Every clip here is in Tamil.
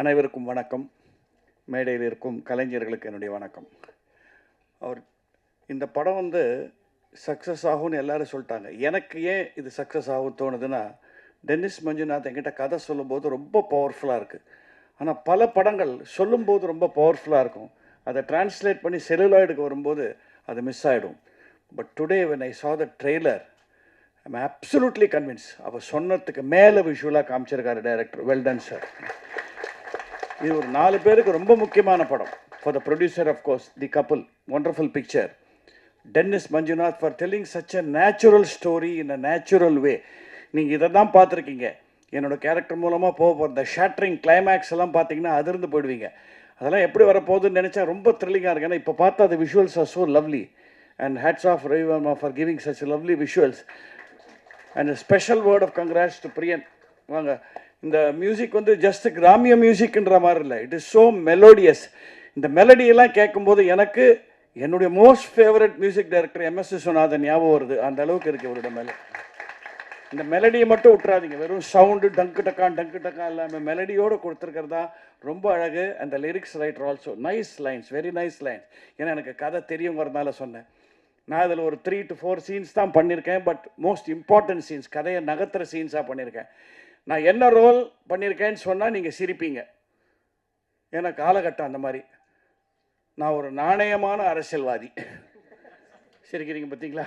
அனைவருக்கும் வணக்கம். மேடையில் இருக்கும் கலைஞர்களுக்கு என்னுடைய வணக்கம். அவர் இந்த படம் வந்து சக்ஸஸ் ஆகும்னு எல்லாரும் சொல்லிட்டாங்க. எனக்கு ஏன் இது சக்ஸஸ் ஆகும் தோணுதுன்னா, டென்னிஸ் மஞ்சுநாத் என்கிட்ட கதை சொல்லும்போது ரொம்ப பவர்ஃபுல்லாக இருக்குது. ஆனால் பல படங்கள் சொல்லும்போது ரொம்ப பவர்ஃபுல்லாக இருக்கும். அதை டிரான்ஸ்லேட் பண்ணி செல்லுலாய்டுக்கு வரும்போது அது மிஸ் ஆகிடும். But today when I saw the trailer, I'm absolutely convinced. அவர் சொன்னதுக்கு மேலே விஷுவலாக காமிச்சிருக்காரு டைரக்டர். Well done sir. இது ஒரு 4 பேருக்கு ரொம்ப முக்கியமான படம். For the producer of course, the couple, wonderful picture. Dennis Manjunath for telling such a natural story in a natural way. நீங்கள் இதை தான் பார்த்துருக்கீங்க. என்னோடய கேரக்டர் மூலமாக போகிற இந்த ஷேட்டரிங் கிளைமேக்ஸ் எல்லாம் பார்த்தீங்கன்னா அதிர்ந்து போயிடுவீங்க. அதெல்லாம் எப்படி வரப்போகுதுன்னு நினச்சா ரொம்ப த்ரில்லிங்காக இருக்குது. ஏன்னா இப்போ பார்த்தா அது visuals are so lovely. And hats off Ravi Varma for giving such lovely visuals. And special word of congrats to Priyan. வாங்க. இந்த மியூசிக் வந்து ஜஸ்ட் கிராமிய மியூசிக்ன்ற மாதிரி இல்லை. It is so melodious. இந்த மெலடியெல்லாம் கேட்கும்போது எனக்கு என்னுடைய most favourite music director MS Viswanathan ஞாபகம் வருது. அந்த அளவுக்கு இருக்குது இவரோட மேலே. இந்த மெலடியை மட்டும் விட்டுறாதீங்க. வெறும் சவுண்டு டங்கு டக்கா இல்லாமல் மெலடியோடு கொடுத்துருக்கிறதா ரொம்ப அழகு. அந்த lyrics writer also nice lines, very nice lines. ஏன்னா எனக்கு கதை தெரியுங்கிறதுனால சொன்னேன். நான் அதில் ஒரு 3 to 4 சீன்ஸ் தான் பண்ணியிருக்கேன். பட் மோஸ்ட் இம்பார்ட்டன்ட் சீன்ஸ், கதையை நகர்த்துற சீன்ஸாக பண்ணியிருக்கேன். நான் என்ன ரோல் பண்ணியிருக்கேன்னு சொன்னால் நீங்கள் சிரிப்பீங்க. ஏன்னா காலகட்டம் அந்த மாதிரி. நான் ஒரு நாணயமான அரசியல்வாதி. சிரிக்கிறீங்க பார்த்தீங்களா?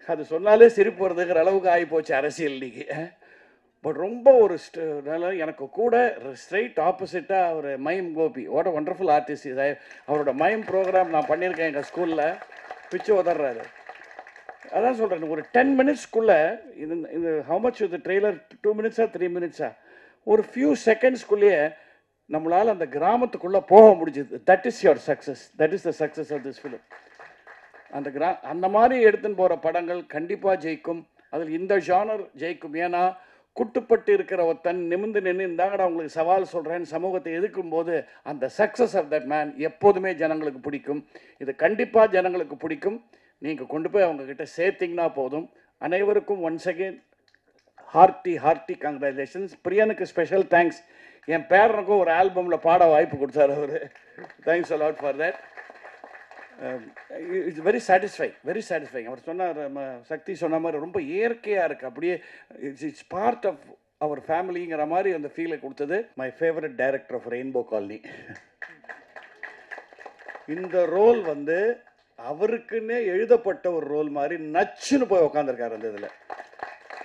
அது சொன்னாலே சிரிப்பு வருதுங்கிற அளவுக்கு ஆகிப்போச்சு அரசியல் இன்னைக்கு. பட் ரொம்ப ஒரு எனக்கு கூட ஸ்ட்ரைட் ஆப்போசிட்டாக ஒரு mime Gopi, what a wonderful artist. அவரோட மைம் ப்ரோக்ராம் நான் பண்ணியிருக்கேன் எங்கள் ஸ்கூலில். பிச்சு உதறாரு. அதான் சொல்கிறேன், ஒரு 10 மினிட்ஸ்க்குள்ளே இந்த ஹவு மச் இது ட்ரெய்லர் 2 மினிட்ஸா 3 மினிட்ஸா ஒரு ஃபியூ செகண்ட்ஸ்குள்ளேயே நம்மளால் அந்த கிராமத்துக்குள்ளே போக முடிஞ்சுது. That is your success. That is the success of this film. அந்த மாதிரி எடுத்துன்னு போகிற படங்கள் கண்டிப்பாக ஜெயிக்கும். அதில் இந்த ஜானர் ஜெயிக்கும். ஏன்னா குட்டுப்பட்டு இருக்கிற ஒருத்தன் நிமிந்து நின்று இந்தாங்கடா உங்களுக்கு சவால் சொல்கிறேன்னு சமூகத்தை எதிர்க்கும் போது அந்த சக்ஸஸ் ஆஃப் தட் மேன் எப்போதுமே ஜனங்களுக்கு பிடிக்கும். இது கண்டிப்பாக ஜனங்களுக்கு பிடிக்கும். நீங்கள் கொண்டு போய் அவங்கக்கிட்ட சேர்த்திங்கன்னா போதும். அனைவருக்கும் ஒன்ஸ் அகெயின் ஹார்ட்டி கங்க்ராச்சுலேஷன்ஸ். பிரியனுக்கு ஸ்பெஷல் தேங்க்ஸ். என் பேரனுக்கும் ஒரு ஆல்பமில் பாட வாய்ப்பு கொடுத்தாரு அவர். Thanks a lot for that. It's very satisfying. அவர் சொன்னார், சக்தி சொன்ன மாதிரி ரொம்ப இயற்கையாக இருக்குது. அப்படியே இட்ஸ் பார்ட் ஆஃப் அவர் ஃபேமிலிங்கிற மாதிரி அந்த ஃபீலை கொடுத்தது. My favourite director of Rainbow Colony. இந்த ரோல் வந்து அவருக்குன்னே எழுதப்பட்ட ஒரு ரோல் மாதிரி நச்சுன்னு போய் உக்காந்துருக்காரு அந்த இதில்.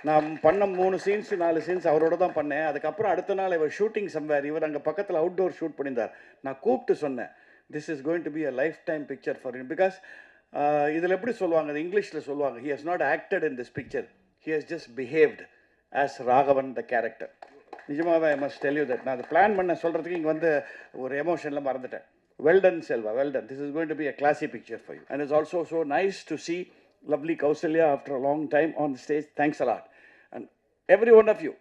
நான் பண்ண 3 சீன்ஸ் 4 சீன்ஸ் அவரோட தான் பண்ணேன். அதுக்கப்புறம் அடுத்த நாள் இவர் ஷூட்டிங் சம்வேர், இவர் அங்கே பக்கத்தில் அவுட்டோர் ஷூட் பண்ணியிருந்தார். நான் கூப்பிட்டு சொன்னேன், this is going to be a life time picture for you. Because இதில் எப்படி சொல்லுவாங்க, இங்கிலீஷில் சொல்லுவாங்க, he has not acted in this picture, he has just behaved as Raghavan the character. நிஜமாகவே I must tell you that. நான் அதை பிளான் பண்ண சொல்கிறதுக்கு இங்கே வந்து ஒரு எமோஷனில் மறந்துட்டேன். Well done, Selva. Well done. This is going to be a classy picture for you. And it's also so nice to see lovely Kausalya after a long time on the stage. Thanks a lot. And every one of you,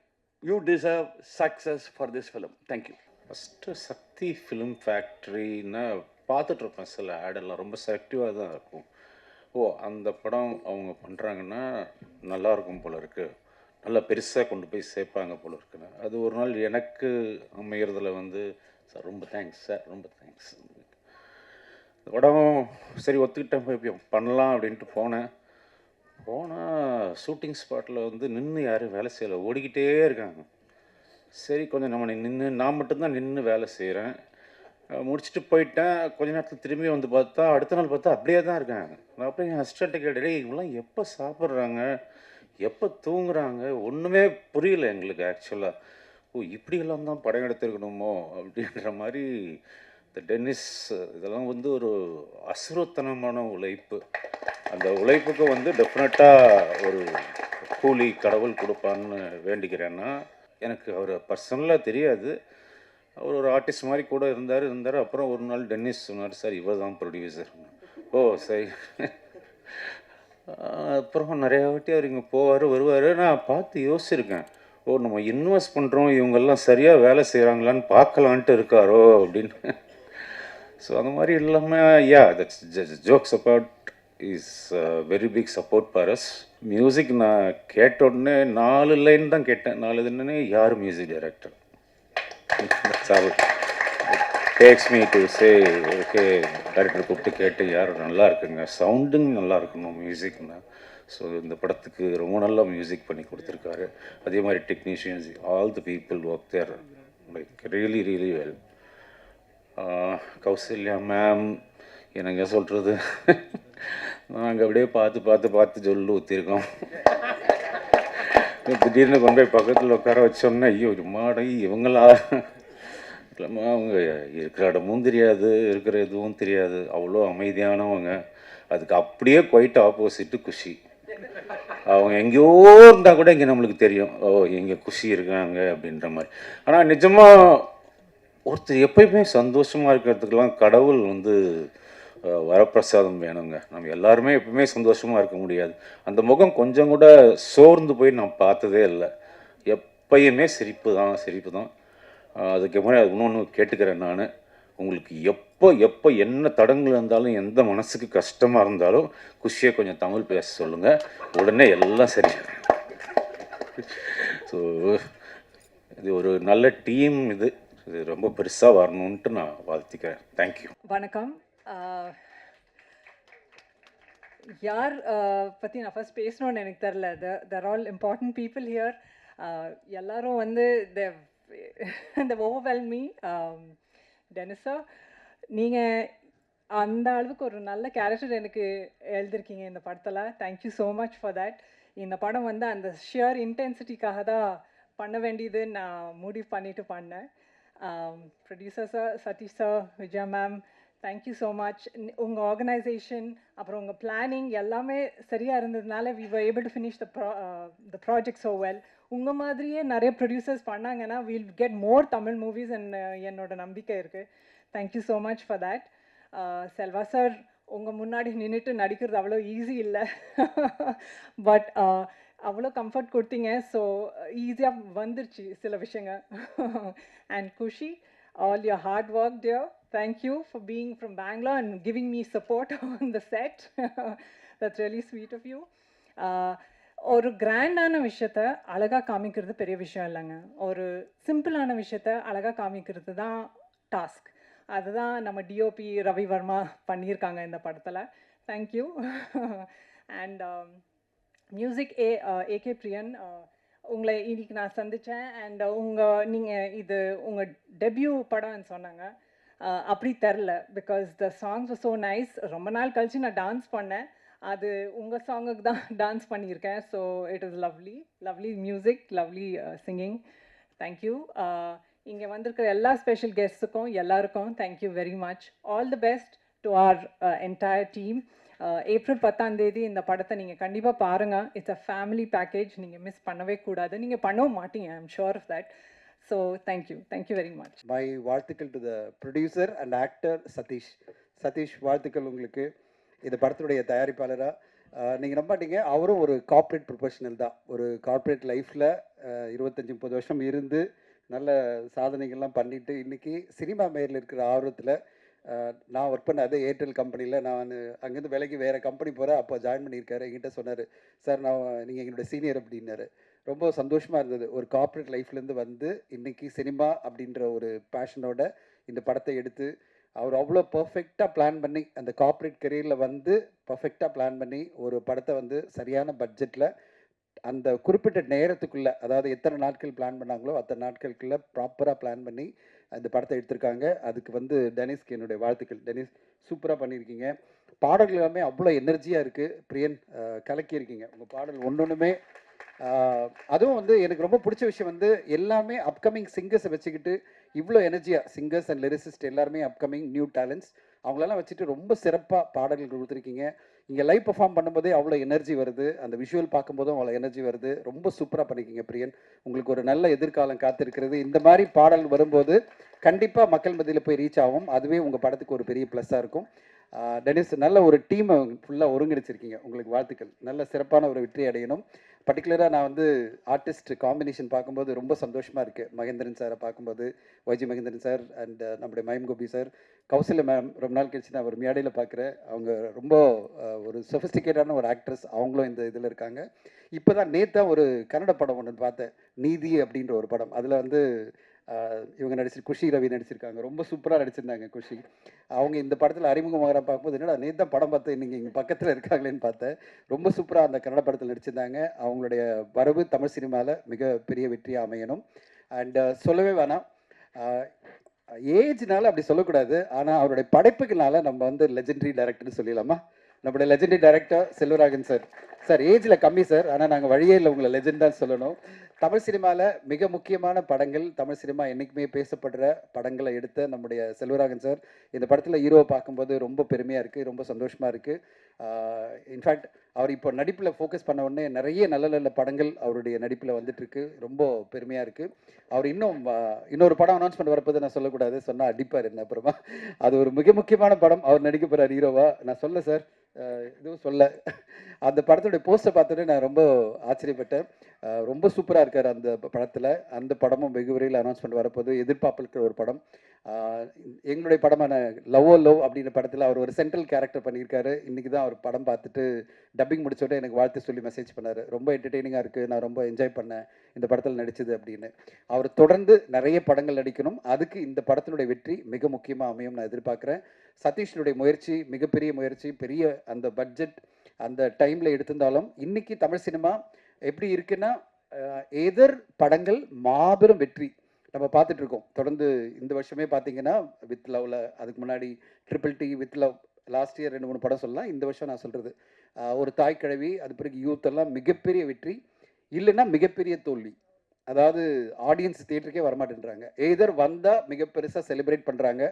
you deserve success for this film. Thank you. First Sakthi film ஃபேக்ட்ரின்னா பார்த்துட்ருப்பேன். சில ஆடெல்லாம் ரொம்ப செலக்டிவாக தான் இருக்கும். அந்த படம் அவங்க பண்ணுறாங்கன்னா நல்லாயிருக்கும் போல இருக்குது, நல்லா பெருசாக கொண்டு போய் சேர்ப்பாங்க போல இருக்குன்னு. அது ஒரு நாள் எனக்கு அமைகிறதுல வந்து, சார் ரொம்ப தேங்க்ஸ் சார், ரொம்ப தேங்க்ஸ். படம் சரி ஒத்துக்கிட்டேன், போய் பண்ணலாம் அப்படின்ட்டு போனேன். போனால் ஷூட்டிங் ஸ்பாட்டில் வந்து நின்று யாரும் வேலை செய்யலை, ஓடிக்கிட்டே இருக்காங்க. சரி கொஞ்சம் நம்ம நான் மட்டும்தான் நின்று வேலை செய்கிறேன். முடிச்சுட்டு போயிட்டேன். கொஞ்ச நேரத்தில் திரும்பி வந்து பார்த்தா அடுத்த நாள் பார்த்தா அப்படியே தான் இருக்காங்க. நான் அப்படியே என் அசிஸ்டண்ட்டை கேட்டேன், இவங்களாம் எப்போ சாப்பிட்றாங்க, எப்போ தூங்குறாங்க, ஒன்றுமே புரியல எங்களுக்கு ஆக்சுவலாக. இப்படியெல்லாம் தான் படம் எடுத்துருக்கணுமோ அப்படின்ற மாதிரி. இந்த டென்னிஸ் இதெல்லாம் வந்து ஒரு அசுரத்தனமான உழைப்பு. அந்த உழைப்புக்கு வந்து டெஃபினட்டாக ஒரு கூலி கடவுள் கொடுப்பான்னு வேண்டிக்கிறேன்னா. எனக்கு அவர் பர்சனலாக தெரியாது, அவர் ஒரு ஆர்டிஸ்ட் மாதிரி கூட இருந்தார். அப்புறம் ஒரு நாள் டென்னிஸ் சொன்னார், சார் இவர் தான் ப்ரொடியூசர். சரி. அப்புறம் நிறையா வாட்டி அவர் இங்கே போவார் வருவார். நான் பார்த்து யோசிச்சிருக்கேன், நம்ம இன்வெஸ்ட் பண்ணுறோம், இவங்கெல்லாம் சரியாக வேலை செய்கிறாங்களான்னு பார்க்கலான்ட்டு இருக்காரோ அப்படின்னு. ஸோ அந்த மாதிரி இல்லாமல் that's jokes about is very big support for us. Music நான் கேட்ட உடனே 4 லைன் தான் கேட்டேன். 4 இதுன்னு யார் music director, That's all. It takes me to say, okay, director கூப்பிட்டு கேட்டு யார் நல்லா இருக்குங்க, சவுண்டிங் நல்லா இருக்கணும் மியூசிக்னா. ஸோ இந்த படத்துக்கு ரொம்ப நல்லா மியூசிக் பண்ணி கொடுத்துருக்காரு. அதே மாதிரி technicians, all the people work there like really really well. Kausalya ma'am, என்னங்க சொல்கிறது, நாங்கள் அப்படியே பார்த்து பார்த்து பார்த்து சொல்லு ஊற்றிருக்கோம். திடீர்னு கொண்டு போய் பக்கத்தில் உட்கார வச்சோன்னா, ஐயோ மாடை இவங்களா இல்லைம்மா, அவங்க இருக்கிற இடமும் தெரியாது, இருக்கிற எதுவும் தெரியாது, அவ்வளோ அமைதியானவங்க. அதுக்கு அப்படியே குவைட் ஆப்போசிட்டு குஷி. அவங்க எங்கேயோ இருந்தால் கூட இங்கே நம்மளுக்கு தெரியும், ஓ இங்கே குஷி இருக்காங்க அப்படின்ற மாதிரி. ஆனால் நிஜமாக ஒருத்தர் எப்பயுமே சந்தோஷமாக இருக்கிறதுக்கெல்லாம் கடவுள் வந்து வரப்பிரசாதம் வேணுங்க. நம்ம எல்லாருமே எப்பவுமே சந்தோஷமாக இருக்க முடியாது. அந்த முகம் கொஞ்சம் கூட சோர்ந்து போய் நான் பார்த்ததே இல்லை. எப்பயுமே சிரிப்பு தான், சிரிப்பு தான். அதுக்கு முன்னாடி அது இன்னொன்று கேட்டுக்கிறேன் நான், உங்களுக்கு எப்போ எப்போ என்ன தடங்கள் இருந்தாலும், எந்த மனசுக்கு கஷ்டமாக இருந்தாலும் குஷியை கொஞ்சம் தமிழ் பேச சொல்லுங்கள், உடனே எல்லாம் சரி. ஸோ இது ஒரு நல்ல டீம், இது ரொம்ப பெருசாக வரணுன்ட்டு நான் வாழ்த்திக்கிறேன். தேங்க்யூ. வணக்கம். யார் பற்றி நான் ஃபர்ஸ்ட் பேசணும்னு எனக்கு தெரில. தேர் ஆல் இம்பார்ட்டன்ட் பீப்புள் ஹியர். எல்லாரும் வந்து இந்த ஓவர்வெல்ம் மீ. டெனிஸா, நீங்கள் அந்த அளவுக்கு ஒரு நல்ல கேரக்டர் எனக்கு எழுதிருக்கீங்க இந்த படத்தில். Thank you so much for that. இந்த படம் வந்து அந்த ஷியர் இன்டென்சிட்டிக்காக தான் பண்ண வேண்டியது நான் முடிவு பண்ணிட்டு பண்ணேன். Producer sir, Sathish sir, Vijaya ma'am, thank you so much. உங்கள் ஆர்கனைசேஷன் அப்புறம் உங்கள் பிளானிங் எல்லாமே சரியாக இருந்ததுனால we were able to finish the project so well. உங்கள் மாதிரியே நிறைய ப்ரொடியூசர்ஸ் பண்ணாங்கன்னா we'll get more Tamil movies என்னோட நம்பிக்கை இருக்குது. Thank you so much for that. Selva sir, உங்கள் முன்னாடி நின்றுட்டு நடிக்கிறது அவ்வளோ ஈஸி இல்லை. பட் அவ்வளோ கம்ஃபர்ட் கொடுத்தீங்க. ஸோ ஈஸியாக வந்துருச்சு சில விஷயங்கள். And Kushi, all your hard work dear. Thank you for being from Bangalore and giving me support on the set. That's really sweet of you. ஒரு கிராண்டான விஷயத்த அழகாக காமிக்கிறது பெரிய விஷயம் இல்லைங்க. ஒரு சிம்பிளான விஷயத்த அழகாக காமிக்கிறது தான் டாஸ்க். அதுதான் நம்ம டிஓபி ரவி வர்மா பண்ணியிருக்காங்க இந்த படத்தில். தேங்க்யூ. அண்ட் மியூசிக் ஏகே பிரியன், உங்களை இன்னைக்கு நான் சந்தித்தேன். அண்ட் நீங்கள் இது உங்கள் டெபியூ படம்னு சொன்னாங்க. அப்படி தெரில, because the songs var so nice. ரொம்ப நாள் கழித்து நான் டான்ஸ் பண்ணேன். அது உங்கள் சாங்குக்கு தான் டான்ஸ் பண்ணியிருக்கேன். So it is lovely, lovely music, lovely singing. Thank you. இங்கே வந்திருக்கிற எல்லா ஸ்பெஷல் கெஸ்ட்டுக்கும் எல்லாருக்கும் thank you very much. All the best to our entire team. April 10 இந்த படத்தை நீங்கள் கண்டிப்பாக பாருங்கள். இட்ஸ் அ ஃபேமிலி பேக்கேஜ், நீங்கள் மிஸ் பண்ணவே கூடாது. நீங்கள் பண்ணவும் மாட்டீங்க, I am sure of that. So thank you very much. My வாழ்த்துக்கள் to the producer and actor Sathish. Sathish, வாழ்த்துக்கள் உங்களுக்கு. இந்த படத்துடைய தயாரிப்பாளராக நீங்கள் நம்ப மாட்டீங்க, அவரும் ஒரு கார்ப்பரேட் ப்ரொஃபஷனல் தான். ஒரு கார்ப்பரேட் லைஃப்பில் 25-30 வருஷம் இருந்து நல்ல சாதனைகள்லாம் பண்ணிவிட்டு இன்றைக்கி சினிமா மேரில் இருக்கிற ஆர்வத்தில், நான் ஒர்க் பண்ண அதே ஏர்டெல் கம்பெனியில் நான் அங்கேருந்து வேலைக்கு வேறு கம்பெனி போகிறேன். அப்போ ஜாயின் பண்ணியிருக்காரு. என்கிட்ட சொன்னார், சார் நீங்கள் எங்களோட சீனியர் அப்படின்னாரு. ரொம்ப சந்தோஷமாக இருந்தது. ஒரு கார்ப்பரேட் லைஃப்லேருந்து வந்து இன்றைக்கி சினிமா அப்படின்ற ஒரு பேஷனோட இந்த படத்தை எடுத்து அவர் அவ்வளோ பர்ஃபெக்டாக பிளான் பண்ணி அந்த கார்ப்பரேட் கெரியரில் வந்து பர்ஃபெக்டாக பிளான் பண்ணி ஒரு படத்தை வந்து சரியான பட்ஜெட்டில் அந்த குறிப்பிட்ட நேரத்துக்குள்ளே, அதாவது எத்தனை நாட்கள் பிளான் பண்ணாங்களோ அத்தனை நாட்களுக்குள்ளே ப்ராப்பராக பிளான் பண்ணி அந்த படத்தை எடுத்திருக்காங்க. அதுக்கு வந்து டெனிஸ்க்கு என்னுடைய வாழ்த்துக்கள். டெனிஸ், சூப்பராக பண்ணியிருக்கீங்க. பாடல்கள் எல்லாமே அவ்வளோ எனர்ஜியாக இருக்குது. பிரியன், கலக்கியிருக்கீங்க உங்கள் பாடல் ஒன்றுமே. அதுவும் வந்து எனக்கு ரொம்ப பிடிச்ச விஷயம் வந்து எல்லாமே அப்கமிங் சிங்கர்ஸை வச்சுக்கிட்டு இவ்வளோ எனர்ஜியாக, சிங்கர்ஸ் அண்ட் லிரிசிஸ்ட் எல்லாருமே அப்கமிங் நியூ டேலண்ட்ஸ், அவங்களெல்லாம் வச்சுட்டு ரொம்ப சிறப்பாக பாடல்கள் கொடுத்துருக்கீங்க. இங்கே லைவ் பர்ஃபார்ம் பண்ணும்போதே அவ்வளோ எனர்ஜி வருது, அந்த விஷுவல் பார்க்கும்போதும் அவ்வளோ எனர்ஜி வருது. ரொம்ப சூப்பராக பண்ணிக்கிங்க பிரியன். உங்களுக்கு ஒரு நல்ல எதிர்காலம் காத்திருக்கிறது. இந்த மாதிரி பாடல் வரும்போது கண்டிப்பாக மக்கள் மத்தியில் போய் ரீச் ஆகும். அதுவே உங்கள் படத்துக்கு ஒரு பெரிய ப்ளஸ்ஸாக இருக்கும். டெனிஸ், நல்ல ஒரு டீமை ஃபுல்லாக ஒருங்கிணைச்சிருக்கீங்க. உங்களுக்கு வாழ்த்துக்கள். நல்ல சிறப்பான ஒரு வெற்றி அடையணும். பர்டிகுலராக நான் வந்து ஆர்டிஸ்ட் காம்பினேஷன் பார்க்கும்போது ரொம்ப சந்தோஷமாக இருக்குது. மகேந்திரன் சாரை பார்க்கும்போது, ஒய்ஜி மகேந்திரன் சார் அண்ட் நம்முடைய மயம் கோபி சார், கௌசல்யா மேம் ரொம்ப நாள் கழிச்சு நான் ஒரு மேடையில் பார்க்குறேன். அவங்க ரொம்ப ஒரு சொஃபிஸ்டிகேட்டான ஒரு ஆக்ட்ரஸ். அவங்களும் இந்த இதில் இருக்காங்க. இப்போ தான் நேற்று ஒரு கன்னட படம் ஒன்று பார்த்தேன், நீதி அப்படின்ற ஒரு படம். அதில் வந்து இவங்க குஷி ரவி நடிச்சிருக்காங்க. ரொம்ப சூப்பராக நடிச்சிருந்தாங்க குஷி. அவங்க இந்த படத்தில் அறிமுகமாகற பார்க்கும்போது என்னடா நேற்று தான் படம் பார்த்தேன், நீங்கள் இங்கே பக்கத்தில் இருக்காங்களேன்னு பார்த்தேன். ரொம்ப சூப்பராக அந்த கன்னட படத்தில் நடிச்சிருந்தாங்க. அவங்களுடைய வரவு தமிழ் சினிமாவில் மிகப்பெரிய வெற்றியாக அமையணும். அண்ட் சொல்லவே வேணாம், ஏஜ்னால அப்படி சொல்லக்கூடாது, ஆனால் அவருடைய படைப்புகள்னால நம்ம வந்து லெஜெண்டரி டைரக்டர்னு சொல்லிடலாமா? நம்மளுடைய legendary director Selvaraghavan sir. Sir ஏஜில் கம்மி சார், ஆனால் நாங்கள் வழியே இல்லை உங்களை லெஜெண்டாக சொல்லணும். தமிழ் சினிமாவில் மிக முக்கியமான படங்கள், தமிழ் சினிமா என்றைக்குமே பேசப்படுற படங்களை எடுத்த நம்முடைய செல்வராகன் சார் இந்த படத்தில் ஹீரோவை பார்க்கும்போது ரொம்ப பெருமையாக இருக்குது, ரொம்ப சந்தோஷமாக இருக்குது. இன்ஃபேக்ட் அவர் இப்போ நடிப்பில் ஃபோக்கஸ் பண்ண உடனே நிறைய நல்ல நல்ல படங்கள் அவருடைய நடிப்பில் வந்துட்டுருக்கு, ரொம்ப பெருமையாக இருக்குது. அவர் இன்னொரு படம் அனௌன்ஸ்மெண்ட் வரப்போது நான் சொல்லக்கூடாது, சொன்னால் அடிப்பார் என்ன அப்புறமா. அது ஒரு மிக முக்கியமான படம், அவர் நடிக்க போகிறார் ஹீரோவா. நான் சொல்ல சார், இதுவும் சொல்ல, அந்த படத்துடைய போஸ்டை பார்த்தோன்னே நான் ரொம்ப ஆச்சரியப்பட்டேன். ரொம்ப சூப்பராக இருக்கார் அந்த படத்தில். அந்த படமும் வெகு விரைவில் அனௌன்ஸ்மெண்ட் வரப்போது. எதிர்பார்ப்பு இருக்கிற ஒரு படம். எங்களுடைய படமான லவ் ஓ லவ் அப்படின்ற படத்தில் அவர் ஒரு சென்ட்ரல் கேரக்டர் பண்ணியிருக்காரு. இன்றைக்கி தான் அவர் படம் பார்த்துட்டு டப்பிங் முடிச்சோடனே எனக்கு வாழ்த்து சொல்லி மெசேஜ் பண்ணார். ரொம்ப என்டர்டெய்னிங்காக இருக்குது, நான் ரொம்ப என்ஜாய் பண்ணேன் இந்த படத்தில் நடித்தது அப்படின்னு. அவர் தொடர்ந்து நிறைய படங்கள் நடிக்கணும், அதுக்கு இந்த படத்தினுடைய வெற்றி மிக முக்கியமாக அமையும் நான் எதிர்பார்க்குறேன். சதீஷனுடைய முயற்சி மிகப்பெரிய முயற்சி, பெரிய அந்த பட்ஜெட் அந்த டைமில் எடுத்திருந்தாலும் இன்றைக்கி தமிழ் சினிமா எப்படி இருக்குன்னா, எதிர் படங்கள் மாபெரும் வெற்றி நம்ம பார்த்துட்ருக்கோம். தொடர்ந்து இந்த வருஷமே பார்த்தீங்கன்னா வித் லவ்வில், அதுக்கு முன்னாடி triple D, with love, last year 2-3 படம் சொல்லலாம். இந்த வருஷம் நான் சொல்கிறது ஒரு தாய் கிழவி, அது பிறகு யூத் எல்லாம் மிகப்பெரிய வெற்றி, இல்லைன்னா மிகப்பெரிய தோல்வி. அதாவது ஆடியன்ஸ் தியேட்டருக்கே வரமாட்டேன்றாங்க. எதர் வந்தால் மிக பெருசாக செலிப்ரேட் பண்ணுறாங்க,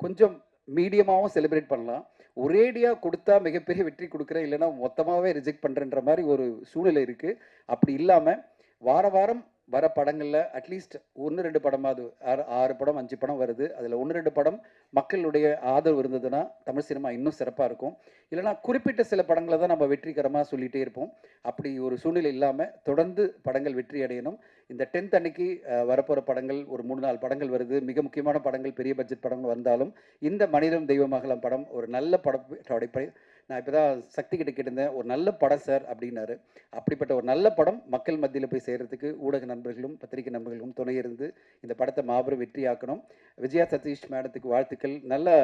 கொஞ்சம் மீடியமாகவும் செலிப்ரேட் பண்ணலாம். ஒரேடியாக கொடுத்தா மிகப்பெரிய வெற்றி கொடுக்குறேன், இல்லைன்னா மொத்தமாகவே ரிஜெக்ட் பண்ணுறேன்ற மாதிரி ஒரு சூழ்நிலை இருக்குது. அப்படி இல்லாமல் வார வாரம் வர படங்களில் அட்லீஸ்ட் 1-2 படமாவது, 6 படம் 5 படம் வருது, அதில் 1-2 படம் மக்களுடைய ஆதரவு இருந்ததுன்னா தமிழ் சினிமா இன்னும் சிறப்பாக இருக்கும். இல்லைனா குறிப்பிட்ட சில படங்களை தான் நம்ம வெற்றிகரமாக சொல்லிகிட்டே இருப்போம். அப்படி ஒரு சூழ்நிலை இல்லாமல் தொடர்ந்து படங்கள் வெற்றி அடையணும். இந்த 10th அன்னைக்கு வரப்போகிற படங்கள் ஒரு 3-4 படங்கள் வருது. மிக முக்கியமான படங்கள், பெரிய பட்ஜெட் படங்கள் வந்தாலும் இந்த மனிதம் தெய்வமகலம் படம் ஒரு நல்ல படம். நான் இப்போ தான் சக்தி கிட்ட கேட்டிருந்தேன், ஒரு நல்ல படம் சார் அப்படின்னாரு. அப்படிப்பட்ட ஒரு நல்ல படம் மக்கள் மத்தியில் போய் சேர்கிறதுக்கு ஊடக நண்பர்களும் பத்திரிகை நண்பர்களும் துணை இருந்து இந்த படத்தை மாபெரும் வெற்றியாக்கணும். விஜயா சதீஷ் மேடத்துக்கு வாழ்த்துக்கள். நல்ல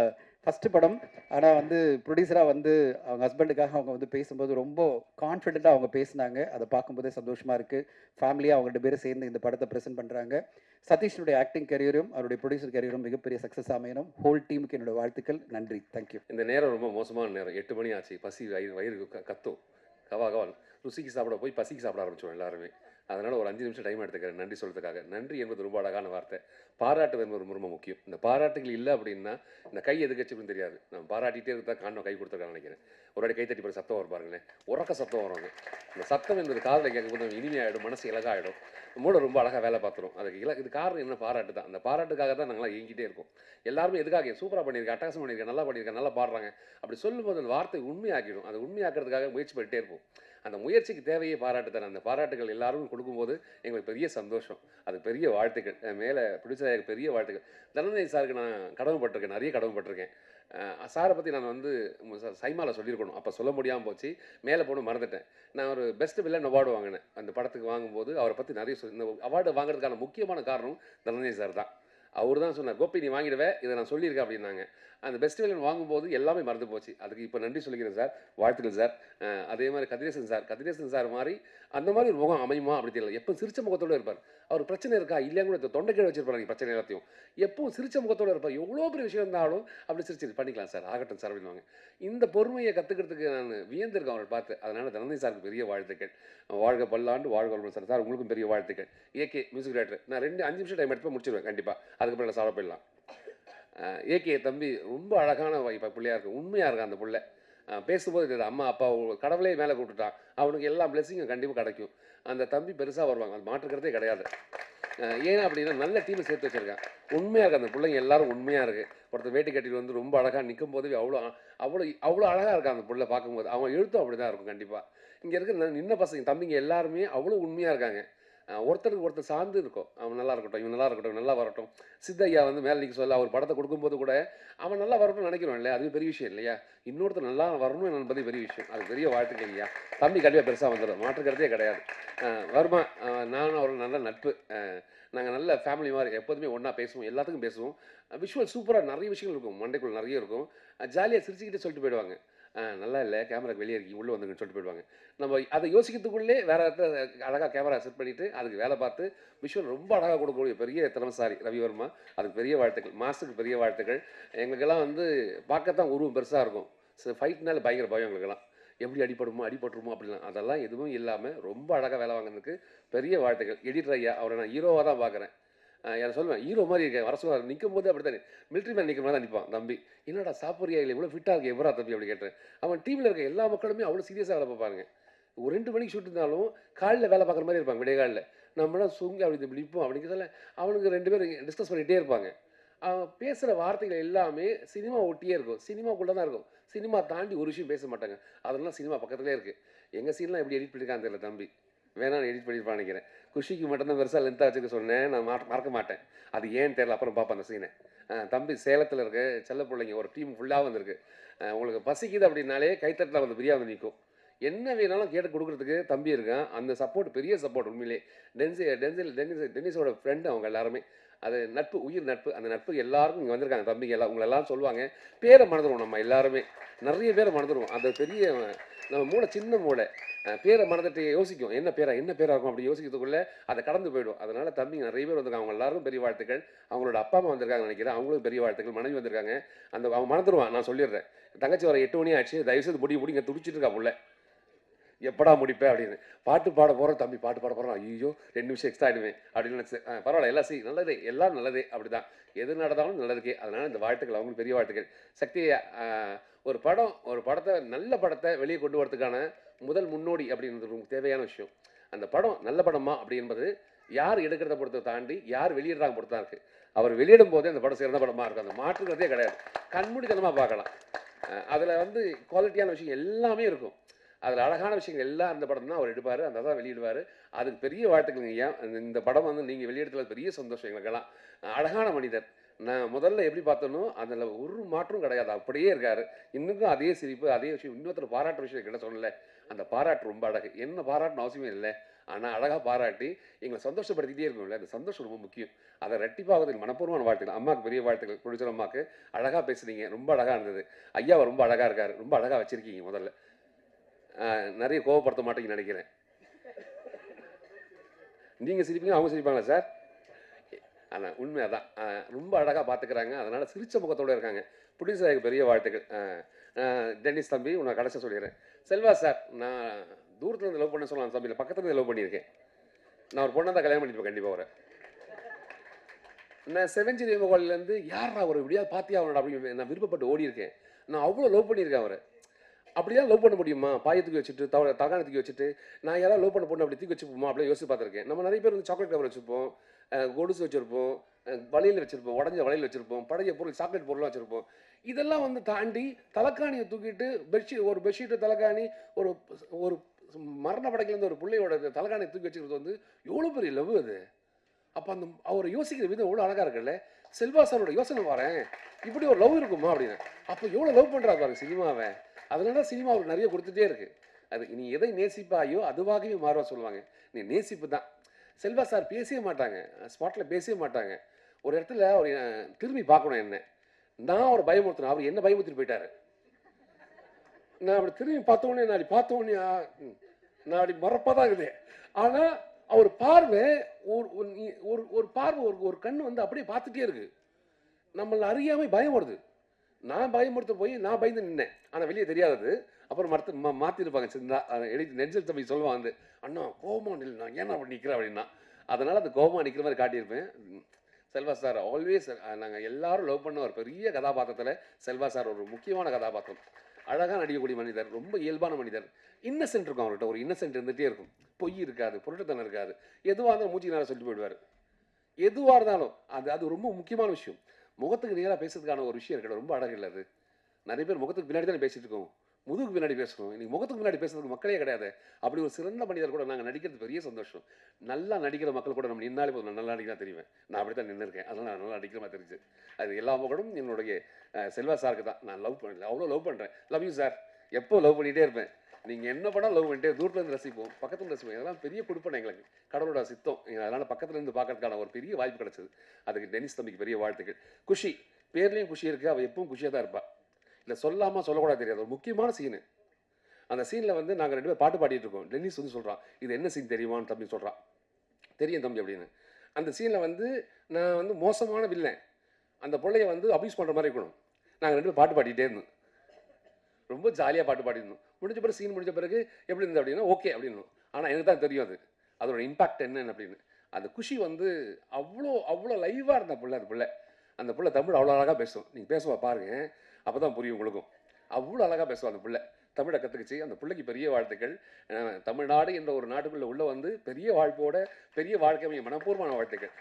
ஃபஸ்ட்டு படம், ஆனால் வந்து ப்ரொடியூசராக வந்து அவங்க ஹஸ்பண்டுக்காக அவங்க வந்து பேசும்போது ரொம்ப கான்ஃபிடென்ட்டாக அவங்க பேசினாங்க. அதை பார்க்கும்போதே சந்தோஷமாக இருக்குது. ஃபேமிலியாக அவங்க 2 பேரும் சேர்ந்து இந்த படத்தை ப்ரெசென்ட் பண்ணுறாங்க. சதீஷனுடைய ஆக்டிங் கரியரும் அவருடைய ப்ரொடியூசர் கரியரும் மிகப்பெரிய சக்ஸஸ் அமையணும். ஹோல் டீமுக்கு என்னோட வாழ்த்துக்கள். நன்றி, தேங்க்யூ. இந்த நேரம் ரொம்ப மோசமான நேரம். 8 மணி ஆச்சு. பசி வயிறு கத்தும். கவா ருசிக்கு சாப்பிட போய் பசிக்கு சாப்பிட ஆரம்பிச்சோம் எல்லாருமே. அதனால் ஒரு 5 நிமிஷம் டைம் எடுத்துக்கிறேன் நன்றி சொல்கிறதுக்காக. நன்றி என்பது ரொம்ப அழகான வார்த்தை. பாராட்டு என்பது ரொம்ப முக்கியம். இந்த பாராட்டுகள் இல்லை அப்படின்னா இந்த கை எதுக்கு வச்சுக்கணும் தெரியாது. நம்ம பாராட்டிகிட்டே இருந்தா காரணம் கை கொடுத்துருக்காங்க நினைக்கிறேன். ஒரு வாட்டி கைத்தட்டி போகிற சத்தம் வரும் பாருங்களேன், உறக்க சத்தம் வரும். அது இந்த சத்தம் என்பது காதில் கேட்கும்போது இனிமையாகிடும், மனசு இலகாகிடும், மூளை ரொம்ப அழகாக வேலை பார்த்துரும். அதுக்கு இது காரணம் என்ன? பாராட்டு தான். அந்த பாராட்டுக்காக தான் நாங்களாம் இயங்கிட்டே இருக்கோம். எல்லாருமே எதுக்காக? சூப்பராக பண்ணியிருக்கேன், அட்டகாசம் பண்ணியிருக்கேன், நல்லா பண்ணியிருக்கேன், நல்லா பாடுறாங்க அப்படி சொல்லும்போது அந்த வார்த்தை உண்மையாக்கிடும். அது உண்மையாக்கிறதுக்காக முயற்சி பண்ணிகிட்டே இருப்போம். அந்த முயற்சிக்கு தேவையே பாராட்டு தானே. அந்த பாராட்டுகள் எல்லாரும் கொடுக்கும்போது எங்களுக்கு பெரிய சந்தோஷம். அது பெரிய வாழ்த்துக்கள். மேலே ப்ரொடியூசராக பெரிய வாழ்த்துக்கள். தனஞ்சய் சாருக்கு நான் கடமைப்பட்டிருக்கேன், நிறைய கடமைப்பட்டிருக்கேன். சாரை பற்றி நான் வந்து சைமாவில் சொல்லியிருக்கணும், அப்போ சொல்ல முடியாமல் போச்சு. மேலே போகணும் மறந்துட்டேன். நான் ஒரு பெஸ்ட் வில்லன் அவார்டு வாங்கினேன். அந்த படத்துக்கு வாங்கும்போது அவரை பற்றி நிறைய இந்த அவார்டு வாங்குறதுக்கான முக்கியமான காரணம் தனஞ்சய் சார் தான். அவர் தான் சொன்னார், கோப்பி நீ வாங்கிடுவேன், இதை நான் சொல்லியிருக்கேன் அப்படின்னாங்க. அந்த பெஸ்ட் வில்லன் வாங்கும்போது எல்லாமே மறந்து போச்சு. அதுக்கு இப்போ நன்றி சொல்லிக்கிறேன் சார், வாழ்த்துக்கள் சார். அதே மாதிரி கதிரேசன் சார் மாதிரி அந்த மாதிரி ஒரு முகம் அமையுமா அப்படி தெரியல. எப்போ சிரிச்ச முகத்தோடு இருப்பார். அவர் பிரச்சனை இருக்கா இல்லையா கூட தொண்டைக்கீழ வச்சிருப்பாரு பிரச்சனை எல்லாத்தையும். எப்பவும் சிரிச்ச முகத்தோடு இருப்பார். எவ்வளோ பெரிய விஷயம் இருந்தாலும் அப்படி சிரிச்சு பண்ணிக்கலாம் சார், ஆகட்டும் சார் அப்படின்வாங்க. இந்த பொறுமையை கற்றுக்கிறதுக்கு நான் வியந்திருக்கேன் அவரை பார்த்து. அதனால் தனஞ்சய் சாருக்கு பெரிய வாழ்த்துக்கள். வாழ்க பல்லாண்டு, வாழ்க வளமுடன் சார். சார் உங்களுக்கும் பெரிய வாழ்த்துக்கள். AK music director. நான் 5 நிமிஷம் டைம் எடுத்து முடிச்சிடுவேன் கண்டிப்பாக. அதுக்கப்புறம் நான் சாப்பிட போயிடலாம். ஏகே தம்பி ரொம்ப அழகான பிள்ளையாக இருக்குது, உண்மையாக இருக்கா அந்த பிள்ளை. பேசும்போது அம்மா அப்பா கடவுளே மேலே கூப்பிட்டுட்டான், அவனுக்கு எல்லா பிளெஸிங்கும் கண்டிப்பாக கிடைக்கும். அந்த தம்பி பெருசாக வருவாங்க, அது மாற்றுக்கிறதே கிடையாது. ஏன் அப்படின்னா நல்ல டீமை சேர்த்து வச்சுருக்கேன். உண்மையாக இருக்குது அந்த பிள்ளைங்க எல்லாரும் உண்மையாக இருக்குது. ஒருத்தர் வேட்டி கட்டிட்டு வந்து ரொம்ப அழகாக நிற்கும் போதே அவ்வளோ அழகாக இருக்கா அந்த பிள்ளை பார்க்கும்போது. அவன் எழுத்தும் அப்படி தான் இருக்கும் கண்டிப்பாக. இங்கே இருக்கிற நின்ன பசங்க தம்பிங்க எல்லாருமே அவ்வளோ உண்மையாக இருக்காங்க. ஒருத்தருக்கு ஒருத்தர் சார்ந்து இருக்கும். அவன் நல்லா இருக்கட்டும், இவன் நல்லா இருக்கட்டும், நல்லா வரட்டும். சித்தையா வந்து மேலே நிற்க சொல்ல அவர் படத்தை கொடுக்கும்போது கூட அவன் நல்லா வரணும்னு நினைக்கிறோம் இல்லையா, அது பெரிய விஷயம் இல்லையா. இன்னொருத்தர் நல்லா வரணும் என்பது பெரிய விஷயம். அது பெரிய வாழ்த்துக்கள் இல்லையா. தம்பி கண்டிப்பாக பெருசாக வந்துடும், மாற்றுக்கிறதே கிடையாது. வருமா நானும் அவர்கள் நல்ல நட்பு. நாங்கள் நல்ல ஃபேமிலி மாதிரி எப்போதுமே ஒன்றா பேசுவோம், எல்லாத்துக்கும் பேசுவோம். விஷுவல் சூப்பராக நிறைய விஷயங்கள் இருக்கும், மண்டைக்குள்ள நிறைய இருக்கும். ஜாலியாக சிரிச்சுக்கிட்டே சொல்லிட்டு போயிடுவாங்க. நல்லா இல்லை, கேமராக்கு வெளியே இருக்கீங்க, உள்ளே வந்துங்கன்னு சொல்லிட்டு போயிடுவாங்க. நம்ம அதை யோசிக்கிறதுக்குள்ளே வேறு இடத்துல அழகாக கேமரா செட் பண்ணிவிட்டு அதுக்கு வேலை பார்த்து விஷுவல் ரொம்ப அழகாக கொடுக்கக்கூடிய பெரிய திறமசாரி ரவிவர்மா. அதுக்கு பெரிய வாழ்த்துக்கள், மாசுக்கு பெரிய வாழ்த்துக்கள். எங்களுக்கெல்லாம் வந்து பார்க்கத்தான் உருவம் பெருசாக இருக்கும், ஃபைட்னால பயங்கர பயம் எங்களுக்கெல்லாம். எப்படி அடிபட்டுருமோ அப்படிலாம், அதெல்லாம் எதுவும் இல்லாமல் ரொம்ப அழகாக வேலை வாங்கினதுக்கு பெரிய வாழ்த்துக்கள். எடிட்டர் ஐயா, அவரை நான் ஹீரோவாக தான் பார்க்குறேன். யாரை சொல்லுவேன், ஹீரோ மாதிரி இருக்கேன், வர சொல்லுவார். நிற்கும் போது அப்படி தானே, மிலிட்ரி மேன் நிற்கிற மாதிரி தான் நிற்பான் தம்பி. என்னடா சாப்பிட்றியா இல்லை, இவ்வளோ ஃபிட்டாக இருக்கு, எவ்வளோ தம்பி அப்படி கேட்டேன். அவன் டீமில் இருக்க எல்லா மக்களுமே அவ்வளோ சீரியஸாக வேலை பார்ப்பாங்க. ஒரு 2 மணிக்கு ஷூட் இருந்தாலும் காலையில் வேலை பார்க்குற மாதிரி இருப்பாங்க, விடிய காலில். நம்மளாம் சுங்கி அப்படி நிற்போம் அப்படிங்கிறதால அவனுக்கு 2 பேர் டிஸ்கஸ் பண்ணிகிட்டே இருப்பாங்க. அவன் பேசுகிற வார்த்தைகள் எல்லாமே சினிமா ஒட்டியே இருக்கும், சினிமாக்குள்ளே தான் இருக்கும். சினிமா தாண்டி ஒரு விஷயம் பேச மாட்டாங்க. அதெல்லாம் சினிமா பக்கத்துலேயே இருக்குது. எங்கள் சீன்லாம் எப்படி எடிட் பண்ணியிருக்கான்னு தெரியல தம்பி, வேணா எடிட் பண்ணியிருப்பான்னு நினைக்கிறேன். குஷிக்கு மட்டும்தான் பெருசாக லென்த்தாக வச்சுக்க சொன்னேன், நான் மறக்க மாட்டேன். அது ஏன்னு தெரியல, அப்புறம் பார்ப்பேன் அந்த சீனை. தம்பி சேலத்தில் இருக்க செல்ல பிள்ளைங்க ஒரு டீம் ஃபுல்லாக வந்திருக்கு. உங்களுக்கு பசிக்குது அப்படின்னாலே கைத்தட்டில் வந்து பிரியா வந்து நிற்கும். என்ன வேணாலும் கேட்டு கொடுக்குறதுக்கு தம்பி இருக்கான். அந்த சப்போர்ட் பெரிய சப்போர்ட் உண்மையிலே. டென்னிஸோட ஃப்ரெண்டு அவங்க எல்லாருமே. அது நட்பு, உயிர் நட்பு. அந்த நட்புக்கு எல்லாருக்கும் இங்கே வந்திருக்காங்க தம்பிங்க எல்லாம். உங்களை எல்லாம் சொல்லுவாங்க, பேரை மறந்துடுவோம் நம்ம எல்லாருமே, நிறைய பேரை மறந்துடுவோம். அந்த பெரிய நம்ம மூளை சின்ன மூளை, பேரை மறந்துட்டு யோசிக்கும், என்ன பேரா இருக்கும் அப்படி யோசிக்கிறதுக்குள்ளே அதை கடந்து போயிடும். அதனால் தம்பிங்க நிறைய பேர் வந்திருக்காங்க, அவங்க எல்லாருக்கும் பெரிய வாழ்த்துக்கள். அவங்களோட அப்பா அம்மா வந்திருக்காங்க நினைக்கிறேன், அவங்களுக்கும் பெரிய வாழ்த்துக்கள். மனைவி வந்திருக்காங்க. அவன் மறந்துடுவான், நான் சொல்லிடுறேன். தங்கச்சி வர 8 மணி ஆச்சு, தயவுசெய்து முடிங்க துடிச்சிட்டு இருக்கா புள்ள, எப்படா முடிப்பேன் அப்படின்னு. பாட்டு பாட போகிறோம் தம்பி, பாட்டு பாட போகிறோம், ஐயோ 2 நிமிஷம் எக்ஸ்ட்ரா ஆகிடுவேன் அப்படின்னு நினச்சி, பரவாயில்ல எல்லாம் நல்லதே, எல்லாம் நல்லதே, அப்படி தான் எது நடந்தாலும் நல்லதுக்கே. அதனால் இந்த வாழ்த்துக்கள், அவங்களுக்கு பெரிய வாழ்த்துக்கள். சக்தி, ஒரு படத்தை நல்ல படத்தை வெளியே கொண்டு வரதுக்கான முதல் முன்னோடி அப்படின்றது தேவையான விஷயம். அந்த படம் நல்ல படமா அப்படி என்பது யார் எடுக்கிறத பொறுத்த தாண்டி யார் வெளியிடுறாங்க பொறுத்து தான் இருக்குது. அவர் வெளியிடும் போதே அந்த படம் சிறந்த படமாக இருக்கும், அந்த மாற்றுக்கிறதே கிடையாது. கண்மூடித்தனமாக பார்க்கலாம். அதில் வந்து குவாலிட்டியான விஷயம் எல்லாமே இருக்கும். அதில் அழகான விஷயங்கள் எல்லாம் அந்த படம் தான் அவர் எடுப்பார், அந்த தான் வெளியிடுவார். அதுக்கு பெரிய வாழ்த்துக்கள் ஐயா. இந்த படம் வந்து நீங்கள் வெளியிடத்துல பெரிய சந்தோஷம் எங்களுக்கெல்லாம். அழகான மனிதர். நான் முதல்ல எப்படி பார்த்தனோ அதில் ஒரு மாற்றம் கிடையாது, அப்படியே இருக்கார். இன்னும் அதே சிரிப்பு, அதே விஷயம். இன்னொருத்தர் பாராட்டுற விஷயம் கிட்ட சொல்லலை, அந்த பாராட்டு ரொம்ப அழகு. என்ன பாராட்டணும் அவசியமே இல்லை, ஆனால் அழகாக பாராட்டி எங்களை சந்தோஷப்படுத்திக்கிட்டே இருக்கும்ல, அந்த சந்தோஷம் ரொம்ப முக்கியம். அதை ரெட்டிப்பாகிறதுக்கு மனப்பூர்வமான வாழ்த்துக்கள். அம்மாவுக்கு பெரிய வாழ்த்துக்கள். ப்ரொடியூசர் அம்மாவுக்கு அழகாக பேசுனீங்க, ரொம்ப அழகாக இருந்தது. ஐயா ரொம்ப அழகாக இருக்கார், ரொம்ப அழகாக வச்சுருக்கீங்க. முதல்ல நிறைய கோவப்படுத்த மாட்டேங்கன்னு நினைக்கிறேன். நீங்கள் சிரிப்பீங்க, அவங்க சிரிப்பாங்களா சார்? ஆனால் உண்மை அதான், ரொம்ப அழகாக பார்த்துக்கிறாங்க. அதனால் சிரிச்ச முகத்தோடு இருக்காங்க. ப்ரொடியூசருக்கு பெரிய வாழ்த்துக்கள். டென்னிஸ் தம்பி, உன்னை கடைசி சொல்லிடுறேன். செல்வா சார், நான் தூரத்துலேருந்து லவ் பண்ண சொல்லலாம் தம்பி, இல்லை பக்கத்துலேருந்து லவ் பண்ணியிருக்கேன். நான் ஒரு பொண்ணை தான் கல்யாணம் பண்ணிப்பேன் கண்டிப்பாக. வரேன் நான் செவன்ஜி கோயிலேருந்து யாரா ஒரு இப்படியாவது பார்த்தியா அவனோட அப்படின்னு நான் விருப்பப்பட்டு ஓடி இருக்கேன். நான் அவ்வளோ லவ் பண்ணியிருக்கேன் அவரை. அப்படிலாம் லவ் பண்ண முடியுமா? பாயத்துக்கு வச்சுட்டு தகான தூக்கி வச்சுட்டு நான் யாராவது லவ் பண்ண பொண்ணு அப்படி தூக்கி வச்சுப்போமா அப்படியே யோசிச்சு பார்த்துருக்கேன். நம்ம நிறைய பேர் வந்து சாக்லேட் கவர் வச்சுருப்போம், கொலுசு வச்சுருப்போம், வளையல் வச்சுருப்போம், உடஞ்ச வளையல் வச்சுருப்போம், பழைய பொருள் சாக்லேட் பொருளாக வச்சுருப்போம். இதெல்லாம் வந்து தாண்டி தலைக்காணியை தூக்கிட்டு ஒரு பெட்ஷீட்டு தலைக்காணி, ஒரு ஒரு மரண படைக்கிலேருந்து ஒரு பிள்ளையோட தலைக்காணியை தூக்கி வச்சுக்கிறது வந்து எவ்வளோ பெரிய லவ் அது. அப்போ அந்த அவர் யோசிக்கிற விதம் எவ்வளோ அழகாக இருக்குல்ல. செல்வா சாரோட யோசனை வரேன், இப்படி ஒரு லவ் இருக்குமா அப்படின்னு. அப்போ எவ்வளோ லவ் பண்ணுறாரு பாருங்க சினிமாவை. அதனால தான் சினிமா அவருக்கு நிறைய கொடுத்துட்டே இருக்குது. அது நீ எதை நேசிப்பாயோ அதுவாகவே மாறுவா சொல்லுவாங்க. நீ நேசிப்பு தான். செல்வா சார் பேசவே மாட்டாங்க, ஸ்பாட்டில் பேசவே மாட்டாங்க. ஒரு இடத்துல அவர் திரும்பி பார்க்கணும் என்ன, நான் அவர் பயமுறுத்தினேன், அவர் என்ன பயமுறுத்திட்டு போயிட்டாரு. நான் அப்படி திரும்பி பார்த்தோன்னே நான் அப்படி மறப்பாக தான் இருக்குது. ஆனால் அவர் பார்வை ஒரு பார்வை ஒரு கண்ணு வந்து அப்படியே பார்த்துட்டே இருக்கு. நம்மளை அறியாமல் பயம் வருது. நான் பயமுறுத்த போய் நான் பயந்து நின்னேன், ஆனால் வெளியே தெரியாதது. அப்புறம் மாற்றிருப்பாங்க சிந்தா நெஞ்சல் தம்பி சொல்லுவான் வந்து, அண்ணா கோபமாக நில், நான் ஏன்னா அப்படி நிற்கிறேன் அப்படின்னா. அதனால் அந்த கோபமாக நிற்கிற மாதிரி காட்டியிருப்பேன். செல்வா சார் ஆல்வேஸ், நாங்கள் எல்லாரும் லவ் பண்ண ஒரு பெரிய கதாபாத்திரத்தில் செல்வா சார் ஒரு முக்கியமான கதாபாத்திரம். அழகாக நடிக்கக்கூடிய மனிதர், ரொம்ப இயல்பான மனிதர். இன்னசென்ட் இருக்கும் அவர்கிட்ட, ஒரு இன்னசென்ட் இருந்துகிட்டே இருக்கும். பொய் இருக்காது, பொருட்டுத்தனம் இருக்காது. எதுவாக இருந்தாலும் மூச்சு நேரம் சொல்லிட்டு போயிடுவார். எதுவாக இருந்தாலும் அது ரொம்ப முக்கியமான விஷயம். முகத்துக்கு நேராக பேசுறதுக்கான ஒரு விஷயம் இருக்குது, ரொம்ப அழகு இல்லை அது. நிறைய பேர் முகத்துக்கு பின்னாடி தானே பேசிட்டு இருக்கோம், முதுகுக்கு பின்னாடி பேசணும். இன்னைக்கு முகத்துக்கு பின்னாடி பேசுறதுக்கு மக்களே கிடையாது. அப்படி ஒரு சிறந்த மனிதர் கூட நாங்கள் நடிக்கிறது பெரிய சந்தோஷம். நல்லா நடிக்கிற மக்கள் கூட நம்ம நின்னாலே போதும், நான் நல்லா நடிக்கிறா தெரியுவேன். நான் அப்படி தான் நின்றுருக்கேன், அதனால் நான் நல்லா நடிக்கிற மாதிரி தெரிஞ்சு. அது எல்லா மக்களும் என்னுடைய செல்வா சாருக்கு தான் நான் லவ் பண்ணல, அவ்வளோ லவ் பண்ணுறேன். லவ் யூ சார், எப்போ லவ் பண்ணிகிட்டே இருப்பேன். நீங்கள் என்ன படம் லவ் பண்ணிட்டு தூரத்துலேருந்து ரசிப்போம், பக்கத்துலேருந்து ரசிப்போம். இதெல்லாம் பெரிய கொடுப்பனை எங்களுக்கு, கடவுளோட சித்தம். அதனால் பக்கத்துலேருந்து பார்க்கறதுக்கான ஒரு பெரிய வாய்ப்பு கிடச்சிது. அதுக்கு டென்னிஸ் தம்பிக்கு பெரிய வாழ்த்துக்கள். குஷி, பேர்லேயும் குஷி இருக்குது, அவள் எப்பவும் குஷியாக தான் இருப்பாள். இல்லை சொல்லாமல் சொல்லக்கூடாது தெரியாது, ஒரு முக்கியமான சீனு. அந்த சீனில் வந்து நாங்கள் 2 பேர் பாட்டு பாடிட்டு இருக்கோம். டென்னிஸ் வந்து சொல்கிறான், இது என்ன சீன் தெரியுமான்னு தம்பி சொல்கிறான். தெரியும் தம்பி அப்படின்னு. அந்த சீனில் வந்து நான் வந்து மோசமான வில்லன், அந்த பிள்ளைய வந்து அபியூஸ் பண்ணுற மாதிரி இருக்கணும். நாங்கள் 2 பேர் பாட்டு பாடிட்டே இருந்தோம், ரொம்ப ஜாலியாக பாட்டு பாடிருந்தோம். முடிஞ்ச பிறகு சீன் முடிஞ்ச பிறகு எப்படி இருந்தது அப்படின்னா ஓகே அப்படின்னு. ஆனால் எனக்கு தான் தெரியும் அது அதோட இம்பாக்ட் என்னன்னு அப்படின்னு. அந்த குஷி வந்து அவ்வளோ அவ்வளோ லைவாக இருந்த பிள்ளை. அந்த பிள்ளை தமிழ் அவ்வளோ அழகாக பேசும். நீங்கள் பேசுவா பாருங்க, அப்போ தான் புரியும் உங்களுக்கும். அவ்வளோ அழகாக பேசுவோம் அந்த பிள்ளை, தமிழை கற்றுக்குச்சு. அந்த பிள்ளைக்கு பெரிய வாழ்த்துக்கள். தமிழ்நாடு என்ற ஒரு நாட்டுக்குள்ளே உள்ளே வந்து பெரிய வாழ்க்கையோட பெரிய வாழ்க்கை மனப்பூர்வமான வாழ்த்துக்கள்.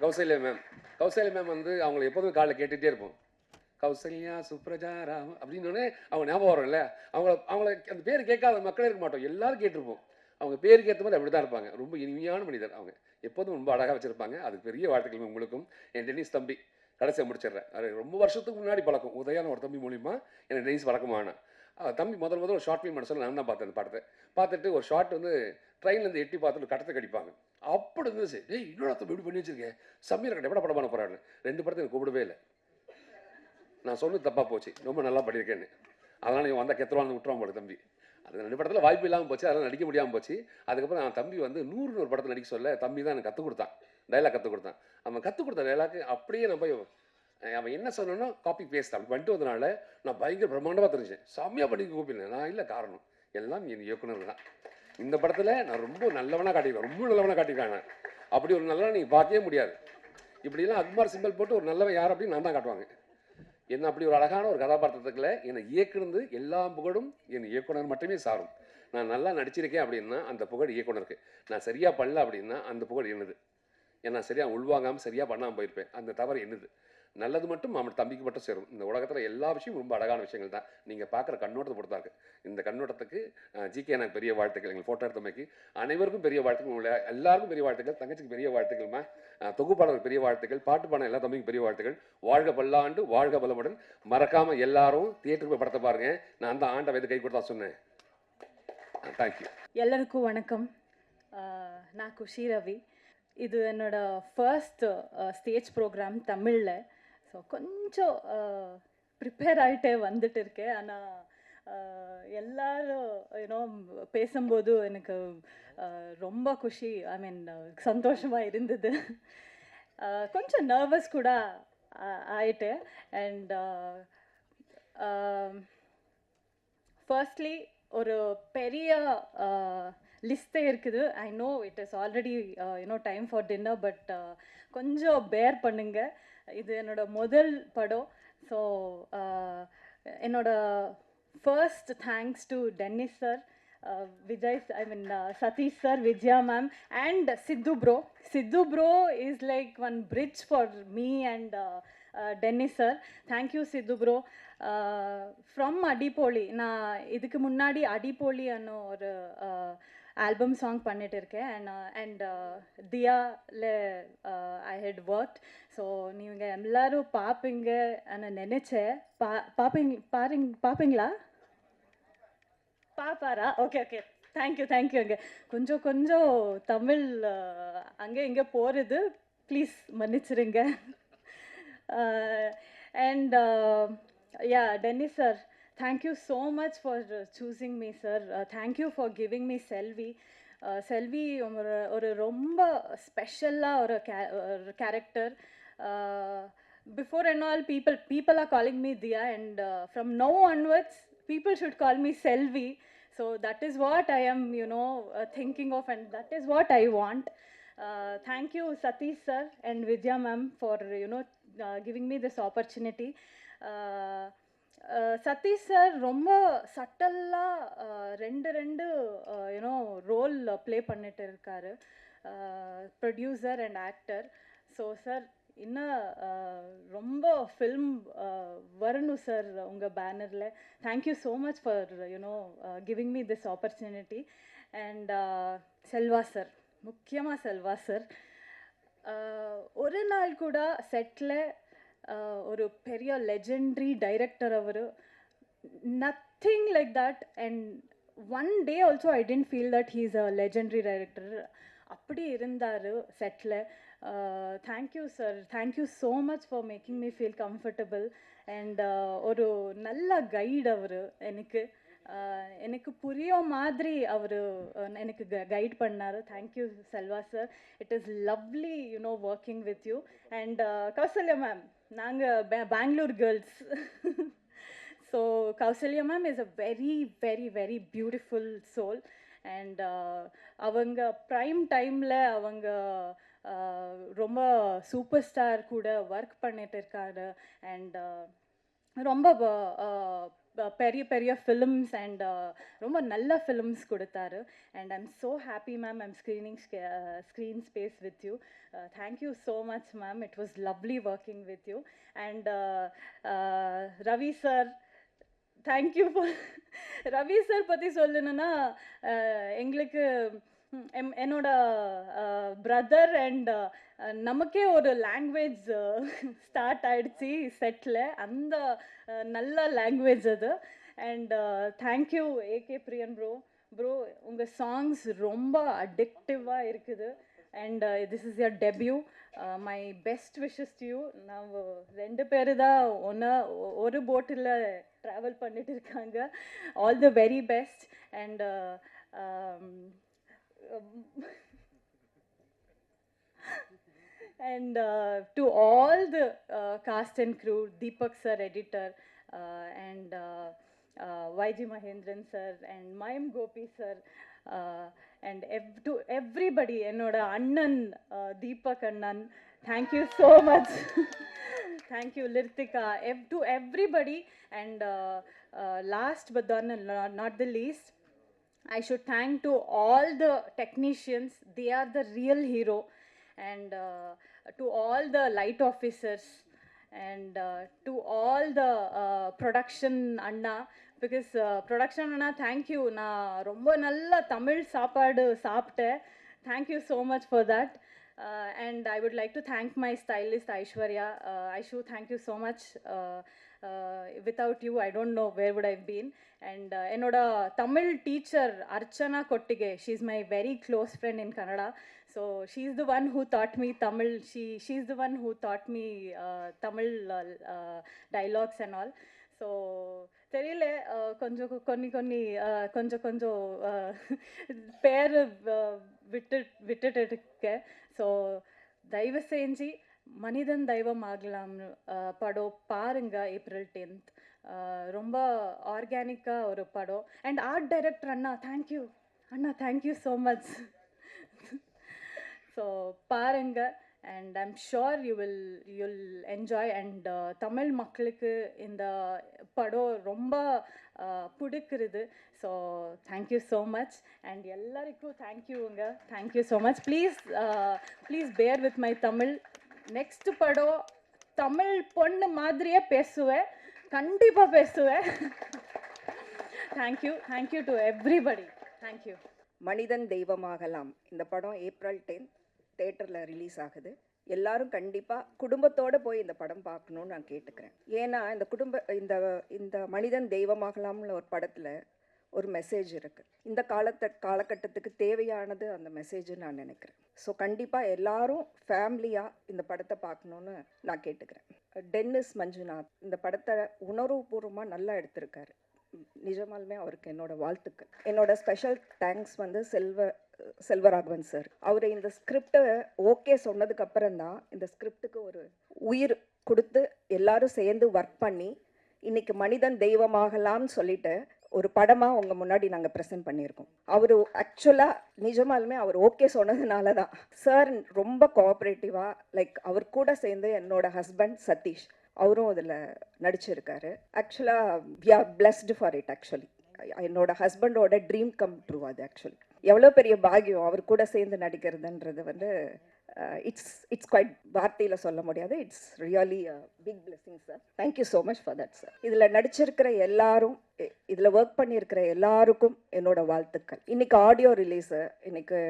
கௌசல்யா மேம் வந்து அவங்களை எப்போதும் காலையில் கேட்டுகிட்டே இருப்போம். கௌசல்யா சுப்ரஜா ராம் அப்படின்னோடனே அவங்க ஞாபகம் வரும்ல. அவங்கள அந்த பேர் கேட்காத மக்களே இருக்க மாட்டோம், எல்லாரும் கேட்டிருப்போம். அவங்க பேருக்கு ஏற்ற மாதிரி அப்படி தான் இருப்பாங்க. ரொம்ப இனிமையான மனிதர் அவங்க, எப்போதும் ரொம்ப அழகாக வச்சுருப்பாங்க. அதுக்கு பெரிய வாழ்த்துக்கள் உங்களுக்கும். என் டென்னிஸ் தம்பி கடைசியாக முடிச்சிடுறேன். அது ரொம்ப வருஷத்துக்கு முன்னாடி பழக்கம், உதயான ஒரு தம்பி மூலிமா எனக்கு டென்னிஸ் பழக்கமான தம்பி. முதல் ஒரு ஷார்ட் ஃபிலிம் பண்ண சொல்லி நான் தான் பார்த்தேன். அந்த படத்தை பார்த்துட்டு ஒரு ஷார்ட் வந்து ட்ரெயின்லேருந்து எட்டி பார்த்துட்டு கட்டத்தை கடிப்பாங்க. அப்படி இருந்துச்சு, டேய் இன்னொரு தம்பி இப்படி பண்ணி வச்சிருக்கேன், செம்மையாக இருக்கட்டும், எப்பட படம் பண்ண போகிறான்னு. 2 படத்தை எனக்கு கூப்பிடவே இல்லை. நான் சொன்னது தப்பாக போச்சு, ரொம்ப நல்லா பண்ணியிருக்கேன்னு. அதனால் நீங்கள் வந்தால் கெத்துருவான்னு விட்டுருவான் போல தம்பி. அது 2 படத்தில் வாய்ப்பு இல்லாமல் போச்சு, அதெல்லாம் நடிக்க முடியாமல் போச்சு. அதுக்கப்புறம் நான் தம்பி வந்து 100 படத்தில் நடிக்க சொல்ல தம்பி தான் எனக்கு கற்றுக் கொடுத்தான், டைலாக் கற்றுக் கொடுத்தான். அவன் கற்றுக் கொடுத்த டைலாக்கு அப்படியே நான் போய் அவன் என்ன சொன்னோன்னா காப்பி பேஸ்ட் அப்படி பண்ணிட்டு வந்தனால நான் பயங்கர பிரம்மாண்டமாக தெரிஞ்சேன். செம்மையாக பண்ணி கூப்பிடுறேன் நான். இல்லை காரணம் எல்லாம் என் இயக்குனர் தான். இந்த படத்தில் நான் ரொம்ப நல்லவனாக காட்டியிருக்கேன், ரொம்ப நல்லவனாக காட்டியிருக்கேன் நான். அப்படி ஒரு நல்லவனை நீங்கள் பார்க்கவே முடியாது. இப்படிலாம் அக்மார் சிம்பல் போட்டு ஒரு நல்லவன் யார் அப்படின்னு நான் தான் காட்டுவாங்க. என்ன அப்படி ஒரு அழகான ஒரு கதாபாத்திரத்துக்குள்ள என்னை இயக்குனது எல்லா புகழும் என் இயக்குனர் மட்டுமே சாரும். நான் நல்லா நடிச்சிருக்கேன் அப்படின்னா அந்த புகழ் இயக்குனருக்கு. நான் சரியாக பண்ணல அப்படின்னா அந்த புகழ் என்னது. ஏன்னா சரியாக உள்வாங்காமல் சரியாக பண்ணாமல் போயிருப்பேன், அந்த தவறு என்னது. நல்லது மட்டும் அவன் தம்பிக்கு மட்டும் சேரும். இந்த உலகத்தில் எல்லா விஷயமும் ரொம்ப அழகான விஷயங்கள் தான். நீங்கள் பார்க்குற கண்ணோட்டத்தை பொறுத்தா இருக்கு. இந்த கண்ணோட்டத்துக்கு ஜிகே எனக்கு பெரிய வாழ்த்துக்கள். எங்கள் ஃபோட்டோ எடுத்தமைக்கு அனைவருக்கும் பெரிய வாழ்த்துக்கள். உள்ள எல்லாருக்கும் பெரிய வாழ்த்துக்கள். தங்கச்சிக்கு பெரிய வாழ்த்துக்கள்மா. தொகுப்பாளருக்கு பெரிய வாழ்த்துக்கள். பாட்டு பாட எல்லா தம்பிக்கும் பெரிய வாழ்த்துக்கள். வாழ்க பல்லாண்டு, வாழ்க பலமுடன். மறக்காமல் எல்லாரும் தியேட்டருக்கு போய் படத்தை பாருங்கள். நான் அந்த ஆண்டை வைத்து கை கொடுத்தா சொன்னேன். தேங்க்யூ. எல்லாருக்கும் வணக்கம். நான் குஷி ரவி. இது என்னோட ஃபர்ஸ்ட் ஸ்டேஜ் ப்ரோக்ராம் தமிழில். ஸோ கொஞ்சம் ப்ரிப்பேர் ஆகிட்டே வந்துட்டு இருக்கேன். ஆனால் எல்லாரும் யூனோ பேசும்போது எனக்கு ரொம்ப குஷி, ஐ மீன் சந்தோஷமாக இருந்தது. கொஞ்சம் நர்வஸ் கூட ஆயிட்டேன். அண்ட் ஃபர்ஸ்ட்லி ஒரு பெரிய லிஸ்ட்டே இருக்குது. I know it is already time for dinner, but கொஞ்சம் பேர் பண்ணுங்க. இது என்னோட முதல் படம். ஸோ என்னோட first thanks to tennis sir, Vijay, I mean Satish sir, Vijaya ma'am, and Sidhu bro. Sidhu bro is like one bridge for me and Dennis sir. Thank you Sidhu bro. From Adipoli, நான் இதுக்கு முன்னாடி அடிப்போலி அன்னு ஒரு ஆல்பம் சாங் பண்ணிட்டு இருக்கேன். அண்ட் தியால ஐ ஹெட் ஒர்க். ஸோ நீங்கள் எல்லாரும் பார்ப்பீங்க நினச்சேன். பார்ப்பீங்களா? பாப்பாரா? Okay okay, thank you. அங்கே கொஞ்சம் தமிழ் அங்கே இங்கே போகிறது, ப்ளீஸ் மன்னிச்சிருங்க. And yeah Dennis sir, thank you so much for choosing me sir. Thank you for giving me Selvi. Selvi ஒரு ரொம்ப ஸ்பெஷலாக ஒரு character. Before and all, people are calling me Diya, and from now onwards people should call me Selvi. So that is what I am thinking of, and that is what I want. Thank you Satish sir and Vijaya ma'am for giving me this opportunity. Sathish sir ரொம்ப சட்டலாக ரெண்டு ரோல் ப்ளே பண்ணிட்டு இருக்காரு, producer and actor. So sir இன்னும் ரொம்ப ஃபில்ம் வரணும் சார் உங்கள் பேனரில். Thank you so much for giving me this opportunity. And Selva sir, முக்கியமாக செல்வா சார், ஒரு நாள் கூட செட்டில் ஒரு பெரிய லெஜெண்டரி டைரக்டர் அவர், nothing like that. And one day also I didn't feel that he's a legendary director. அப்படி இருந்தார் settle. Thank you sir, thank you so much for making me feel comfortable. And ஒரு நல்ல கைடு அவர் எனக்கு. எனக்கு புரிய மாதிரி அவர் எனக்கு கைட் பண்ணார். Thank you Selva sir. It is lovely working with you. And Kausalya ma'am, நாங்கள் Bengaluru girls. So Kausalya ma'am is a very very very beautiful soul. And அவங்க ப்ரைம் டைமில் அவங்க ரொம்ப சூப்பர் ஸ்டார் கூட ஒர்க் பண்ணிட்டு இருக்காரு. அண்ட் ரொம்ப பெரிய பெரிய ஃபிலிம்ஸ் அண்ட் ரொம்ப நல்ல ஃபிலிம்ஸ் கொடுத்தாரு. And I'm so happy ma'am, I'm screen space with you. Thank you so much ma'am. It was lovely working with you. And Ravi sir, thank you for. Ravi sir பற்றி சொல்லணுன்னா, எங்களுக்கு என்னோட பிரதர் அண்ட் நமக்கே ஒரு லாங்குவேஜ் ஸ்டார்ட் ஆகிடுச்சி செட்டில். அந்த நல்ல லாங்குவேஜ் அது. And thank you AK Priyan bro, உங்கள் சாங்ஸ் ரொம்ப அடிக்டிவாக இருக்குது. And this is your debut. My best wishes to you. நான் 2 பேர் தான் ஒரு போட்டில் ட்ராவல் பண்ணிட்டு இருக்காங்க. All the very best. And and to all the cast and crew, Deepak sir, editor, and YG Mahendran sir, and Mayam Gopi sir, and to everybody, enoda annan Deepak annan, thank you so much. Thank you Lirtika, to everybody. And last but not the least, I should thank to all the technicians. They are the real hero. And to all the light officers, and to all the production anna, because production anna, thank you. Na romba nalla Tamil saapadu saapte. Thank you so much for that. And I would like to thank my stylist Aishwarya. Aishu, thank you so much. Without you, I don't know where would I have been. And enoda Tamil teacher Archana Kottige, she's my very close friend in Kannada. So she's the one who taught me Tamil. She's the one who taught me Tamil dialogues and all. So தெரியல, கொஞ்சம் கொஞ்சம் பேர் விட்டுட்டு இருக்கேன். ஸோ தயவு செஞ்சு மனிதன் தெய்வம் ஆகலாம் படம் பாருங்க. April 10th ரொம்ப ஆர்கானிக்காக ஒரு படம். And art director Anna, thank you Anna, thank you so much. So பாருங்க. and I'm sure you'll enjoy. and Tamil மக்களுக்கு இந்த படம் ரொம்ப பிடிக்கிறது. So thank you so much. And எல்லாருக்கும் தேங்க்யூங்க, thank you so much. Please bear with my Tamil. Next படம் தமிழ் பொண்ணு மாதிரியே பேசுவேன், கண்டிப்பாக பேசுவேன். Thank you to everybody. தேங்க்யூ. மனிதன் தெய்வமாகலாம் இந்த படம் April 10th தேட்டரில் ரிலீஸ் ஆகுது. எல்லாரும் கண்டிப்பாக குடும்பத்தோடு போய் இந்த படம் பார்க்கணுன்னு நான் கேட்டுக்கிறேன். ஏன்னா இந்த மனிதன் தெய்வமாகலாம்னு ஒரு படத்தில் ஒரு மெசேஜ் இருக்குது. இந்த காலகட்டத்துக்கு தேவையானது அந்த மெசேஜ்னு நான் நினைக்கிறேன். ஸோ கண்டிப்பாக எல்லாரும் ஃபேமிலியாக இந்த படத்தை பார்க்கணுன்னு நான் கேட்டுக்கிறேன். டென்னிஸ் மஞ்சுநாத் இந்த படத்தை உணர்வுபூர்வமாக நல்லா எடுத்திருக்காரு. நிஜமாலுமே அவருக்கு என்னோட வாழ்த்துக்கள். என்னோட ஸ்பெஷல் தேங்க்ஸ் வந்து செல்வராகவன் சார். அவர் இந்த ஸ்கிரிப்டை ஓகே சொன்னதுக்கு அப்புறம் தான் இந்த ஸ்கிரிப்டுக்கு ஒரு உயிர் கொடுத்து எல்லாரும் சேர்ந்து ஒர்க் பண்ணி இன்னைக்கு மனிதன் தெய்வமாகலாம்னு சொல்லிட்டு ஒரு படமாக உங்கள் முன்னாடி நாங்கள் ப்ரெசென்ட் பண்ணியிருக்கோம். அவர் ஆக்சுவலாக நிஜமாலுமே அவர் ஓகே சொன்னதுனால தான் சார் ரொம்ப கோஆப்ரேட்டிவாக, லைக் அவர் கூட சேர்ந்து என்னோட ஹஸ்பண்ட் சதீஷ் அவரும் அதில் நடிச்சிருக்காரு. ஆக்சுவலாக we are blessed for it. Actually என்னோட ஹஸ்பண்டோட ட்ரீம் கம் ட்ரூ அது. ஆக்சுவலி எவ்வளோ பெரிய பாகியம் அவர் கூட சேர்ந்து நடிக்கிறதுன்றது வந்து இட்ஸ் குவைட் வார்த்தையில் சொல்ல முடியாது. It's really big blessing sir. Thank you so much for that sir. இதில் நடிச்சிருக்கிற எல்லாரும், இதில் ஒர்க் பண்ணியிருக்கிற எல்லாருக்கும் என்னோட வாழ்த்துக்கள். இன்றைக்கி ஆடியோ ரிலீஸு, இன்றைக்கு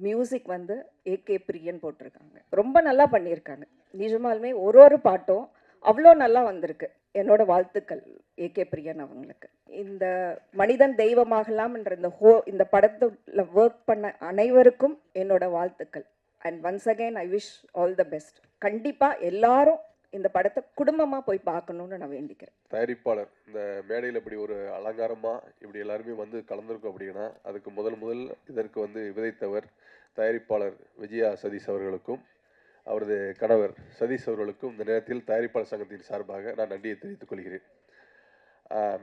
மியூசிக் வந்து ஏகே பிரியன் போட்டிருக்காங்க. ரொம்ப நல்லா பண்ணியிருக்காங்க. நிஜமாலுமே ஒரு பாட்டும் அவ்வளோ நல்லா வந்திருக்கு. என்னோட வாழ்த்துக்கள் ஏகே பிரியன் அவங்களுக்கு. இந்த மனிதன் தெய்வமாகலாம்ன்ற இந்த படத்துல ஒர்க் பண்ண அனைவருக்கும் என்னோட வாழ்த்துக்கள். And once again I wish all the best. கண்டிப்பாக எல்லாரும் இந்த படத்தை குடும்பமாக போய் பார்க்கணுன்னு நான் வேண்டிக்கிறேன். தயாரிப்பாளர் இந்த மேடையில் இப்படி ஒரு அலங்காரமாக இப்படி எல்லாருமே வந்து கலந்துருக்கோம் அப்படின்னா அதுக்கு முதல் இதற்கு வந்து விதைத்தவர் தயாரிப்பாளர் விஜயா சதீஷ் அவர்களுக்கும் அவரது கணவர் சதீஷ் அவர்களுக்கும் இந்த நேரத்தில் தயாரிப்பாளர் சங்கத்தின் சார்பாக நான் நன்றியை தெரிவித்துக் கொள்கிறேன்.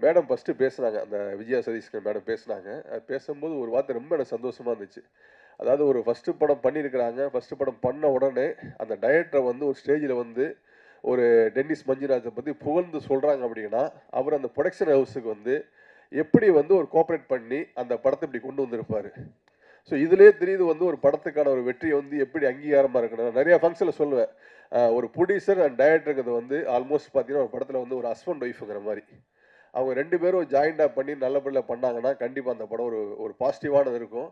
மேடம் ஃபஸ்ட்டு பேசுனாங்க, அந்த விஜயா சதீஷ் மேடம் பேசுனாங்க. அது பேசும்போது ஒரு வார்த்தை ரொம்ப எனக்கு சந்தோஷமாக இருந்துச்சு. அதாவது ஒரு ஃபஸ்ட்டு படம் பண்ணியிருக்கிறாங்க, ஃபஸ்ட்டு படம் பண்ண உடனே அந்த டைரக்டரை வந்து ஒரு ஸ்டேஜில் வந்து ஒரு டென்னிஸ் மஞ்சுநாத்தை பற்றி புகழ்ந்து சொல்கிறாங்க அப்படின்னா அவர் அந்த ப்ரொடக்ஷன் ஹவுஸுக்கு வந்து எப்படி வந்து ஒரு கோஆப்ரேட் பண்ணி அந்த படத்தை இப்படி கொண்டு வந்திருப்பார். ஸோ இதிலே தெரியுது வந்து ஒரு படத்துக்கான ஒரு வெற்றியை வந்து எப்படி அங்கீகாரமாக இருக்கணும். நிறையா ஃபங்க்ஷனில் சொல்லுவேன், ஒரு ப்ரொடியூசர் அண்ட் டைரக்டருங்கிறது வந்து ஆல்மோஸ்ட் பார்த்தீங்கன்னா ஒரு படத்தில் வந்து ஒரு ஹஸ்பண்ட் ஒய்ஃபுங்கிற மாதிரி அவங்க ரெண்டு பேரும் ஜாயிண்டாக பண்ணி நல்லபடியாக பண்ணாங்கன்னா கண்டிப்பாக அந்த படம் ஒரு பாசிட்டிவானது இருக்கும்.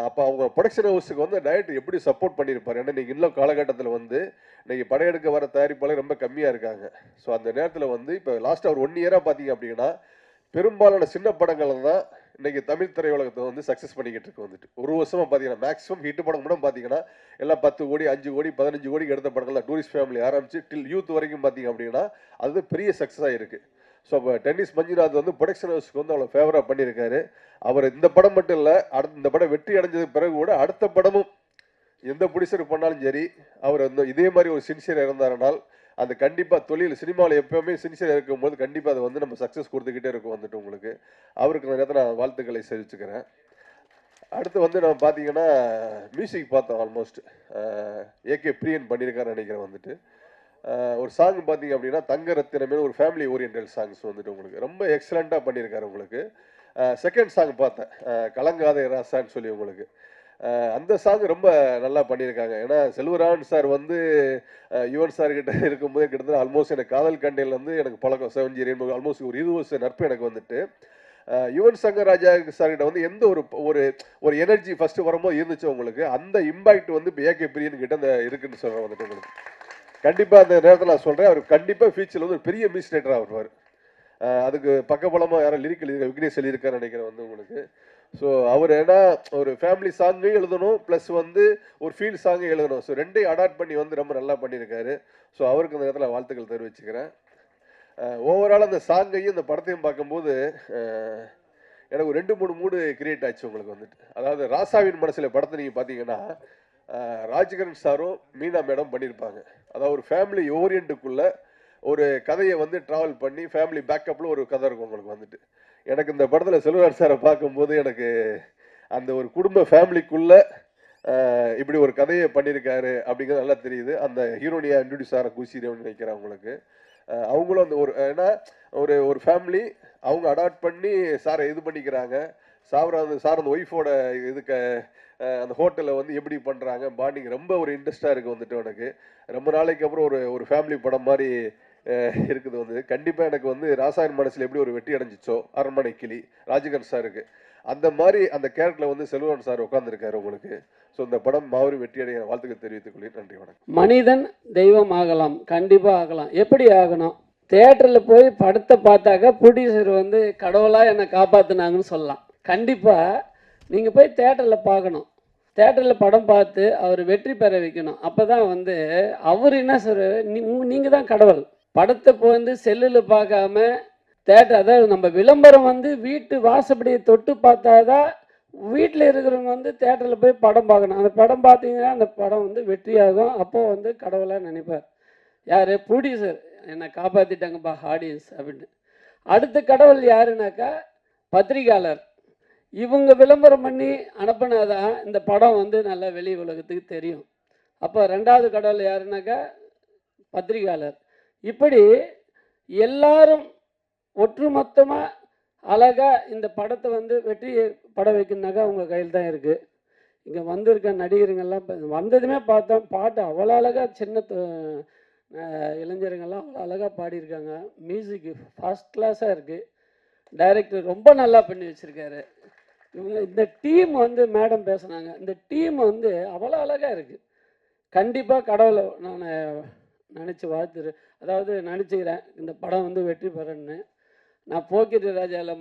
அப்போ அவங்க ப்ரொடக்ஷன் ஹவுஸுக்கு வந்து டைரக்டர் எப்படி சப்போர்ட் பண்ணியிருப்பார். ஏன்னா நீங்கள் இன்னும் காலகட்டத்தில் வந்து இன்றைக்கி படையெடுக்க வர தயாரிப்பாளர் ரொம்ப கம்மியாக இருக்காங்க. ஸோ அந்த நேரத்தில் வந்து இப்போ லாஸ்ட்டாக ஒரு 1 இயராக பார்த்தீங்க அப்படின்னா பெரும்பாலான சின்ன படங்கள் தான் இன்றைக்கி தமிழ் திரையுலகத்தை வந்து சக்ஸஸ் பண்ணிக்கிட்டு இருக்கு. வந்துட்டு ஒரு வருஷமாக பார்த்தீங்கன்னா மேக்ஸிமம் ஹிட் படம் கூட பார்த்தீங்கன்னா எல்லாம் 10 கோடி 5 கோடி 15 கோடிக்கு எடுத்த படங்கள் தான். டூரிஸ்ட் ஃபேமிலி ஆரம்பிச்சு டில் யூத் வரைக்கும் பார்த்தீங்க அப்படின்னா அது பெரிய சக்ஸஸாக இருக்குது. ஸோ இப்போ டென்னிஸ் மஞ்சுநாத் வந்து ப்ரொடக்ஷன் ஹவுஸ்க்கு வந்து அவ்வளோ ஃபேவராக பண்ணியிருக்காரு. அவர் இந்த படம் மட்டும் இல்லை, இந்த படம் வெற்றி அடைஞ்சதுக்கு பிறகு கூட அடுத்த படமும் எந்த ப்ரொடியூசர் பண்ணாலும் சரி அவர் வந்து இதே மாதிரி ஒரு சின்சியராக இருந்தாருனால் அது கண்டிப்பாக தொழில் சினிமாவில் எப்போவுமே சின்சியராக இருக்கும்போது கண்டிப்பாக அது வந்து நம்ம சக்ஸஸ் கொடுத்துக்கிட்டே இருக்கும். வந்துட்டு உங்களுக்கு அவருக்கு நேரத்தில் நான் வாழ்த்துக்களை தெரிவிச்சுக்கிறேன். அடுத்து வந்து நம்ம பார்த்தீங்கன்னா மியூசிக் பார்த்தோம். ஆல்மோஸ்ட் ஏகே பிரியன் பண்ணியிருக்காருன்னு நினைக்கிறேன். வந்துட்டு ஒரு சாங் பார்த்தீங்க அப்படின்னா தங்க ரத்தினமே ஒரு ஃபேமிலி ஓரியன்டல் சாங்ஸ் வந்துட்டு உங்களுக்கு ரொம்ப எக்ஸலண்ட்டாக பண்ணியிருக்காரு. உங்களுக்கு செகண்ட் சாங் பார்த்தேன், கலங்காத ராசான்னு சொல்லி உங்களுக்கு அந்த சாங் ரொம்ப நல்லா பண்ணியிருக்காங்க. ஏன்னா செல்வராமன் சார் வந்து யுவன் சார் கிட்ட இருக்கும்போது கிட்டத்தட்ட ஆல்மோஸ்ட் எனக்கு காதல் கண்டையில் வந்து எனக்கு பழக்கம் 7G ரெயின்போ ஆல்மோஸ்ட் ஒரு 20 வருஷம் நட்பு எனக்கு வந்துட்டு யுவன் சங்கர் ராஜா சார்கிட்ட வந்து எந்த ஒரு எனர்ஜி ஃபஸ்ட்டு வரும்போது இருந்துச்சு உங்களுக்கு அந்த இம்பாக்ட் வந்து இப்போ ஏகே பிரியன் கிட்ட அந்த இருக்குன்னு சொல்கிறேன். வந்துட்டு உங்களுக்கு கண்டிப்பாக அந்த நேரத்தில் நான் சொல்கிறேன், அவர் கண்டிப்பாக ஃபியூச்சரில் வந்து ஒரு பெரிய மியூசிக் வருவார். அதுக்கு பக்கபலமாக யாரும் லிரிக்கல் விக்னேஷ் எழுதியிருக்காருன்னு நினைக்கிறேன் வந்து உங்களுக்கு. ஸோ அவர் ஏன்னா ஒரு ஃபேமிலி சாங்கையும் எழுதணும் ப்ளஸ் வந்து ஒரு ஃபீல் சாங்கையும் எழுதணும். ஸோ ரெண்டையும் அடாப்ட் பண்ணி வந்து ரொம்ப நல்லா பண்ணியிருக்காரு. ஸோ அவருக்கு அந்த நேரத்தில் வாழ்த்துக்கள் தெரிவிச்சுக்கிறேன். ஓவரால் அந்த சாங்கையும் இந்த படத்தையும் பார்க்கும்போது எனக்கு ஒரு 2-3 மூடு கிரியேட் ஆச்சு உங்களுக்கு வந்துட்டு. அதாவது ராசாவின் மனசில் படத்தை நீங்கள் பார்த்தீங்கன்னா ராஜ்கிரண் சாரும் மீனா மேடம் பண்ணியிருப்பாங்க. அதாவது ஒரு ஃபேமிலி ஓரியன்ட்டுக்குள்ளே ஒரு கதையை வந்து ட்ராவல் பண்ணி ஃபேமிலி பேக்கப்பில் ஒரு கதை இருக்கும் உங்களுக்கு வந்துட்டு. எனக்கு இந்த படத்தில் செல்வராஜ் சாரை பார்க்கும்போது எனக்கு அந்த ஒரு குடும்ப ஃபேமிலிக்குள்ளே இப்படி ஒரு கதையை பண்ணியிருக்காரு அப்படிங்கிறது நல்லா தெரியுது. அந்த ஹீரோனியா இன்ட்ரடியூஸ் ஆகிற குசிரேன்னு நினைக்கிறேன் அவங்களுக்கு. அவங்களும் அந்த ஒரு ஏன்னா ஒரு ஃபேமிலி அவங்க அடாப்ட் பண்ணி சாரை இது பண்ணிக்கிறாங்க. சார் அந்த ஒய்ஃபோட இதுக்கு அந்த ஹோட்டலில் வந்து எப்படி பண்ணுறாங்க பாண்டிங் ரொம்ப ஒரு இன்ட்ரெஸ்டாக இருக்குது வந்துட்டு. எனக்கு ரொம்ப நாளைக்கு அப்புறம் ஒரு ஃபேமிலி படம் மாதிரி இருக்குது வந்து. கண்டிப்பாக எனக்கு வந்து ராசாயன் மனசில் எப்படி ஒரு வெற்றி அடைஞ்சிச்சோ அரண்மனை கிளி ராஜகன் சாருக்கு அந்த மாதிரி அந்த கேரக்டரில் வந்து செல்வன் சார் உட்காந்துருக்காரு உங்களுக்கு. ஸோ இந்த படம் மாபெரும் வெற்றி அடைய வாழ்த்துக்கள் தெரிவித்துக் கொள்கிறேன். நன்றி, வணக்கம். மனிதன் தெய்வம் ஆகலாம், கண்டிப்பாக ஆகலாம். எப்படி ஆகணும்? தேட்டரில் போய் படத்தை பார்த்தாக்க ப்ரொடியூசர் வந்து கடவுளாக என்னை காப்பாற்றினாங்கன்னு சொல்லலாம். கண்டிப்பாக நீங்கள் போய் தேட்டரில் பார்க்கணும். தேட்டரில் படம் பார்த்து அவர் வெற்றி பெற வைக்கணும். அப்போ தான் வந்து அவர் என்ன சொல்கிறார், நீங்கள் தான் கடவுள். படத்தை வந்து செல்லில் பார்க்காம தேட்டர், அதாவது நம்ம விளம்பரம் வந்து வீட்டு வாசப்படியை தொட்டு பார்த்தாதான் வீட்டில் இருக்கிறவங்க வந்து தேட்டரில் போய் படம் பார்க்கணும். அந்த படம் பார்த்தீங்கன்னா அந்த படம் வந்து வெற்றியாகும். அப்போது வந்து கடவுளாக நினைப்பார். யார்? ப்ரொடியூசர் என்னை காப்பாற்றிட்டாங்கப்பா ஆடியன்ஸ் அப்படின்னு. அடுத்த கடவுள் யாருனாக்கா பத்திரிகையாளர். இவங்க விளம்பரம் பண்ணி அனுப்பினாதான் இந்த படம் வந்து நல்லா வெளி உலகத்துக்கு தெரியும். அப்போ ரெண்டாவது கடவுள் யாருனாக்கா பத்திரிகையாளர். இப்படி எல்லாரும் ஒட்டுமொத்தமாக அழகாக இந்த படத்தை வந்து வெற்றி படம் வைக்கணுனாக்கா உங்கள் கையில் தான் இருக்குது. இங்கே வந்திருக்க நடிகருங்கெல்லாம் வந்ததுமே பார்த்தோம், பாட்டு அவ்வளோ அழகாக சின்ன இளைஞருங்கெல்லாம் அவ்வளோ அழகாக பாடியிருக்காங்க. மியூசிக்கு ஃபர்ஸ்ட் கிளாஸாக இருக்குது. டைரக்டர் ரொம்ப நல்லா பண்ணி வச்சுருக்காரு. இவங்க இந்த டீம் வந்து மேடம் பேசுனாங்க, இந்த டீம் வந்து அவ்வளோ அழகாக இருக்குது. கண்டிப்பாக கடவுளை நான் நினச்சி அதாவது நினச்சிக்கிறேன் இந்த படம் வந்து வெற்றி பெறன்னு. நான் போக்கிரி ராஜாவில்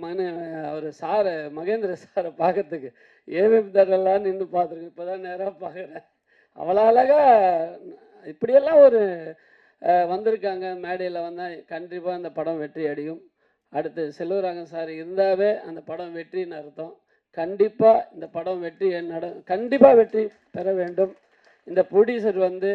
அவர் சாரை மகேந்திர சாரை பார்க்கறதுக்கு ஏவிஎம் தடலாம் நின்று பார்த்துருக்கேன். இப்போ தான் நேராக பார்க்குறேன். அவ்வளோ அழகாக இப்படியெல்லாம் ஒரு வந்திருக்காங்க. மேடையில் வந்தால் கண்டிப்பாக அந்த படம் வெற்றி அடையும். அடுத்து செல்வராகவன் சார் இருந்தாவே அந்த படம் வெற்றின்னு அர்த்தம். கண்டிப்பாக இந்த படம் வெற்றி கண்டிப்பாக வெற்றி பெற வேண்டும். இந்த ப்ரொடியூசர் வந்து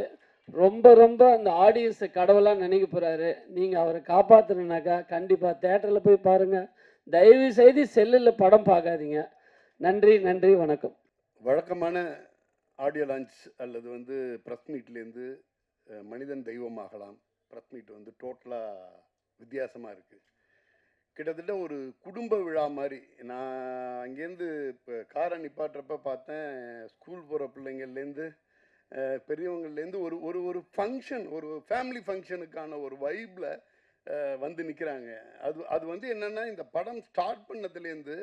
ரொம்ப ரொம்ப அந்த ஆடியன்ஸை கடவுளாக நினைக்க போகிறாரு. நீங்கள் அவரை காப்பாற்றணுனாக்கா கண்டிப்பாக தேட்டரில் போய் பாருங்கள். தயவு செய்து செல்லில் படம் பார்க்காதீங்க. நன்றி நன்றி வணக்கம். வழக்கமான ஆடியோ லான்ச் அல்லது வந்து ப்ரெஸ் மீட்லேருந்து மனிதன் தெய்வமாகலாம் ப்ரெஸ் மீட் வந்து டோட்டலாக வித்தியாசமாக இருக்குது. கிட்டத்தட்ட ஒரு குடும்ப விழா மாதிரி. நான் அங்கேருந்து இப்போ காரை நிப்பாட்டுறப்ப பார்த்தேன், ஸ்கூல் போகிற பிள்ளைங்கள்லேருந்து பெரியவங்கள்லேருந்து ஒரு ஒரு ஒரு ஃபங்க்ஷன், ஒரு ஃபேமிலி ஃபங்க்ஷனுக்கான ஒரு வைப்பில் வந்து நிற்கிறாங்க. அது வந்து என்னென்னா, இந்த படம் ஸ்டார்ட் பண்ணதுலேருந்து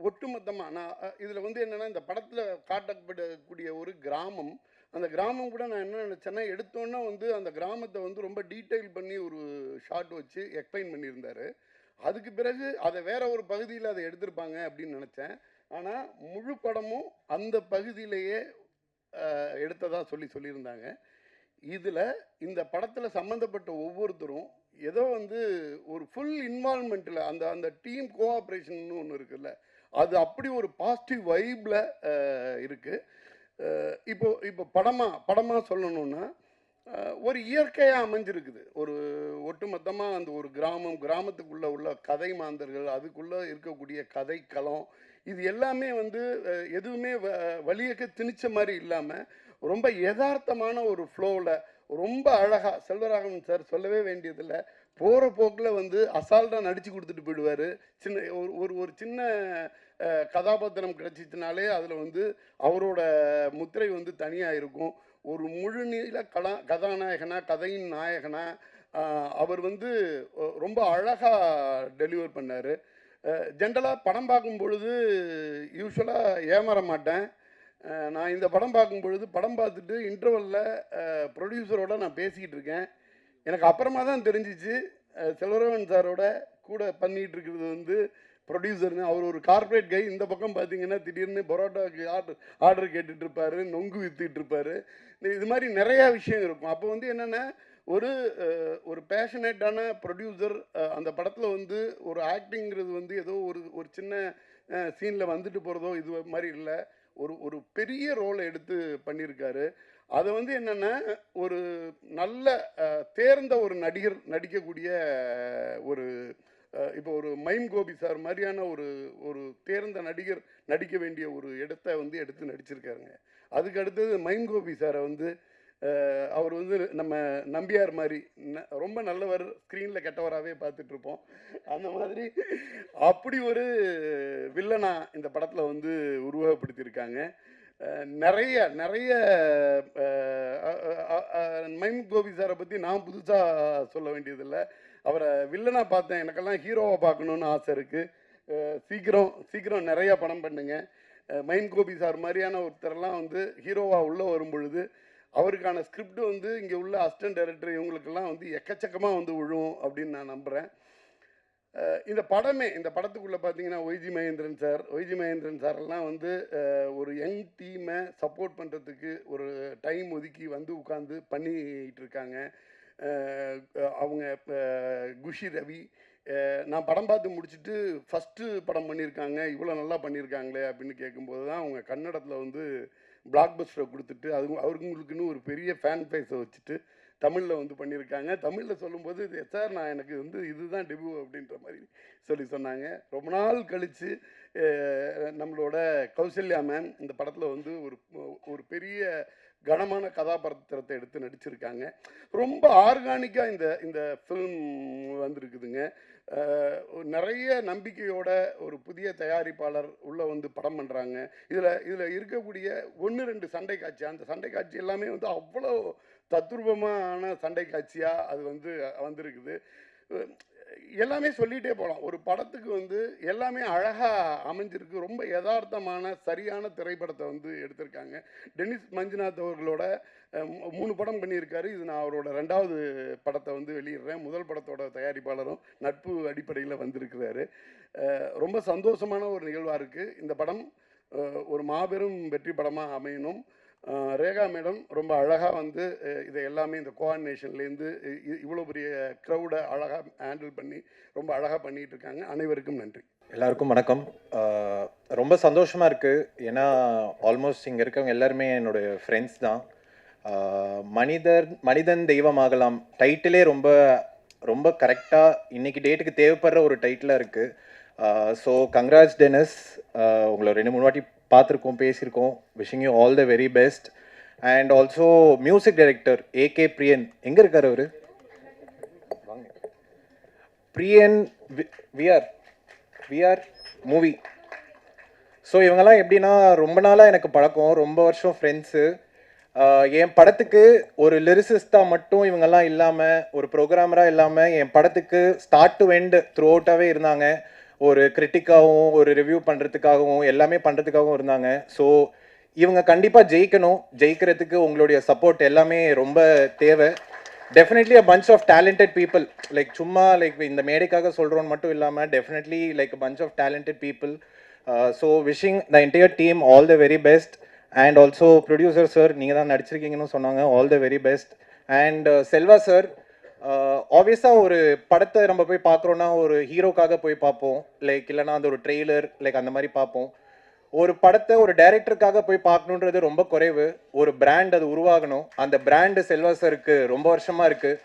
ஒட்டுமொத்தமாக நான் இதில் வந்து என்னென்னா, இந்த படத்தில் காட்டப்படக்கூடிய ஒரு கிராமம், அந்த கிராமம் கூட நான் என்ன நினச்சேன்னா, எடுத்தோன்னா வந்து அந்த கிராமத்தை வந்து ரொம்ப டீட்டெயில் பண்ணி ஒரு ஷார்ட் வச்சு எக்ஸ்பிளைன் பண்ணியிருந்தார். அதுக்கு பிறகு அதை வேற ஒரு பகுதியில் அதை எடுத்திருப்பாங்க அப்படின்னு நினச்சேன். ஆனால் முழு படமும் அந்த பகுதியிலேயே எடுத்ததாக சொல்லியிருந்தாங்க. இதில் இந்த படத்தில் சம்மந்தப்பட்ட ஒவ்வொருத்தரும் ஏதோ வந்து ஒரு ஃபுல் இன்வால்மெண்ட்டில் அந்த அந்த டீம் கோஆப்ரேஷன் ஒன்று இருக்குல்ல, அது அப்படி ஒரு பாசிட்டிவ் வைப்பில் இருக்குது. இப்போ படமாக சொல்லணுன்னா ஒரு இயற்கையாக அமைஞ்சிருக்குது. ஒரு ஒட்டுமொத்தமாக அந்த ஒரு கிராமத்துக்குள்ளே உள்ள கதை மாந்தர்கள், அதுக்குள்ளே இருக்கக்கூடிய கதைக்களம், இது எல்லாமே வந்து எதுவுமே வலியக்க திணிச்ச மாதிரி இல்லாமல் ரொம்ப யதார்த்தமான ஒரு ஃப்ளோவில் ரொம்ப அழகாக செல்வராகவன் சார் சொல்லவே வேண்டியதில்லை. போகிற போக்கில் வந்து அசால்ட்டாக நடித்து கொடுத்துட்டு போயிடுவார். ஒரு சின்ன கதாபாத்திரம் கிடச்சிச்சினாலே அதில் வந்து அவரோட முத்திரை வந்து தனியாக இருக்கும். ஒரு முழுநீள கதாநாயகனா, கதையின் நாயகனா அவர் வந்து ரொம்ப அழகாக டெலிவர் பண்ணார். ஜென்ரலாக படம் பார்க்கும் பொழுது யூஸ்வலாக ஏமாற மாட்டேன். நான் இந்த படம் பார்க்கும் பொழுது படம் பார்த்துட்டு இன்டர்வலில் ப்ரொடியூசரோட நான் பேசிக்கிட்டு இருக்கேன். எனக்கு அப்புறமா தான் தெரிஞ்சிச்சு செல்வராகவன் சாரோட கூட பண்ணிகிட்டு இருக்கிறது வந்து ப்ரொடியூசர்னு. அவர் ஒரு கார்ப்பரேட் கை. இந்த பக்கம் பார்த்தீங்கன்னா திடீர்னு பரோட்டாவுக்கு ஆர்டர் கேட்டுட்டு இருப்பார், நொங்கு விற்றுக்கிட்டு இருப்பார். இது மாதிரி நிறையா விஷயம் இருக்கும். அப்போ வந்து என்னென்னா, ஒரு பேஷனேட்டான ப்ரொடியூசர் அந்த படத்தில் வந்து ஒரு ஆக்டிங்கிறது வந்து ஏதோ ஒரு சின்ன சீனில் வந்துட்டு போகிறதோ இது மாதிரி இல்லை, ஒரு பெரிய ரோலை எடுத்து பண்ணியிருக்காரு. அதை வந்து என்னென்னா, ஒரு நல்ல தேர்ந்த ஒரு நடிகர் நடிக்கக்கூடிய ஒரு இப்போ ஒரு மைம் கோபி சார் மாதிரியான ஒரு தேர்ந்த நடிகர் நடிக்க வேண்டிய ஒரு இடத்த வந்து எடுத்து நடிச்சிருக்காருங்க. அதுக்கு அடுத்தது மைம் கோபி சாரை வந்து அவர் வந்து நம்ம நம்பியார் மாதிரி ரொம்ப நல்லவர், ஸ்க்ரீனில் கெட்டவராகவே பார்த்துட்ருப்போம். அந்த மாதிரி அப்படி ஒரு வில்லனா இந்த படத்தில் வந்து உருவகப்படுத்தியிருக்காங்க. நிறைய மைம் கோபி சாரை பற்றி நான் புதுசாக சொல்ல வேண்டியதில்லை. அவரை வில்லனாக பார்த்தேன், எனக்கெல்லாம் ஹீரோவாக பார்க்கணுன்னு ஆசை இருக்குது. சீக்கிரம் நிறையா படம் பண்ணுங்க. மைம் கோபி சார் மாதிரியான ஒருத்தரெல்லாம் வந்து ஹீரோவாக உள்ளே வரும் பொழுது அவருக்கான ஸ்கிரிப்ட் வந்து இங்கே உள்ள அசிஸ்டன்ட் டைரக்டர் இவங்களுக்கெல்லாம் வந்து எக்கச்சக்கமாக வந்து விழுவும் அப்படின்னு நான் நம்புகிறேன். இந்த படத்துக்குள்ளே பார்த்தீங்கன்னா ஒய்ஜி மகேந்திரன் சாரெல்லாம் வந்து ஒரு யங் டீமை சப்போர்ட் பண்ணுறதுக்கு ஒரு டைம் ஒதுக்கி வந்து உட்காந்து பண்ணிகிட்டு இருக்காங்க. அவங்க குஷி ரவி, நான் படம் பார்த்து முடிச்சுட்டு ஃபஸ்ட்டு படம் பண்ணியிருக்காங்க, இவ்வளோ நல்லா பண்ணியிருக்காங்களே அப்படின்னு கேட்கும்போது தான் அவங்க கன்னடத்தில் வந்து பிளாக் பஸ்டரை கொடுத்துட்டு அவங்களுக்குன்னு ஒரு பெரிய ஃபேன் பேஸை வச்சுட்டு தமிழில் வந்து பண்ணியிருக்காங்க. தமிழில் சொல்லும்போது சார் நான் எனக்கு வந்து இதுதான் டெபியூ அப்படின்ற மாதிரி சொன்னாங்க. ரொம்ப நாள் கழித்து நம்மளோட கௌசல்யா மேம் இந்த படத்தில் வந்து ஒரு பெரிய கனமான கதாபாத்திரத்தை எடுத்து நடிச்சிருக்காங்க. ரொம்ப ஆர்கானிக்காக இந்த ஃபில்ம் வந்திருக்குதுங்க. நிறைய நம்பிக்கையோட ஒரு புதிய தயாரிப்பாளர் உள்ளே வந்து படம் பண்ணுறாங்க. இதில் இருக்கக்கூடிய 1-2 சண்டை காட்சி, அந்த சண்டை காட்சி எல்லாமே வந்து அவ்வளோ தத்ரூபமான சண்டை காட்சியாக அது வந்து வந்திருக்குது. எல்லாமே சொல்லிகிட்டே போகலாம். ஒரு படத்துக்கு வந்து எல்லாமே அழகாக அமைஞ்சிருக்கு. ரொம்ப யதார்த்தமான சரியான திரைப்படத்தை வந்து எடுத்திருக்காங்க. டெனிஸ் மஞ்சுநாத் அவர்களோட 3 படம் பண்ணியிருக்காரு. இது நான் அவரோட 2வது படத்தை வந்து வெளியிடுறேன். முதல் படத்தோட தயாரிப்பாளரும் நட்பு அடிப்படையில் வந்திருக்கிறாரு. ரொம்ப சந்தோஷமான ஒரு நிகழ்வாக இருக்குது. இந்த படம் ஒரு மாபெரும் வெற்றி படமாக அமையணும். ரேகா மேடம் ரொம்ப அழகாக வந்து இதை எல்லாமே இந்த கோஆர்டினேஷன்லேருந்து இவ்வளோ பெரிய க்ரௌடை அழகாக ஹேண்டில் பண்ணி ரொம்ப அழகாக பண்ணிகிட்டு இருக்காங்க. அனைவருக்கும் நன்றி. எல்லாருக்கும் வணக்கம். ரொம்ப சந்தோஷமாக இருக்குது. ஏன்னா ஆல்மோஸ்ட் இங்கே இருக்கவங்க எல்லாருமே என்னுடைய ஃப்ரெண்ட்ஸ் தான். மனிதன் தெய்வமாகலாம் டைட்டிலே ரொம்ப ரொம்ப கரெக்டாக இன்றைக்கி டேட்டுக்கு தேவைப்படுற ஒரு டைட்டிலாக இருக்குது. So congrats Denis. உங்களை 2-3 வாட்டி பார்த்துருக்கோம், பேசியிருக்கோம். Wishing you all the very best. And also music director AK Priyan. எங்கே இருக்கார் அவர்? வாங்க. பிரியன் விஆர் மூவி. ஸோ இவங்கெல்லாம் எப்படின்னா ரொம்ப நாளாக எனக்கு பழக்கம், ரொம்ப வருஷம் ஃப்ரெண்ட்ஸு. என் படத்துக்கு ஒரு லிரிசிஸ்டாக மட்டும் இவங்கெல்லாம் இல்லாமல், ஒரு ப்ரோக்ராமராக இல்லாமல் என் படத்துக்கு ஸ்டார்ட் டு எண்ட் த்ரூ அவுட்டாகவே இருந்தாங்க. ஒரு கிரிட்டிக்காகவும் ஒரு ரிவ்யூ பண்ணுறதுக்காகவும் எல்லாமே பண்ணுறதுக்காகவும் இருந்தாங்க. ஸோ இவங்க கண்டிப்பாக ஜெயிக்கணும். ஜெயிக்கிறதுக்கு உங்களுடைய சப்போர்ட் எல்லாமே ரொம்ப தேவை. Definitely a bunch of talented people. Like சும்மா லைக் இந்த மேடைக்காக சொல்கிறோன்னு மட்டும் இல்லாமல் definitely like a bunch of talented people. So wishing the entire team all the very best. And also producer sir, நீங்கள் தான் நடிச்சிருக்கீங்கன்னு சொன்னாங்க, all the very best. And Selva sir, ஆப்வியஸாக ஒரு படத்தை நம்ம போய் பார்க்குறோன்னா ஒரு ஹீரோக்காக போய் பார்ப்போம், லைக் இல்லைனா அந்த ஒரு ட்ரெய்லர் லைக் அந்த மாதிரி பார்ப்போம். ஒரு படத்தை ஒரு டைரக்டருக்காக போய் பார்க்கணுன்றது ரொம்ப குறைவு. ஒரு பிராண்ட் அது உருவாகணும். அந்த பிராண்டு செல்வா சாருக்கு ரொம்ப வருஷமாக இருக்குது.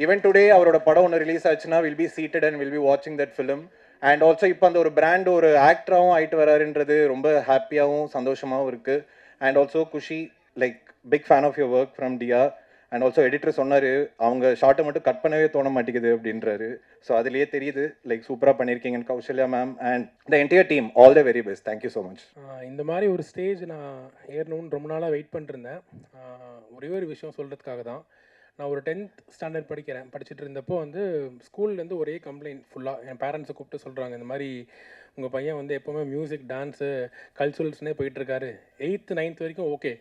ஈவன் டுடே அவரோட படம் ஒன்று ரிலீஸ் ஆச்சுன்னா will be seated and will be வாட்சிங் தட் ஃபிலிம். அண்ட் ஆல்சோ இப்போ அந்த ஒரு பிராண்ட் ஒரு ஆக்டராகவும் ஆகிட்டு வராருன்றது ரொம்ப ஹாப்பியாகவும் சந்தோஷமாகவும் இருக்குது. And also Kushi, like big fan of your work from Diya. And also editor சொன்னார் அவங்க ஷார்ட்டை மட்டும் கட் பண்ணவே தோண மாட்டேங்குது அப்படின்றாரு. ஸோ அதுலேயே தெரியுது லைக் சூப்பராக பண்ணியிருக்கீங்கன்னு Kausalya ma'am and the entire team all the very best. Thank you so much. இந்த மாதிரி ஒரு ஸ்டேஜ் நான் ஏறணும்னு ரொம்ப நாளாக வெயிட் பண்ணிருந்தேன். ஒரே ஒரு விஷயம் சொல்கிறதுக்காக தான். நான் ஒரு 10th ஸ்டாண்டர்ட் படிச்சுட்டு இருந்தப்போ வந்து ஸ்கூல்லேருந்து ஒரே கம்ப்ளைண்ட் ஃபுல்லாக என் பேரண்ட்ஸை கூப்பிட்டு சொல்கிறாங்க, இந்த மாதிரி உங்கள் பையன் வந்து எப்போவுமே மியூசிக், டான்ஸு, கல்ச்சுரல்ஸ்னே போயிட்டுருக்காரு. 8th 9th வரைக்கும் ஓகே,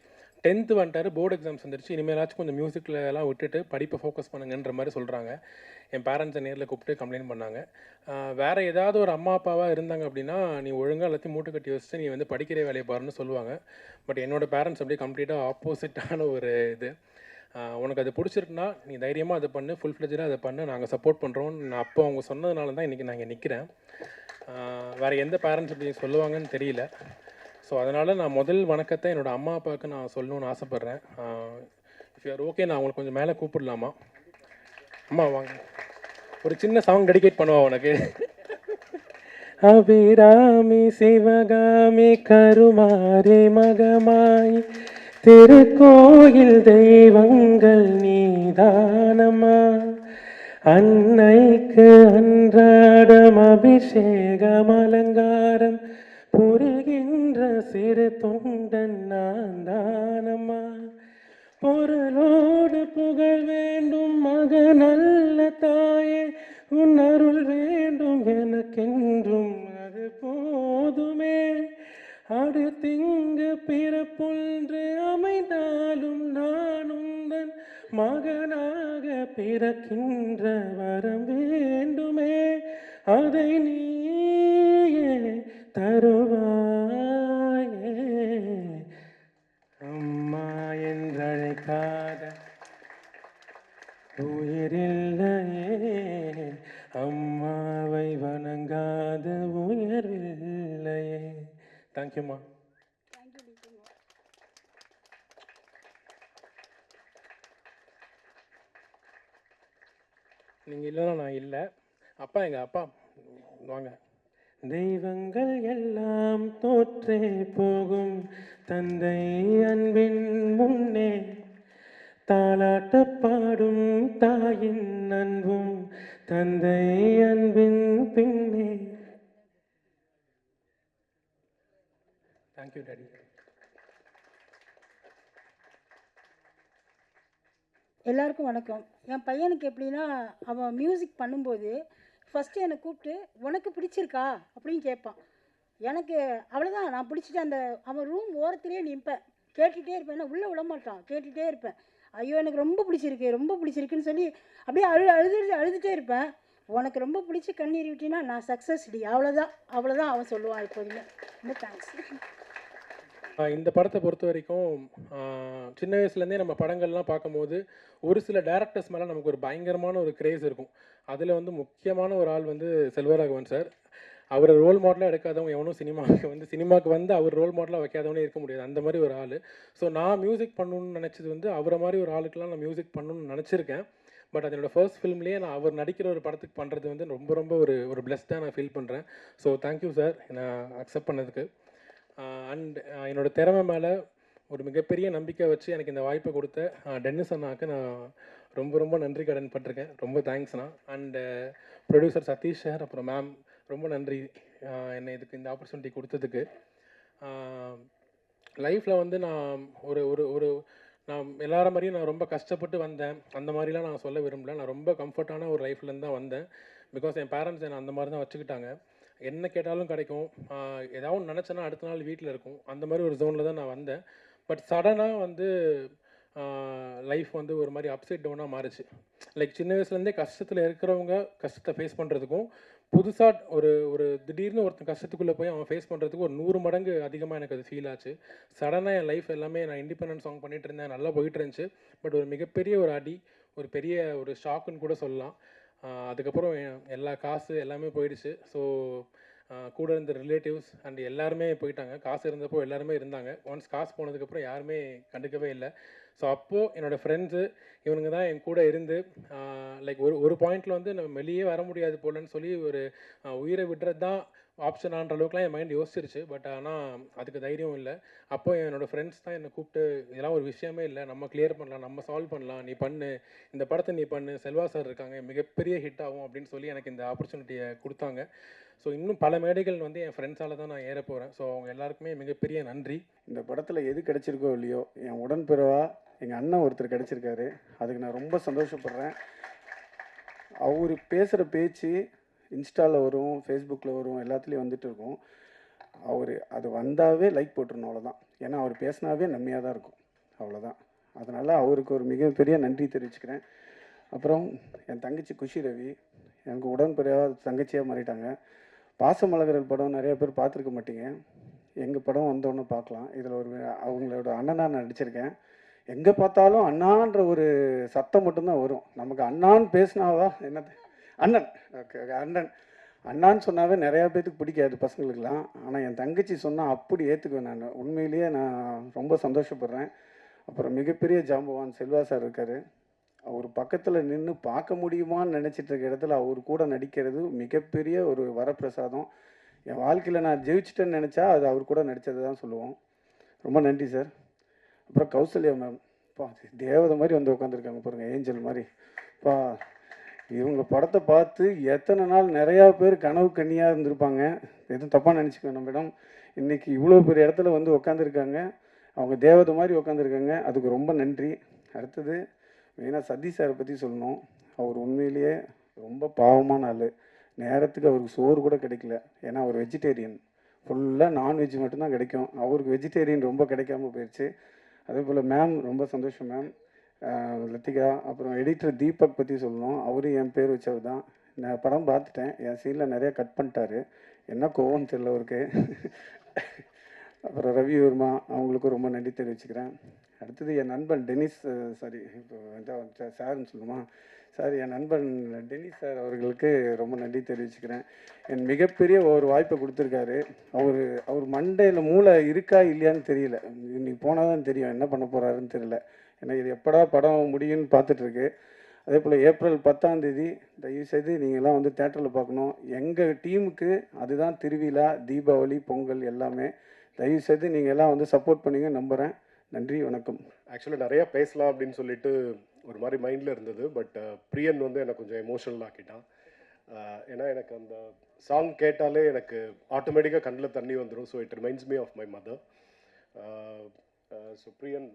10th வந்துட்டார், போர்டு எக்ஸாம்ஸ் வந்துருச்சு, இனிமேலாச்சும் கொஞ்சம் மியூசிக்கில் எல்லாம் விட்டுட்டு படிப்பை ஃபோக்கஸ் பண்ணுங்கன்ற மாதிரி சொல்கிறாங்க. என் பேரண்ட்ஸை நேரில் கூப்பிட்டு கம்ப்ளைண்ட் பண்ணாங்க. வேறு ஏதாவது ஒரு அம்மா அப்பாவாக இருந்தாங்க அப்படின்னா, நீ ஒழுங்காக எல்லாத்தையும் மூட்டை கட்டி வச்சுட்டு நீ வந்து படிக்கிற வேலையை பாருன்னு சொல்லுவாங்க. பட் என்னோடய பேரண்ட்ஸ் அப்படியே கம்ப்ளீட்டாக ஆப்போசிட்டான ஒரு இது. உனக்கு அது பிடிச்சிருக்குன்னா நீ தைரியமாக அதை பண்ணு, ஃபுல் ஃப்ளெஜாக அதை பண்ணு, நாங்கள் சப்போர்ட் பண்ணுறோம். நான் அப்போ அவங்க சொன்னதுனால தான் இன்றைக்கி நான் இங்கே நிற்கிறேன். வேறு எந்த பேரண்ட்ஸ் இப்படி சொல்லுவாங்கன்னு தெரியல. ஸோ அதனால் நான் முதல் வணக்கத்தை என்னோடய அம்மா அப்பாவுக்கு நான் சொல்லணும்னு ஆசைப்பட்றேன். இஃப் யூஆர் ஓகே, நான் உங்களுக்கு கொஞ்சம் மேலே கூப்பிடலாமா? அம்மா வாங்க, ஒரு சின்ன சாங் டெடிகேட் பண்ணுவா உனக்கு. அபிராமி சிவகாமி கருமாரி மகமாய் திருக்கோயில் தெய்வங்கள் நீதானமா, அன்னைக்கு அன்றாடம் அபிஷேகம் அலங்காரம் புரிகின்ற சிறு தொண்டன் நான் தானம்மா, பொருளோடு புகழ் வேண்டும் மகனல்ல தாயே, உன் அருள் வேண்டும் எனக்கென்றும் அது போதுமே, அடுத்திங்கு பிறப்பொன்று அமைந்தாலும் நான் உந்தன் மகனாக பிறக்கின்ற வரம் வேண்டுமே, அதை நீயே தருவாயே, அம்மா என்றழைக்காத உயிரில்லையே, அம்மாவை வணங்காத உயர்வில்லையே. தேங்க்யூம்மா. நீங்கள் இல்லைன்னா நான் இல்லை. அப்பா, எங்கள் அப்பா வாங்க. தெய்வங்கள் எல்லாம் தோற்றே போகும் தந்தை அன்பின் முன்னே, தாலாட்ட பாடும் தாயின் அன்பும் தந்தை அன்பின் பின்னே. Thank you daddy. எல்லாருக்கும் வணக்கம். என் பையனுக்கு எப்படின்னா, அவன் மியூசிக் பண்ணும்போது ஃபஸ்ட்டு என்னை கூப்பிட்டு உனக்கு பிடிச்சிருக்கா அப்படின்னு கேட்பான். எனக்கு அவ்வளோதான், நான் பிடிச்சிட்டு அந்த அவன் ரூம் ஓரத்துலேயே நிற்பேன், கேட்டுகிட்டே இருப்பேன். ஏன்னா உள்ளே விட மாட்டான், கேட்டுகிட்டே இருப்பேன். ஐயோ எனக்கு ரொம்ப பிடிச்சிருக்கு ரொம்ப பிடிச்சிருக்குன்னு சொல்லி அப்படியே அழுதுகிட்டே இருப்பேன். உனக்கு ரொம்ப பிடிச்சி கண்ணீர் விட்டினா நான் சக்ஸஸ்டி, அவ்வளோதான் அவ்வளோதான் அவன் சொல்லுவான் எப்போதுமே. ரொம்ப தேங்க்ஸ். இந்த படத்தை பொறுத்த வரைக்கும் சின்ன வயசுலேருந்தே நம்ம படங்கள்லாம் பார்க்கும்போது ஒரு சில டேரக்டர்ஸ் மேலே நமக்கு ஒரு பயங்கரமான ஒரு கிரேஸ் இருக்கும். அதில் வந்து முக்கியமான ஒரு ஆள் வந்து செல்வராகவன் சார். அவர் ரோல் மாடலாக எடுக்காதவங்க எவனும் சினிமாவுக்கு வந்து அவர் ரோல் மாடலாக வைக்காதவனே இருக்க முடியாது, அந்த மாதிரி ஒரு ஆள். ஸோ நான் மியூசிக் பண்ணணும்னு நினச்சது வந்து அவரை மாதிரி ஒரு ஆளுக்கெல்லாம் நான் மியூசிக் பண்ணணும்னு நினச்சிருக்கேன். பட் அதனோட ஃபர்ஸ்ட் ஃபிலிம்லேயே நான் அவர் நடிக்கிற ஒரு படத்துக்கு பண்ணுறது வந்து ரொம்ப ரொம்ப ஒரு பிளெஸ்டாக நான் ஃபீல் பண்ணுறேன். ஸோ தேங்க்யூ சார் நான் அக்செப்ட் பண்ணதுக்கு. அண்ட் என்னோடய திறமை மேலே ஒரு மிகப்பெரிய நம்பிக்கை வச்சு எனக்கு இந்த வாய்ப்பை கொடுத்த டென்னிஸ் அண்ணாவுக்கு நான் ரொம்ப ரொம்ப நன்றி கடன் பட்டிருக்கேன். ரொம்ப தேங்க்ஸ்ண்ணா. அண்டு ப்ரொடியூசர் சதீஷ் சார் அப்புறம் மேம் ரொம்ப நன்றி என்னை இதுக்கு இந்த ஆப்பர்ச்சுனிட்டி கொடுத்ததுக்கு. லைஃப்பில் வந்து நான் ஒரு ஒரு ஒரு நான் எல்லார மாதிரியும் நான் ரொம்ப கஷ்டப்பட்டு வந்தேன், அந்த மாதிரிலாம் நான் சொல்ல விரும்பல. நான் ரொம்ப கம்ஃபர்ட்டான ஒரு லைஃப்லேருந்து தான் வந்தேன். பிகாஸ் என் பேரண்ட்ஸ் என்னை அந்த மாதிரி தான் வச்சுக்கிட்டாங்க. என்ன கேட்டாலும் கிடைக்கும், ஏதாவது ஒன்று நினச்சேன்னா அடுத்த நாள் வீட்டில் இருக்கும், அந்த மாதிரி ஒரு ஜோனில் தான் நான் வந்தேன். பட் சடனாக வந்து லைஃப் வந்து ஒரு மாதிரி அப்சைட் டவுனாக மாறிச்சு. லைக் சின்ன வயசுலேருந்தே கஷ்டத்தில் இருக்கிறவங்க கஷ்டத்தை ஃபேஸ் பண்ணுறதுக்கும் புதுசாக ஒரு திடீர்னு ஒருத்தன் கஷ்டத்துக்குள்ளே போய் அவன் ஃபேஸ் பண்ணுறதுக்கு ஒரு 100 மடங்கு அதிகமாக எனக்கு அது ஃபீல் ஆச்சு. சடனாக என் லைஃப் எல்லாமே நான் இண்டிபெண்டன்ட் சாங் பண்ணிகிட்டு இருந்தேன், நல்லா போயிட்டு இருந்துச்சு. பட் ஒரு மிகப்பெரிய ஒரு அடி, ஒரு பெரிய ஒரு ஷாக்குன்னு கூட சொல்லலாம். அதுக்கப்புறம் எல்லா காசு எல்லாமே போயிடுச்சு. ஸோ கூட இருந்த ரிலேட்டிவ்ஸ் அண்ட் எல்லாருமே போயிட்டாங்க. காசு இருந்தப்போ எல்லாருமே இருந்தாங்க, ஒன்ஸ் காசு போனதுக்கப்புறம் யாருமே கண்டுக்கவே இல்லை. ஸோ அப்போது என்னோடய ஃப்ரெண்ட்ஸு இவனுங்க தான் என் கூட இருந்து லைக் ஒரு பாயிண்டில் வந்து நம்ம வெளியே வர முடியாது போலன்னு சொல்லி ஒரு உயிரை விடுறது தான் ஆப்ஷனான்ற அளவுக்குலாம் என் மைண்ட் யோசிச்சிருச்சு. பட் ஆனால் அதுக்கு தைரியம் இல்லை. அப்போ என்னோடய ஃப்ரெண்ட்ஸ் தான் என்னை கூப்பிட்டு இதெல்லாம் ஒரு விஷயமே இல்லை, நம்ம கிளியர் பண்ணலாம், நம்ம சால்வ் பண்ணலாம், நீ பண்ணு, இந்த படத்தை நீ பண்ணு, செல்வா சார் இருக்காங்க, மிகப்பெரிய ஹிட் ஆகும் அப்படின்னு சொல்லி எனக்கு இந்த ஆப்பர்ச்சுனிட்டியை கொடுத்தாங்க. ஸோ இன்னும் பல மேடைகள் வந்து என் ஃப்ரெண்ட்ஸால் தான் நான் ஏற போகிறேன். ஸோ அவங்க எல்லாருக்குமே மிகப்பெரிய நன்றி. இந்த படத்தில் எது கிடைச்சிருக்கோ இல்லையோ, என் உடன்பிறவா எங்கள் அண்ணன் ஒருத்தர் கிடச்சிருக்காரு, அதுக்கு நான் ரொம்ப சந்தோஷப்படுறேன். அவர் பேசுகிற பேச்சு இன்ஸ்டாவில் வரும், ஃபேஸ்புக்கில் வரும், எல்லாத்துலேயும் வந்துட்டு இருக்கும். அவர் அது வந்தாவே லைக் போட்டுருணும், அவ்வளோதான். ஏன்னா அவர் பேசினாவே நன்மையாக தான் இருக்கும், அவ்வளோதான். அதனால் அவருக்கு ஒரு மிகப்பெரிய நன்றி தெரிவிச்சுக்கிறேன். அப்புறம் என் தங்கச்சி குஷி ரவி எனக்கு உடன்பிறவா தங்கச்சியாக மாறிட்டாங்க. பாசமலர்கள் படம் நிறைய பேர் பார்த்துருக்க மாட்டீங்க, எங்கள் படம் வந்தோன்னு பார்க்கலாம். இதில் ஒரு அவங்களோட அண்ணனாக நான் நடிச்சிருக்கேன். எங்கே பார்த்தாலும் அண்ணான்ற ஒரு சத்தம் மட்டும்தான் வரும். நமக்கு அண்ணான்னு பேசினாவா என்ன அண்ணன், ஓகே அண்ணன் அண்ணான்னு சொன்னாவே நிறையா பேத்துக்கு பிடிக்காது பசங்களுக்கெல்லாம். ஆனால் என் தங்கச்சி சொன்னால் அப்படி ஏற்றுக்குவேன் நான். உண்மையிலேயே நான் ரொம்ப சந்தோஷப்படுறேன். அப்புறம் மிகப்பெரிய ஜாம்பவான் செல்வா சார் இருக்கார். அவர் பக்கத்தில் நின்று பார்க்க முடியுமான்னு நினச்சிட்டு இருக்க இடத்துல அவர் கூட நடிக்கிறது மிகப்பெரிய ஒரு வரப்பிரசாதம். என் வாழ்க்கையில் நான் ஜெயிச்சிட்டேன்னு நினச்சா அது அவர் கூட நடித்தது தான் சொல்லுவோம். ரொம்ப நன்றி சார். அப்புறம் கௌசல்யா மேம், தேவதை மாதிரி வந்து உட்காந்துருக்காங்க பாருங்கள், ஏஞ்சல் மாதிரி. இவங்க படத்தை பார்த்து எத்தனை நாள் நிறையா பேர் கனவு கண்ணியாக இருந்திருப்பாங்க. எதுவும் தப்பாக நினச்சிக்கோங்க மேடம். இன்றைக்கி இவ்வளோ பெரிய இடத்துல வந்து உட்காந்துருக்காங்க, அவங்க தேவதை மாதிரி உட்காந்துருக்காங்க, அதுக்கு ரொம்ப நன்றி. அடுத்தது மெயினாக சதீஷ் சாரை பற்றி சொல்லணும். அவர் உண்மையிலேயே ரொம்ப பாவமான ஆள். நேரத்துக்கு அவருக்கு சோறு கூட கிடைக்கல, ஏன்னா அவர் வெஜிடேரியன், ஃபுல்லாக நான்வெஜ் மட்டும்தான் கிடைக்கும். அவருக்கு வெஜிடேரியன் ரொம்ப கிடைக்காம போயிடுச்சு. அதே போல் மேம் ரொம்ப சந்தோஷம் மேம், லத்திகா. அப்புறம் எடிட்டர் தீபக் பற்றி சொல்லணும், அவரும் என் பேர் வச்சவர் தான். நான் படம் பார்த்துட்டேன், என் சீனில் நிறையா கட் பண்ணிட்டாரு, என்ன கோவம்னு தெரியல அவருக்கு. அப்புறம் ரவி வர்மா, அவங்களுக்கும் ரொம்ப நன்றி தெரிவிச்சுக்கிறேன். அடுத்தது என் நண்பன் டெனிஸ், சாரி இப்போ சார்ன்னு சொல்லுமா சார், என் நண்பன் டெனிஸ் சார் அவர்களுக்கு ரொம்ப நன்றி தெரிவிச்சுக்கிறேன். என் மிகப்பெரிய ஒரு வாய்ப்பை கொடுத்துருக்காரு. அவர் மண்டையில் மூளை இருக்கா இல்லையான்னு தெரியல, இன்னைக்கு போனால் தான் தெரியும் என்ன பண்ண போகிறாருன்னு தெரியல. எனக்கு இது எப்படா படம் முடியும்னு பார்த்துட்ருக்கு. அதே போல் ஏப்ரல் 10ஆம் தேதி தயவுசெய்து நீங்கள்லாம் வந்து தேட்டரில் பார்க்கணும். எங்கள் டீமுக்கு அதுதான் திருவிழா, தீபாவளி, பொங்கல் எல்லாமே. தயவுசெய்து நீங்கள் எல்லாம் வந்து சப்போர்ட் பண்ணுங்க நம்புகிறேன். நன்றி, வணக்கம். ஆக்சுவலாக நிறையா பேசலாம் அப்படின்னு சொல்லிட்டு ஒரு மாதிரி மைண்டில் இருந்தது. பட் பிரியன் வந்து எனக்கு கொஞ்சம் எமோஷனல் ஆக்கிட்டான். ஏன்னா எனக்கு அந்த சாங் கேட்டாலே எனக்கு ஆட்டோமேட்டிக்காக கண்ணில் தண்ணி வந்துடும். So it reminds me of my mother. So Priyan,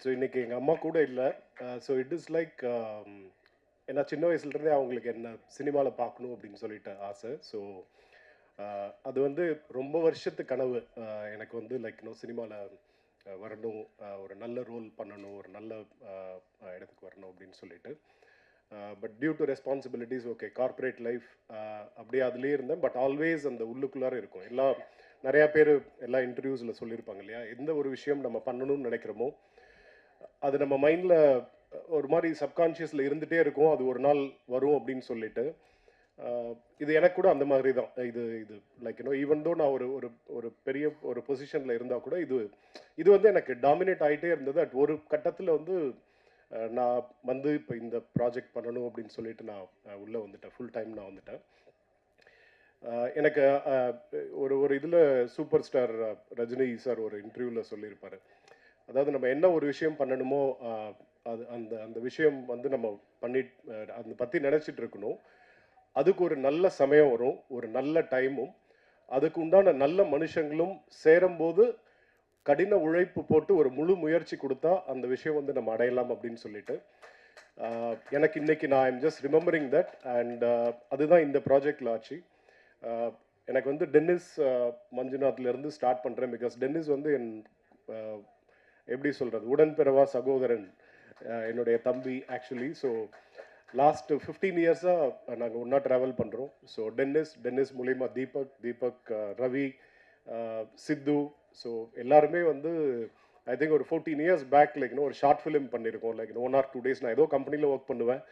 so இன்றைக்கி எங்கள் அம்மா கூட இல்லை. ஸோ இட் இஸ் லைக் ஏன்னா சின்ன வயசுலேருந்தே அவங்களுக்கு என்ன சினிமாவில் பார்க்கணும் அப்படின்னு சொல்லிட்டு ஆசை. ஸோ அது வந்து ரொம்ப வருஷத்து கனவு. எனக்கு வந்து லைக் சினிமாவில் வரணும், ஒரு நல்ல ரோல் பண்ணணும், ஒரு நல்ல இடத்துக்கு வரணும் அப்படின்னு சொல்லிட்டு. But due to responsibilities okay corporate life அப்படியே அதுலேயே இருந்தேன். பட் ஆல்வேஸ் அந்த உள்ளுக்குள்ளார இருக்கும். நிறையா பேர் எல்லா இன்டர்வியூஸில் சொல்லியிருப்பாங்க இல்லையா, எந்த ஒரு விஷயம் நம்ம பண்ணணும்னு நினைக்கிறோமோ அது நம்ம மைண்டில் ஒரு மாதிரி சப்கான்ஷியஸில் இருந்துகிட்டே இருக்கும், அது ஒரு நாள் வரும் அப்படின்னு சொல்லிட்டு. இது எனக்கு கூட அந்த மாதிரி தான். இது லைக் ஈவன் தோ நான் ஒரு பெரிய ஒரு பொசிஷனில் இருந்தால் கூட இது வந்து எனக்கு டாமினேட் ஆகிட்டே இருந்தது. அட் ஒரு கட்டத்தில் வந்து நான் வந்து இப்போ இந்த ப்ராஜெக்ட் பண்ணணும் அப்படின்னு சொல்லிட்டு நான் உள்ளே வந்துட்டேன். ஃபுல் டைம் நான் வந்துட்டேன். எனக்கு ஒரு இதில் சூப்பர் ஸ்டார் ரஜினி சார் ஒரு இன்டர்வியூவில் சொல்லியிருப்பார், அதாவது நம்ம என்ன ஒரு விஷயம் பண்ணணுமோ அது அந்த விஷயம் வந்து நம்ம அதை பற்றி நினச்சிட்டு இருக்கணும். அதுக்கு ஒரு நல்ல சமயம் வரும், ஒரு நல்ல டைமும், அதுக்கு உண்டான நல்ல மனுஷங்களும் சேரும்போது கடின உழைப்பு போட்டு ஒரு முழு முயற்சி கொடுத்தா அந்த விஷயம் வந்து நம்ம அடையலாம் அப்படின்னு சொல்லிட்டு. எனக்கு இன்னைக்கு நான் I'm just remembering that. And அதுதான் இந்த ப்ராஜெக்டில் ஆச்சு. எனக்கு வந்து டென்னிஸ் மஞ்சுநாத்லேருந்து ஸ்டார்ட் பண்ணுறேன். பிகாஸ் டென்னிஸ் வந்து எப்படி சொல்கிறது, உடன்பிறவா சகோதரன், என்னுடைய தம்பி ஆக்சுவலி. ஸோ லாஸ்ட் 15 இயர்ஸாக நாங்கள் ஒன்றா ட்ராவல் பண்ணுறோம். ஸோ டென்னிஸ் மூலிமா தீபக், ரவி, சித்து, ஸோ எல்லாருமே வந்து ஐ திங்க் ஒரு 14 இயர்ஸ் பேக் ஒரு ஷார்ட் ஃபிலிம் பண்ணியிருக்கோம். 1 or 2 days நான் ஏதோ கம்பெனியில் ஒர்க் பண்ணுவேன்.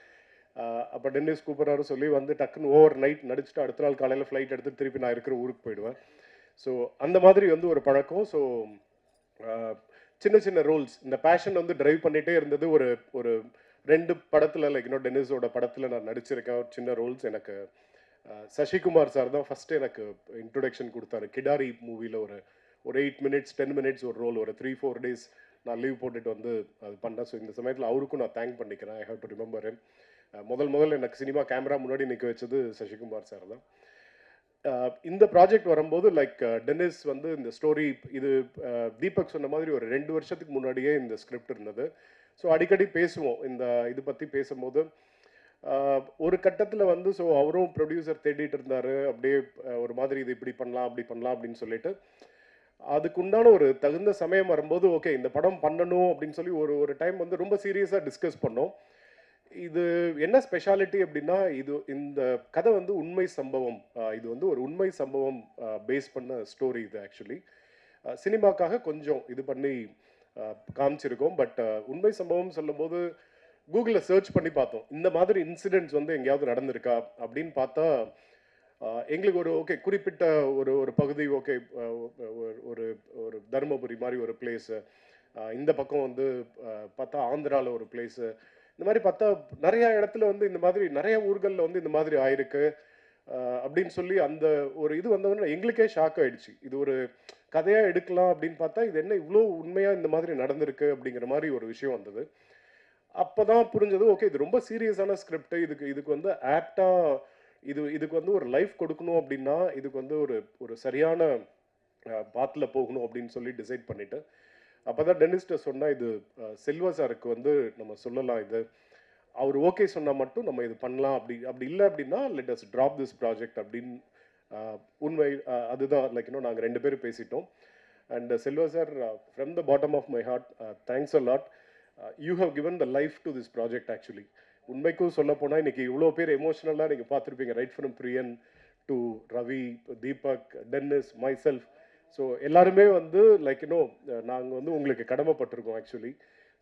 அப்போ டென்னிஸ் கூப்பிட்றாரு சொல்லி வந்து டக்குன்னு ஓவர் நைட் நடிச்சுட்டு அடுத்த நாள் காலையில் ஃப்ளைட் எடுத்துட்டு திருப்பி நான் இருக்கிற ஊருக்கு போயிடுவேன். ஸோ அந்த மாதிரி வந்து ஒரு பழக்கம். ஸோ சின்ன ரோல்ஸ், இந்த பேஷன் வந்து ட்ரைவ் பண்ணிகிட்டே இருந்தது. ஒரு 2 படத்தில் டென்னிஸோட படத்தில் நான் நடிச்சிருக்கேன். ஒரு சின்ன ரோல்ஸ். எனக்கு சசிகுமார் சார் தான் ஃபஸ்ட்டு எனக்கு இன்ட்ரொடக்ஷன் கொடுத்தாரு. கிடாரி மூவியில் ஒரு 8 minutes 10 minutes ஒரு ரோல், ஒரு 3-4 days நான் லீவ் போட்டுட்டு வந்து அது பண்ணேன். ஸோ இந்த சமயத்தில் அவருக்கும் நான் தேங்க் பண்ணிக்கிறேன். I have to remember him. முதல் எனக்கு சினிமா கேமரா முன்னாடி நிற்க வச்சது சசிகுமார் சார் தான். இந்த ப்ராஜெக்ட் வரும்போது டென்னிஸ் வந்து இந்த ஸ்டோரி இது தீபக் சொன்ன மாதிரி ஒரு 2 வருஷத்துக்கு முன்னாடியே இந்த ஸ்கிரிப்ட் இருந்தது. ஸோ அடிக்கடி பேசுவோம் இது பற்றி பேசும்போது. ஒரு கட்டத்தில் வந்து ஸோ அவரும் ப்ரொடியூசர் தேடிட்டு இருந்தார். அப்படியே ஒரு மாதிரி இது இப்படி பண்ணலாம் அப்படி பண்ணலாம் அப்படின்னு சொல்லிட்டு அதுக்குண்டான ஒரு தகுந்த சமயம் வரும்போது ஓகே இந்த படம் பண்ணணும் அப்படின்னு சொல்லி ஒரு டைம் வந்து ரொம்ப சீரியஸாக டிஸ்கஸ் பண்ணோம். இது என்ன ஸ்பெஷாலிட்டி அப்படின்னா இந்த கதை வந்து உண்மை சம்பவம். இது வந்து ஒரு உண்மை சம்பவம் பேஸ் பண்ண ஸ்டோரி. இது ஆக்சுவலி சினிமாக்காக கொஞ்சம் இது பண்ணி காமிச்சிருக்கோம். பட் உண்மை சம்பவம் சொல்லும்போது கூகுளில் சர்ச் பண்ணி பார்த்தோம், இந்த மாதிரி இன்சிடென்ட்ஸ் வந்து எங்கேயாவது நடந்திருக்கா அப்படின்னு பார்த்தா எங்களுக்கு ஓகே குறிப்பிட்ட ஒரு பகுதி ஓகே ஒரு தருமபுரி மாதிரி ஒரு பிளேஸு, இந்த பக்கம் வந்து பார்த்தா ஆந்திராவில் ஒரு பிளேஸு, இந்த மாதிரி பார்த்தா நிறையா இடத்துல வந்து இந்த மாதிரி நிறைய ஊர்களில் வந்து இந்த மாதிரி ஆயிருக்கு அப்படின்னு சொல்லி அந்த ஒரு இது வந்தவொடனே எங்களுக்கே ஷாக் ஆகிடுச்சு. இது ஒரு கதையாக எடுக்கலாம் அப்படின்னு பார்த்தா இது என்ன இவ்வளோ உண்மையாக இந்த மாதிரி நடந்திருக்கு அப்படிங்கிற மாதிரி ஒரு விஷயம் வந்தது. அப்போ தான் புரிஞ்சது ஓகே இது ரொம்ப சீரியஸான ஸ்கிரிப்ட், இதுக்கு வந்து ஆப்டாக இதுக்கு வந்து ஒரு லைஃப் கொடுக்கணும் அப்படின்னா இதுக்கு வந்து ஒரு சரியான பாத்தில் போகணும் அப்படின்னு சொல்லி டிசைட் பண்ணிவிட்டு அப்போ தான் டென்னிஸ்ட்டை சொன்னால் இது செல்வா சாருக்கு வந்து நம்ம சொல்லலாம், இது அவர் ஓகே சொன்னால் மட்டும் நம்ம இது பண்ணலாம், அப்படி இல்லை அப்படின்னா let us drop this project அப்படின்னு. உண்மை அதுதான் நாங்கள் 2 பேரும் பேசிட்டோம். And Selva sir, from the bottom of my heart thanks a lot. You have given the life to this project actually. உண்மைக்கும் சொல்ல போனால் இன்றைக்கி இவ்வளோ பேர் எமோஷ்னலாக நீங்கள் பார்த்துருப்பீங்க, right from Priyan to Ravi, Deepak, Dennis, myself. So எல்லாருமே வந்து நாங்கள் வந்து உங்களுக்கு கடமைப்பட்டிருக்கோம் ஆக்சுவலி.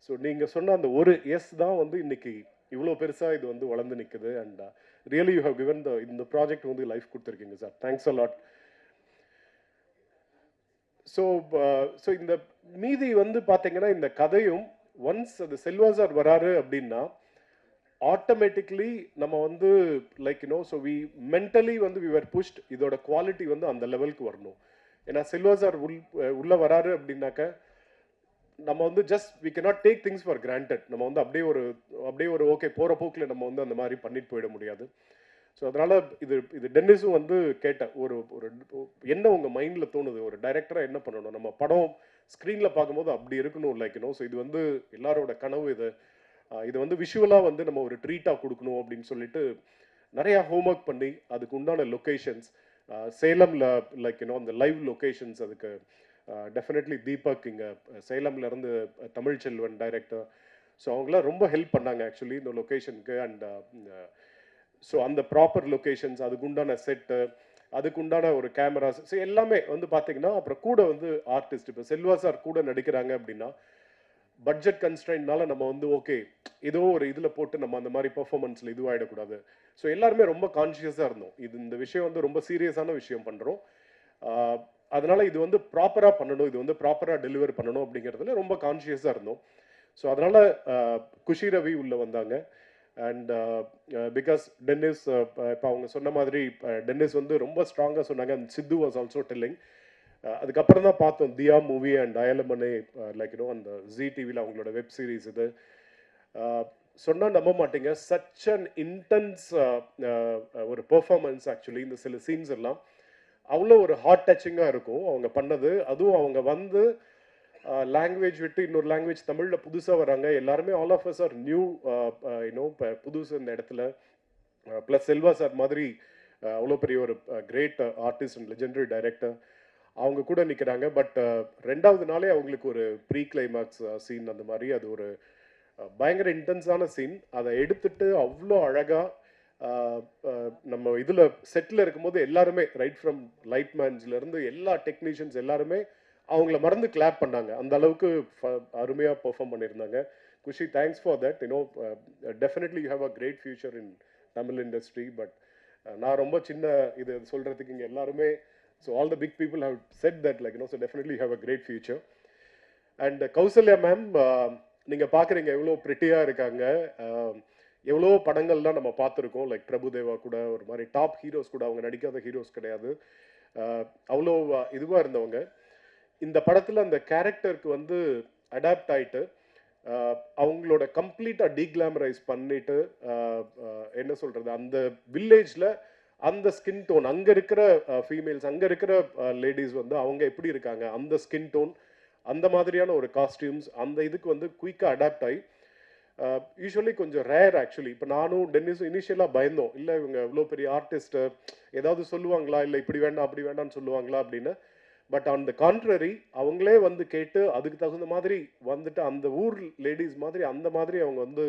ஸோ நீங்கள் சொன்ன அந்த ஒரு எஸ் தான் வந்து இன்றைக்கி இவ்வளோ பெருசாக இது வந்து வளர்ந்து நிற்குது. And really you have given இந்த ப்ராஜெக்ட் வந்து லைஃப் கொடுத்துருக்கீங்க sir. Thanks a lot. So இந்த மீதி வந்து பார்த்தீங்கன்னா இந்த கதையும் ஒன்ஸ் அது செல்வா சார் வராரு அப்படின்னா ஆட்டோமேட்டிக்லி நம்ம வந்து ஸோ வி மென்டலி வந்து வி வர் புஷ்ட், இதோட குவாலிட்டி வந்து அந்த லெவலுக்கு வரணும். ஏன்னா செல்வா சார் உள்ளே வராரு அப்படின்னாக்க நம்ம வந்து just we cannot take things for granted. நம்ம வந்து அப்படியே ஒரு ஓகே போகிற போக்கில் நம்ம வந்து அந்த மாதிரி பண்ணிட்டு போயிட முடியாது. ஸோ அதனால் இது டென்னிஸும் வந்து கேட்டேன், ஒரு என்ன உங்கள் மைண்டில் தோணுது, ஒரு டைரக்டராக என்ன பண்ணணும், நம்ம படம் ஸ்க்ரீனில் பார்க்கும்போது அப்படி இருக்கணும் லைக் ஸோ இது வந்து எல்லாரோட கனவு இது. இது வந்து விஷுவலாக வந்து நம்ம ஒரு ட்ரீட்டாக கொடுக்கணும் அப்படின்னு சொல்லிட்டு நிறையா ஹோம்ஒர்க் பண்ணி அதுக்கு உண்டான லொக்கேஷன்ஸ் சேலமில் லைக் அந்த லைவ் லொக்கேஷன்ஸ் அதுக்கு டெஃபினெட்லி தீபக் இங்கே சேலம்லேருந்து தமிழ்ச்செல்வன் டைரக்டர், ஸோ அவங்களாம் ரொம்ப ஹெல்ப் பண்ணாங்க ஆக்சுவலி இந்த லொக்கேஷனுக்கு. அண்ட் ஸோ அந்த ப்ராப்பர் லொக்கேஷன்ஸ், அதுக்குண்டான செட்டு, அதுக்குண்டான ஒரு கேமராஸ், ஸோ எல்லாமே வந்து பார்த்தீங்கன்னா அப்புறம் கூட வந்து ஆர்டிஸ்ட். இப்போ செல்வா சார் கூட நடிக்கிறாங்க அப்படின்னா பட்ஜெட் கன்ஸ்ட்ரைன்ட்னால நம்ம வந்து ஓகே ஏதோ ஒரு இதில் போட்டு நம்ம அந்த மாதிரி பர்ஃபார்மன்ஸில் இதுவாகிடக்கூடாது. ஸோ எல்லாருமே ரொம்ப கான்ஷியஸாக இருந்தோம். இந்த விஷயம் வந்து ரொம்ப சீரியஸான விஷயம் பண்ணுறோம், அதனால் இது வந்து ப்ராப்பராக பண்ணணும், இது வந்து ப்ராப்பராக டெலிவர் பண்ணணும் அப்படிங்கிறதுல ரொம்ப கான்ஷியஸாக இருந்தோம். ஸோ அதனால் குஷி ரவி உள்ளே வந்தாங்க. அண்ட் பிகாஸ் டென்னிஸ், இப்போ அவங்க சொன்ன மாதிரி டென்னிஸ் வந்து ரொம்ப ஸ்ட்ராங்காக சொன்னாங்க. And Sidhu was also telling. அதுக்கப்புறம் தான் பார்த்தோம் Diya movie and Ayalamane like அந்த ஜி டிவியில் அவங்களோட வெப் சீரிஸ். இது சொன்னால் நம்ப மாட்டீங்க, சச் அன் இன்டென்ஸ் ஒரு பெர்ஃபார்மன்ஸ் ஆக்சுவலி. இந்த சில சீன்ஸ் எல்லாம் அவ்வளோ ஒரு ஹார்ட் டச்சிங்காக இருக்கும் அவங்க பண்ணது. அதுவும் அவங்க வந்து லாங்குவேஜ் விட்டு இன்னொரு லாங்குவேஜ் தமிழில் புதுசாக வராங்க. எல்லாருமே all of us are new இப்போ புதுசு இந்த இடத்துல. ப்ளஸ் செல்வா சார் மாதிரி அவ்வளோ பெரிய ஒரு great artist and legendary director அவங்க கூட நிற்கிறாங்க. பட் ரெண்டாவது நாளே அவங்களுக்கு ஒரு ப்ரீ கிளைமேக்ஸ் சீன் அந்த மாதிரி, அது ஒரு பயங்கர இன்டென்ஸான சீன். அதை எடுத்துட்டு அவ்வளோ அழகாக நம்ம இதில் செட்டில் இருக்கும்போது எல்லாருமே ரைட் ஃப்ரம் லைட்மேன்ஸ்லேருந்து எல்லா டெக்னீஷியன்ஸ் எல்லாருமே அவங்கள மறந்து கிளாப் பண்ணாங்க. அந்த அளவுக்கு அருமையாக பெர்ஃபார்ம் பண்ணியிருந்தாங்க. Kushi, thanks for that. Definitely you have a great future in Tamil industry. But நான் ரொம்ப சின்ன இது சொல்கிறதுக்கு இங்கே எல்லாருமே, so all the big people have said that like so definitely you have a great future. And Kausalya ma'am, நீங்கள் பார்க்குறீங்க எவ்வளோ ப்ரிட்டியாக இருக்காங்க. எவ்வளோ படங்கள்லாம் நம்ம பார்த்துருக்கோம், லைக் பிரபுதேவா கூட ஒரு மாதிரி டாப் ஹீரோஸ் கூட அவங்க நடிக்காத ஹீரோஸ் கிடையாது, அவ்வளோ இதுவாக இருந்தவங்க. இந்த படத்தில் அந்த கேரக்டருக்கு வந்து அடாப்ட் ஆகிட்டு அவங்களோட கம்ப்ளீட்டாக டீக்ளாமரைஸ் பண்ணிட்டு என்ன சொல்கிறது, அந்த வில்லேஜில் அந்த ஸ்கின் டோன், அங்கே இருக்கிற ஃபீமேல்ஸ், அங்கே இருக்கிற லேடிஸ் வந்து அவங்க எப்படி இருக்காங்க, அந்த ஸ்கின் டோன், அந்த மாதிரியான ஒரு காஸ்டியூம்ஸ், அந்த இதுக்கு வந்து குயிக்காக அடாப்ட் ஆகி யூஸ்வலி கொஞ்சம் ரேர் ஆக்சுவலி. இப்போ நானும் டென்னிஸும் இனிஷியலாக பயந்தோம், இல்லை இவங்க இவ்வளோ பெரிய ஆர்டிஸ்ட்டு ஏதாவது சொல்லுவாங்களா, இல்லை இப்படி வேண்டாம் அப்படி வேண்டாம்னு சொல்லுவாங்களா அப்படின்னு. பட் ஆன் த கான்ட்ரரி அவங்களே வந்து கேட்டு அதுக்கு தகுந்த மாதிரி வந்துட்டு அந்த ஊர் லேடிஸ் மாதிரி அந்த மாதிரி அவங்க வந்து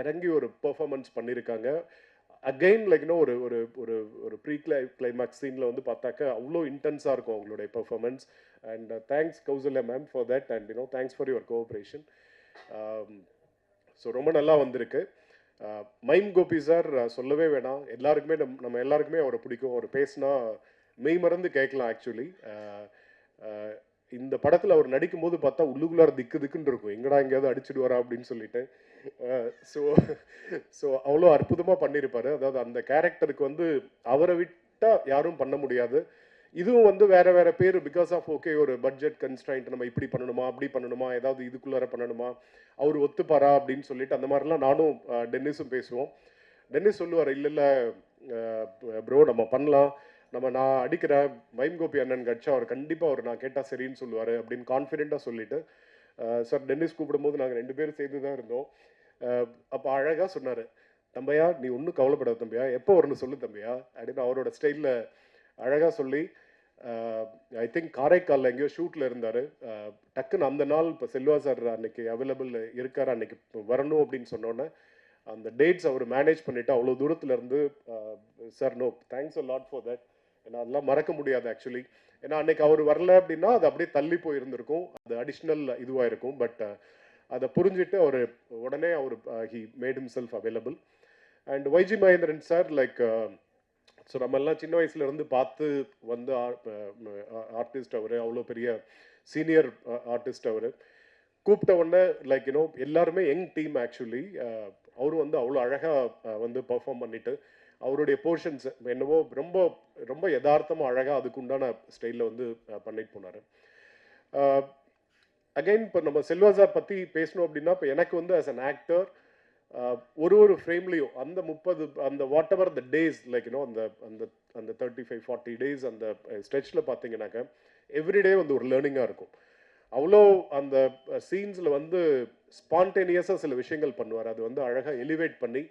இறங்கி ஒரு பெர்ஃபார்மன்ஸ் பண்ணியிருக்காங்க. அகெயின் லைக் ஒரு ஒரு ஒரு ஒரு ப்ரீ கிளைமேக்ஸ் சீனில் வந்து பார்த்தாக்க அவ்வளோ இன்டென்ஸாக இருக்கும் அவங்களுடைய performance. And thanks Kausalya ma'am for that. And thanks for your cooperation. So ரொம்ப நல்லா வந்திருக்கு. மைம் கோபி சார் சொல்லவே வேணாம், எல்லாருக்குமே நம்ம எல்லாருக்குமே அவரை பிடிக்கும். அவர் பேசினா மெய் மறந்து கேட்கலாம் ஆக்சுவலி. இந்த படத்தில் அவர் நடிக்கும் போது பார்த்தா உள்ளுக்குள்ளார திக்கு திக்குன்னு இருக்கும், எங்கடா எங்கேயாவது அடிச்சுடுவாரா அப்படின்னு சொல்லிட்டு. ஸோ அவ்வளோ அற்புதமாக பண்ணியிருப்பார். அதாவது அந்த கேரக்டருக்கு வந்து அவரை விட்டால் யாரும் பண்ண முடியாது. இதுவும் வந்து வேறு வேறு பேர் பிகாஸ் ஆஃப் ஓகே ஒரு பட்ஜெட் கன்ஸ்ட்ரைண்ட், நம்ம இப்படி பண்ணணுமா அப்படி பண்ணணுமா, ஏதாவது இதுக்குள்ளார பண்ணணுமா, அவர் ஒத்துப்பாரா அப்படின்னு சொல்லிட்டு அந்த மாதிரிலாம் நானும் டென்னிஸும் பேசுவோம். டென்னிஸ் சொல்லுவார், இல்லை இல்லை ப்ரோ நம்ம பண்ணலாம், நான் அடிக்கிறேன், மைம் கோபி அண்ணன் கட்சா அவர் கண்டிப்பாக அவர் நான் கேட்டால் சரின்னு சொல்லுவார் அப்படின்னு கான்ஃபிடென்ட்டாக சொல்லிவிட்டு சார் டென்னிஸ் கூப்பிடும்போது நாங்கள் 2 பேரும் சேர்ந்து தான் இருந்தோம். அப்போ அழகாக சொன்னார், தம்பையா நீ ஒன்றும் கவலைப்படாத தம்பியா, எப்போ வரணும் சொல்லு தம்பியா அப்படின்னு அவரோட ஸ்டைலில் அழகாக சொல்லி, ஐ திங்க் காரைக்காலில் எங்கேயோ ஷூட்டில் இருந்தார். டக்குன்னு அந்த நாள் இப்போ செல்வா சார் அன்னைக்கு அவைலபிள் இருக்கார், அன்னைக்கு வரணும் அப்படின்னு சொன்னோன்னே அந்த டேட்ஸ் அவர் மேனேஜ் பண்ணிவிட்டு அவ்வளோ தூரத்துலேருந்து sir no thanks a lot for that. ஏன்னா அதெல்லாம் மறக்க முடியாது ஆக்சுவலி. ஏன்னா அன்னைக்கு அவர் வரல அப்படின்னா அது அப்படியே தள்ளி போயிருந்திருக்கும், அது அடிஷ்னல் இதுவாக இருக்கும். பட் அதை புரிஞ்சுட்டு அவர் உடனே அவர் he made himself available. And YG Mahendran sir like so நம்மெல்லாம் சின்ன வயசுலேருந்து பார்த்து வந்து ஆர்டிஸ்ட் அவர், அவ்வளோ பெரிய சீனியர் ஆர்டிஸ்ட் அவர். கூப்பிட்ட உடனே லைக் எல்லாருமே யங் டீம் ஆக்சுவலி. அவரும் வந்து அவ்வளோ அழகாக வந்து பர்ஃபார்ம் பண்ணிவிட்டு அவருடைய போர்ஷன்ஸ் என்னவோ ரொம்ப ரொம்ப யதார்த்தமாக அழகாக அதுக்குண்டான ஸ்டைலில் வந்து பண்ணிட்டு போனார். அகைன் இப்போ நம்ம செல்வா சார் பற்றி பேசணும் அப்படின்னா, இப்போ எனக்கு வந்து ஆஸ் அன் ஆக்டர் ஒரு ஃப்ரேம்லேயும் அந்த 30 அந்த what ever the days like அந்த அந்த அந்த 35-40 டேஸ் அந்த ஸ்ட்ரெச்சில் பார்த்தீங்கன்னாக்க எவ்ரிடே வந்து ஒரு லேர்னிங்காக இருக்கும். அவ்வளோ அந்த சீன்ஸில் வந்து ஸ்பான்டேனியஸாக சில விஷயங்கள் பண்ணுவார். அது வந்து அழகாக எலிவேட் பண்ணி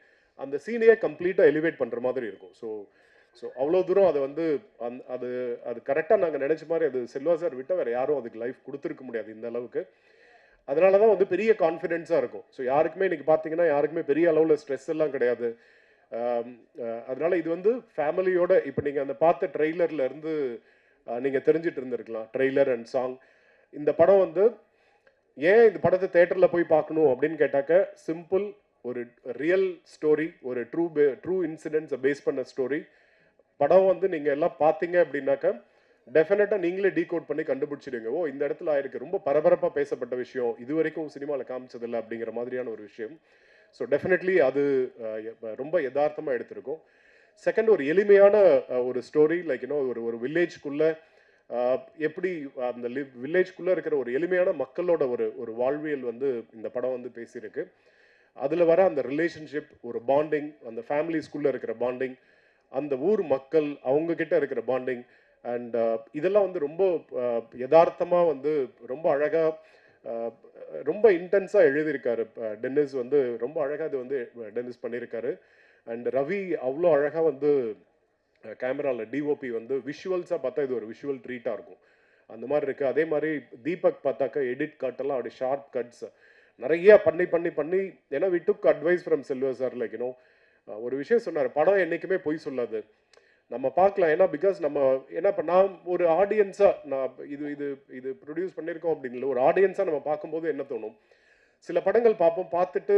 அந்த சீனையே கம்ப்ளீட்டாக எலிவேட் பண்ணுற மாதிரி இருக்கும். ஸோ அவ்வளோ தூரம் அதை வந்து அது அது கரெக்டாக நாங்கள் நினச்ச மாதிரி அது செல்வா சார் விட்டால் வேறு யாரும் அதுக்கு லைஃப் கொடுத்துருக்க முடியாது இந்த அளவுக்கு. அதனால தான் வந்து பெரிய கான்ஃபிடென்ஸாக இருக்கும். ஸோ யாருக்குமே இன்றைக்கி பார்த்தீங்கன்னா யாருக்குமே பெரிய அளவில் ஸ்ட்ரெஸ் எல்லாம் கிடையாது. அதனால இது வந்து ஃபேமிலியோட இப்போ நீங்கள் அந்த பார்த்த ட்ரெய்லர்ல இருந்து நீங்கள் தெரிஞ்சிட்டு இருந்திருக்கலாம். Trailer and song. இந்த படம் வந்து ஏன் இந்த படத்தை தேட்டரில் போய் பார்க்கணும் அப்படின்னு கேட்டாக்க, சிம்பிள், ஒரு ரியல் ஸ்டோரி, ஒரு ட்ரூ இன்சிடென்ட்ஸை பேஸ் பண்ண ஸ்டோரி. படம் வந்து நீங்கள் எல்லாம் பார்த்தீங்க அப்படின்னாக்க டெஃபினட்டாக நீங்களே டீகோட் பண்ணி கண்டுபிடிச்சிடுங்க. ஓ, இந்த இடத்துல ஆயிருக்கு, ரொம்ப பரபரப்பாக பேசப்பட்ட விஷயம், இது வரைக்கும் சினிமாவில் காமிச்சதில்லை அப்படிங்கிற மாதிரியான ஒரு விஷயம். ஸோ டெஃபினெட்லி அது ரொம்ப யதார்த்தமாக எடுத்திருக்கும். செகண்ட், ஒரு எளிமையான ஒரு ஸ்டோரி, லைக் ஒரு வில்லேஜ்குள்ளே எப்படி அந்த வில்லேஜ்குள்ளே இருக்கிற ஒரு எளிமையான மக்களோட ஒரு வாழ்வியல் வந்து இந்த படம் வந்து பேசியிருக்கு. அதில் வர அந்த ரிலேஷன்ஷிப், ஒரு பாண்டிங், அந்த ஃபேமிலிஸ்குள்ளே இருக்கிற பாண்டிங், அந்த ஊர் மக்கள் அவங்க கிட்ட இருக்கிற பாண்டிங், அண்ட் இதெல்லாம் வந்து ரொம்ப யதார்த்தமாக வந்து ரொம்ப அழகாக ரொம்ப இன்டென்ஸாக எழுதியிருக்காரு டென்னிஸ். வந்து ரொம்ப அழகாக அது வந்து டென்னிஸ் பண்ணியிருக்காரு. அண்ட் ரவி அவ்வளோ அழகாக வந்து கேமராவில் டிஓபி வந்து விஷுவல்ஸாக பார்த்தா இது ஒரு விஷுவல் ட்ரீட்டாக இருக்கும், அந்த மாதிரி இருக்குது. அதே மாதிரி தீபக் பார்த்தாக்கா எடிட் கட்டெல்லாம் அப்படி ஷார்ப் கட்ஸ் நிறைய பண்ணி ஏன்னா we took advice from Selva sir. Like ஒரு விஷயம் சொன்னார், படம் என்றைக்குமே பொய் சொல்லாது, நம்ம பார்க்கலாம். ஏன்னா பிகாஸ் நம்ம ஏன்னா இப்போ நான் ஒரு ஆடியன்ஸாக நான் இது ப்ரொடியூஸ் பண்ணியிருக்கோம் அப்படின்னு ஒரு ஆடியன்ஸாக நம்ம பார்க்கும்போது என்ன தோணும், சில படங்கள் பார்ப்போம், பார்த்துட்டு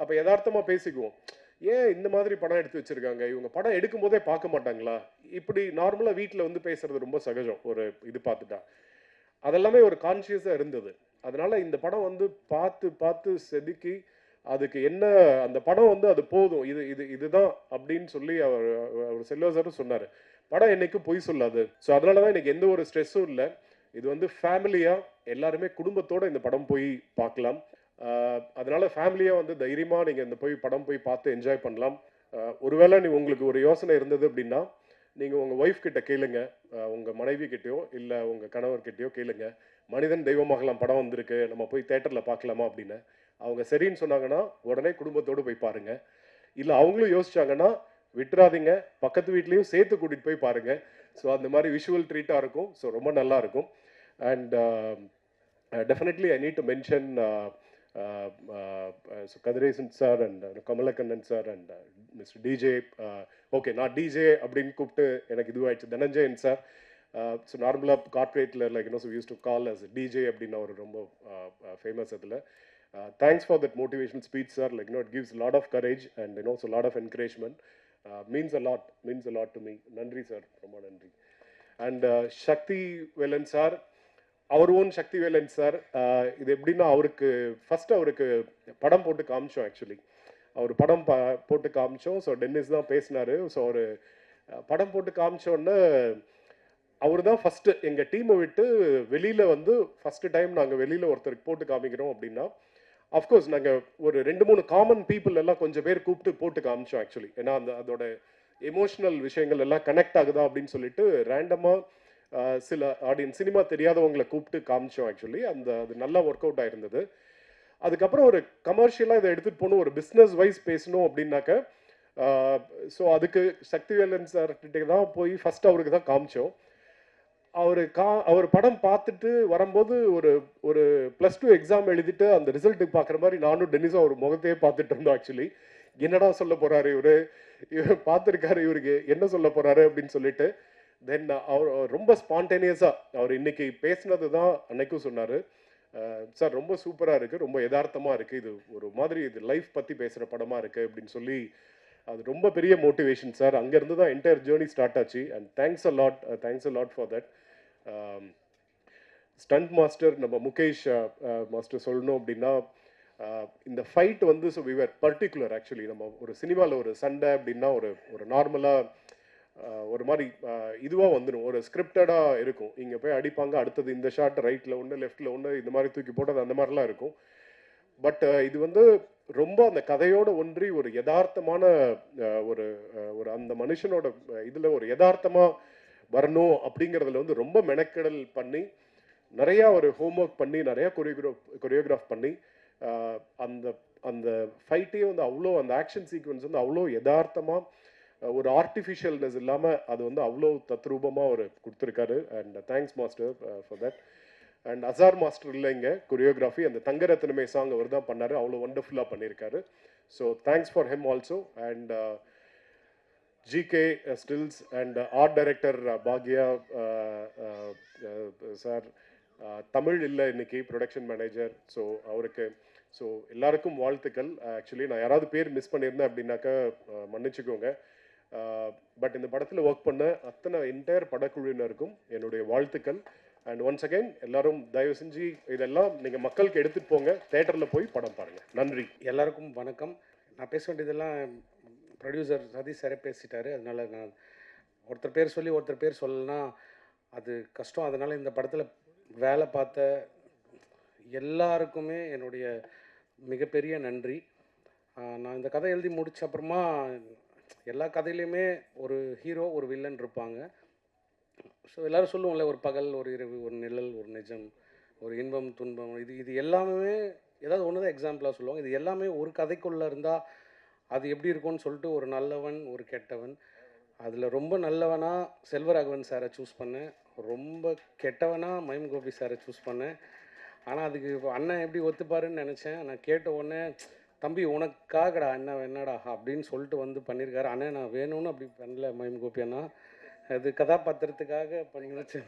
அப்போ யதார்த்தமாக பேசிக்குவோம், ஏன் இந்த மாதிரி படம் எடுத்து வச்சுருக்காங்க, இவங்க படம் எடுக்கும் போதே பார்க்க மாட்டாங்களா, இப்படி நார்மலாக வீட்டில் வந்து பேசுறது ரொம்ப சகஜம் ஒரு இது பார்த்துட்டா. அதெல்லாமே ஒரு கான்ஷியஸாக இருந்தது. அதனால் இந்த படம் வந்து பார்த்து செதுக்கி அதுக்கு என்ன அந்த படம் வந்து அது போதும், இதுதான் அப்படின்னு சொல்லி அவர் செல்வா சாரும் சொன்னார், படம் என்னைக்கும் பொய் சொல்லாது. ஸோ அதனால தான் எனக்கு எந்த ஒரு ஸ்ட்ரெஸ்ஸும் இல்லை. இது வந்து ஃபேமிலியாக எல்லாருமே குடும்பத்தோடு இந்த படம் போய் பார்க்கலாம். அதனால ஃபேமிலியாக வந்து தைரியமாக நீங்கள் இந்த படம் போய் பார்த்து என்ஜாய் பண்ணலாம். ஒருவேளை உங்களுக்கு ஒரு யோசனை இருந்தது அப்படின்னா நீங்கள் உங்கள் ஒய்ஃப் கிட்ட கேளுங்க, உங்கள் மனைவி கிட்டேயோ இல்லை உங்கள் கணவர்கிட்டயோ கேளுங்க, மனிதன் தெய்வமாகலாம் படம் வந்திருக்கு, நம்ம போய் தேட்டரில் பார்க்கலாமா அப்படின்னு. அவங்க சரின்னு சொன்னாங்கன்னா உடனே குடும்பத்தோடு போய் பாருங்க. இல்லை அவங்களும் யோசிச்சாங்கன்னா விட்டுறாதீங்க, பக்கத்து வீட்லேயும் சேர்த்து கூட்டிகிட்டு போய் பாருங்க. ஸோ அந்த மாதிரி விஷுவல் ட்ரீட்டாக இருக்கும். ஸோ ரொம்ப நல்லா இருக்கும். And definitely I need to mention Kathiresan sir and Kamalakannan sir and mister DJ. Okay, நான் டிஜே அப்படின்னு கூப்பிட்டு எனக்கு இதுவாகிடுச்சு, தனஞ்சயன் சார். ஸோ நார்மலாக கார்பரேட்டில் like so use to call us DJ அப்படின்னு அவர் ரொம்ப ஃபேமஸ். அதில் thanks for that motivation speech, sir. Like it gives a lot of courage and so a lot of encouragement. Means a lot to me. Nandri sir, ரொம்ப நன்றி. And Shakti Velan sir, our own Shakti Velan sir, இது எப்படின்னா அவருக்கு படம் போட்டு காமிச்சோம். ஆக்சுவலி அவர் படம் போட்டு காமிச்சோம். ஸோ டென்னிஸ் தான் பேசினார். ஸோ அவர் படம் போட்டு காமிச்சோன்னே அவர் தான் ஃபஸ்ட்டு எங்கள் டீமை விட்டு வெளியில் வந்து ஃபஸ்ட்டு டைம் நாங்கள் வெளியில் ஒருத்தருக்கு போட்டு காமிக்கிறோம் அப்படின்னா, அஃப்கோர்ஸ் நாங்கள் ஒரு 2-3 காமன் பீப்புள் எல்லாம் கொஞ்சம் பேர் கூப்பிட்டு போட்டு காமிச்சோம் ஆக்சுவலி. ஏன்னா அதோட எமோஷ்னல் விஷயங்கள் எல்லாம் கனெக்ட் ஆகுதா அப்படின்னு சொல்லிட்டு ரேண்டமாக சில ஆடியன்ஸ் சினிமா தெரியாதவங்களை கூப்பிட்டு காமிச்சோம் ஆக்சுவலி. அது நல்லா ஒர்க் அவுட் ஆயிருந்தது. அதுக்கப்புறம் ஒரு கமர்ஷியலாக இதை எடுத்துகிட்டு போகணும், ஒரு பிஸ்னஸ் வைஸ் பேசணும் அப்படின்னாக்க, ஸோ அதுக்கு சக்திவேலன் சார்கிட்ட தான் போய் ஃபஸ்ட்டு அவருக்கு தான் காமிச்சோம். அவர் படம் பார்த்துட்டு வரும்போது ஒரு +2 எக்ஸாம் எழுதிட்டு அந்த ரிசல்ட்டுக்கு பார்க்குற மாதிரி நானும் டென்னிஸும் அவர் முகத்தையே பார்த்துட்டு இருந்தோம். ஆக்சுவலி என்னடா சொல்ல போகிறாரு இவர் பார்த்துருக்காரு, இவருக்கு என்ன சொல்ல போகிறாரு அப்படின்னு சொல்லிட்டு. தென் அவர் ரொம்ப ஸ்பான்டேனியஸாக அவர் இன்னைக்கு பேசினது தான் அன்னைக்கும் சொன்னார், சார் ரொம்ப சூப்பராக இருக்குது, ரொம்ப யதார்த்தமாக இருக்குது, இது ஒரு மாதிரி இது லைஃப் பற்றி பேசுகிற படமாக இருக்குது அப்படின்னு சொல்லி. அது ரொம்ப பெரிய மோட்டிவேஷன் சார். அங்கேருந்து தான் என்டையர் ஜேர்னி ஸ்டார்ட் ஆச்சு. And thanks a lot for that. Stunt master நம்ம முகேஷ் மாஸ்டர் சொல்லணும் அப்படின்னா, இந்த ஃபைட் வந்து so we were particular. Actually நம்ம ஒரு சினிமாவில் ஒரு சண்டை அப்படின்னா ஒரு நார்மலாக ஒரு மாதிரி இதுவாக வந்துடும், ஒரு ஸ்கிரிப்டடாக இருக்கும். இங்கே போய் அடிப்பாங்க, அடுத்தது இந்த ஷாட் ரைட்டில் ஒன்று லெஃப்டில் ஒன்று இந்த மாதிரி தூக்கி போட்டது அந்த மாதிரிலாம் இருக்கும். பட் இது வந்து ரொம்ப அந்த கதையோட ஒன்றி ஒரு யதார்த்தமான ஒரு அந்த மனுஷனோட இதில் ஒரு யதார்த்தமாக வரணும் அப்படிங்கிறதுல வந்து ரொம்ப மெனக்கெடல் பண்ணி நிறையா ஒரு ஹோம்ஒர்க் பண்ணி நிறையா கொரியோகிராஃப் பண்ணி அந்த அந்த ஃபைட்டே வந்து அவ்வளோ அந்த ஆக்ஷன் சீக்வன்ஸ் வந்து அவ்வளோ யதார்த்தமாக ஒரு ஆர்டிஃபிஷியல்னஸ் இல்லாமல் அது வந்து அவ்வளோ தத்ரூபமாக அவர் கொடுத்துருக்காரு. And thanks master for that. And Azhar master இல்லை இங்கே கொரியோகிராஃபி, அந்த தங்கரத்னமே சாங் அவர் தான் பண்ணார், அவ்வளோ ஒண்டர்ஃபுல்லாக பண்ணியிருக்காரு. So thanks for him also. And GK stills and art director Bhagya sir, Tamil இல்லை இன்னைக்கு ப்ரொடக்ஷன் மேனேஜர். ஸோ அவருக்கு ஸோ எல்லாருக்கும் வாழ்த்துக்கள். ஆக்சுவலி நான் யாராவது பேர் மிஸ் பண்ணியிருந்தேன் அப்படின்னாக்கா மன்னிச்சுக்கோங்க. பட் இந்த படத்தில் ஒர்க் பண்ண அத்தனை என்டையர் படக்குழுவினருக்கும் என்னுடைய வாழ்த்துக்கள். அண்ட் ஒன்ஸ் அகைன் எல்லாரும் தயவு செஞ்சு இதெல்லாம் நீங்கள் மக்களுக்கு எடுத்துகிட்டு போங்க, தேட்டரில் போய் படம் பாருங்கள். நன்றி. எல்லாருக்கும் வணக்கம். நான் பேச வேண்டியதெல்லாம் ப்ரொடியூசர் சதீஷ் சாரே பேசிட்டாரு. அதனால் நான் ஒருத்தர் பேர் சொல்லி ஒருத்தர் பேர் சொல்லலைன்னா அது கஷ்டம். அதனால் இந்த படத்தில் வேலை பார்த்த எல்லாருக்குமே என்னுடைய மிகப்பெரிய நன்றி. நான் இந்த கதை எழுதி முடிச்ச அப்புறமா எல்லா கதையிலையுமே ஒரு ஹீரோ ஒரு வில்லன் இருப்பாங்க. ஸோ எல்லோரும் சொல்லுவோம்ல, ஒரு பகல் ஒரு இரவு, ஒரு நிழல் ஒரு நிஜம், ஒரு இன்பம் துன்பம், இது எல்லாமே ஏதாவது ஒன்று தான் எக்ஸாம்பிளாக சொல்லுவாங்க. இது எல்லாமே ஒரு கதைக்குள்ளே இருந்தால் அது எப்படி இருக்கும்னு சொல்லிட்டு ஒரு நல்லவன் ஒரு கெட்டவன். அதில் ரொம்ப நல்லவனாக செல்வராகவன் சாரை சூஸ் பண்ணேன், ரொம்ப கெட்டவனாக மயம் கோபி சாரை சூஸ் பண்ணேன். ஆனால் அதுக்கு அண்ணன் எப்படி ஒத்துப்பாருன்னு நினச்சேன். நான் கேட்ட உடனே தம்பி உனக்காகடா என்னடா அப்படின்னு சொல்லிட்டு வந்து பண்ணியிருக்காரு. அண்ணன் நான் வேணும்னு அப்படி பண்ணல மயம் கோபி அண்ணா, அது கதாபாத்திரத்துக்காக பண்ணி வச்சேன்.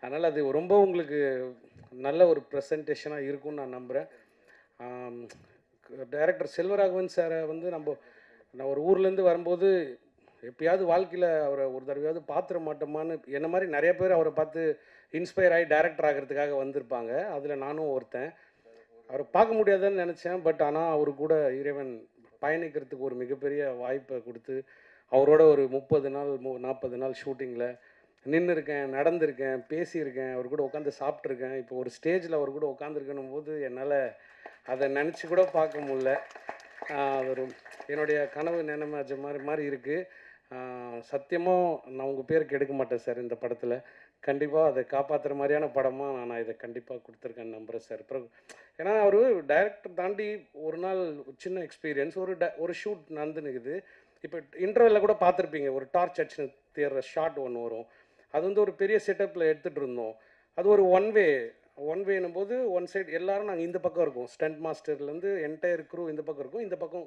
அதனால் அது ரொம்ப உங்களுக்கு நல்ல ஒரு ப்ரெசன்டேஷனாக இருக்கும்னு நான் நம்புகிறேன். டைரக்டர் செல்வராகவன் சாரை வந்து நான் ஒரு ஊர்லேருந்து வரும்போது எப்பயாவது வாழ்க்கையில் அவரை ஒரு தடவையாவது பார்த்துட மாட்டோமான்னு என்ன மாதிரி நிறைய பேர் அவரை பார்த்து இன்ஸ்பயர் ஆகி டைரக்டர் ஆகிறதுக்காக வந்திருப்பாங்க. அதில் நானும் ஒருத்தன். அவரை பார்க்க முடியாதுன்னு நினச்சேன். பட் ஆனால் அவரு கூட இறைவன் பயணிக்கிறதுக்கு ஒரு மிகப்பெரிய வாய்ப்பை கொடுத்து அவரோட ஒரு 30 நாள் 40 நாள் ஷூட்டிங்கில் நின்றுருக்கேன், நடந்திருக்கேன், பேசியிருக்கேன், அவர் கூட உட்காந்து சாப்பிட்ருக்கேன். இப்போ ஒரு ஸ்டேஜில் அவர் கூட உட்காந்துருக்கணும் போது என்னால் அதை நினச்சி கூட பார்க்க முடியல. ஒரு என்னுடைய கனவு நினைமாச்ச மாதிரி இருக்குது. சத்தியமாக நான் உங்கள் பேருக்கு எடுக்க மாட்டேன் சார். இந்த படத்தில் கண்டிப்பாக அதை காப்பாற்றுற மாதிரியான படமாக நான் இதை கண்டிப்பாக கொடுத்துருக்கேன்னு நம்புகிறேன் சார். அப்புறம் ஏன்னா அவர் டைரக்டர் தாண்டி ஒரு நாள் சின்ன எக்ஸ்பீரியன்ஸ் ஒரு ஷூட் நடந்துனுக்குது. இப்போ இன்டர்வெல்ல கூட பார்த்துருப்பீங்க, ஒரு டார்ச் அடிச்சுன்னு தேர்ற ஷாட் ஒன்று வரும். அது வந்து ஒரு பெரிய செட்டப்பில் எடுத்துகிட்டு இருந்தோம். அது ஒரு ஒன் வேனும் போது ஒன் சைடு எல்லோரும் நாங்கள் இந்த பக்கம் இருக்கோம், ஸ்டண்ட் மாஸ்டர்லேருந்து என்டையர் க்ரூ இந்த பக்கம் இருக்கும், இந்த பக்கம்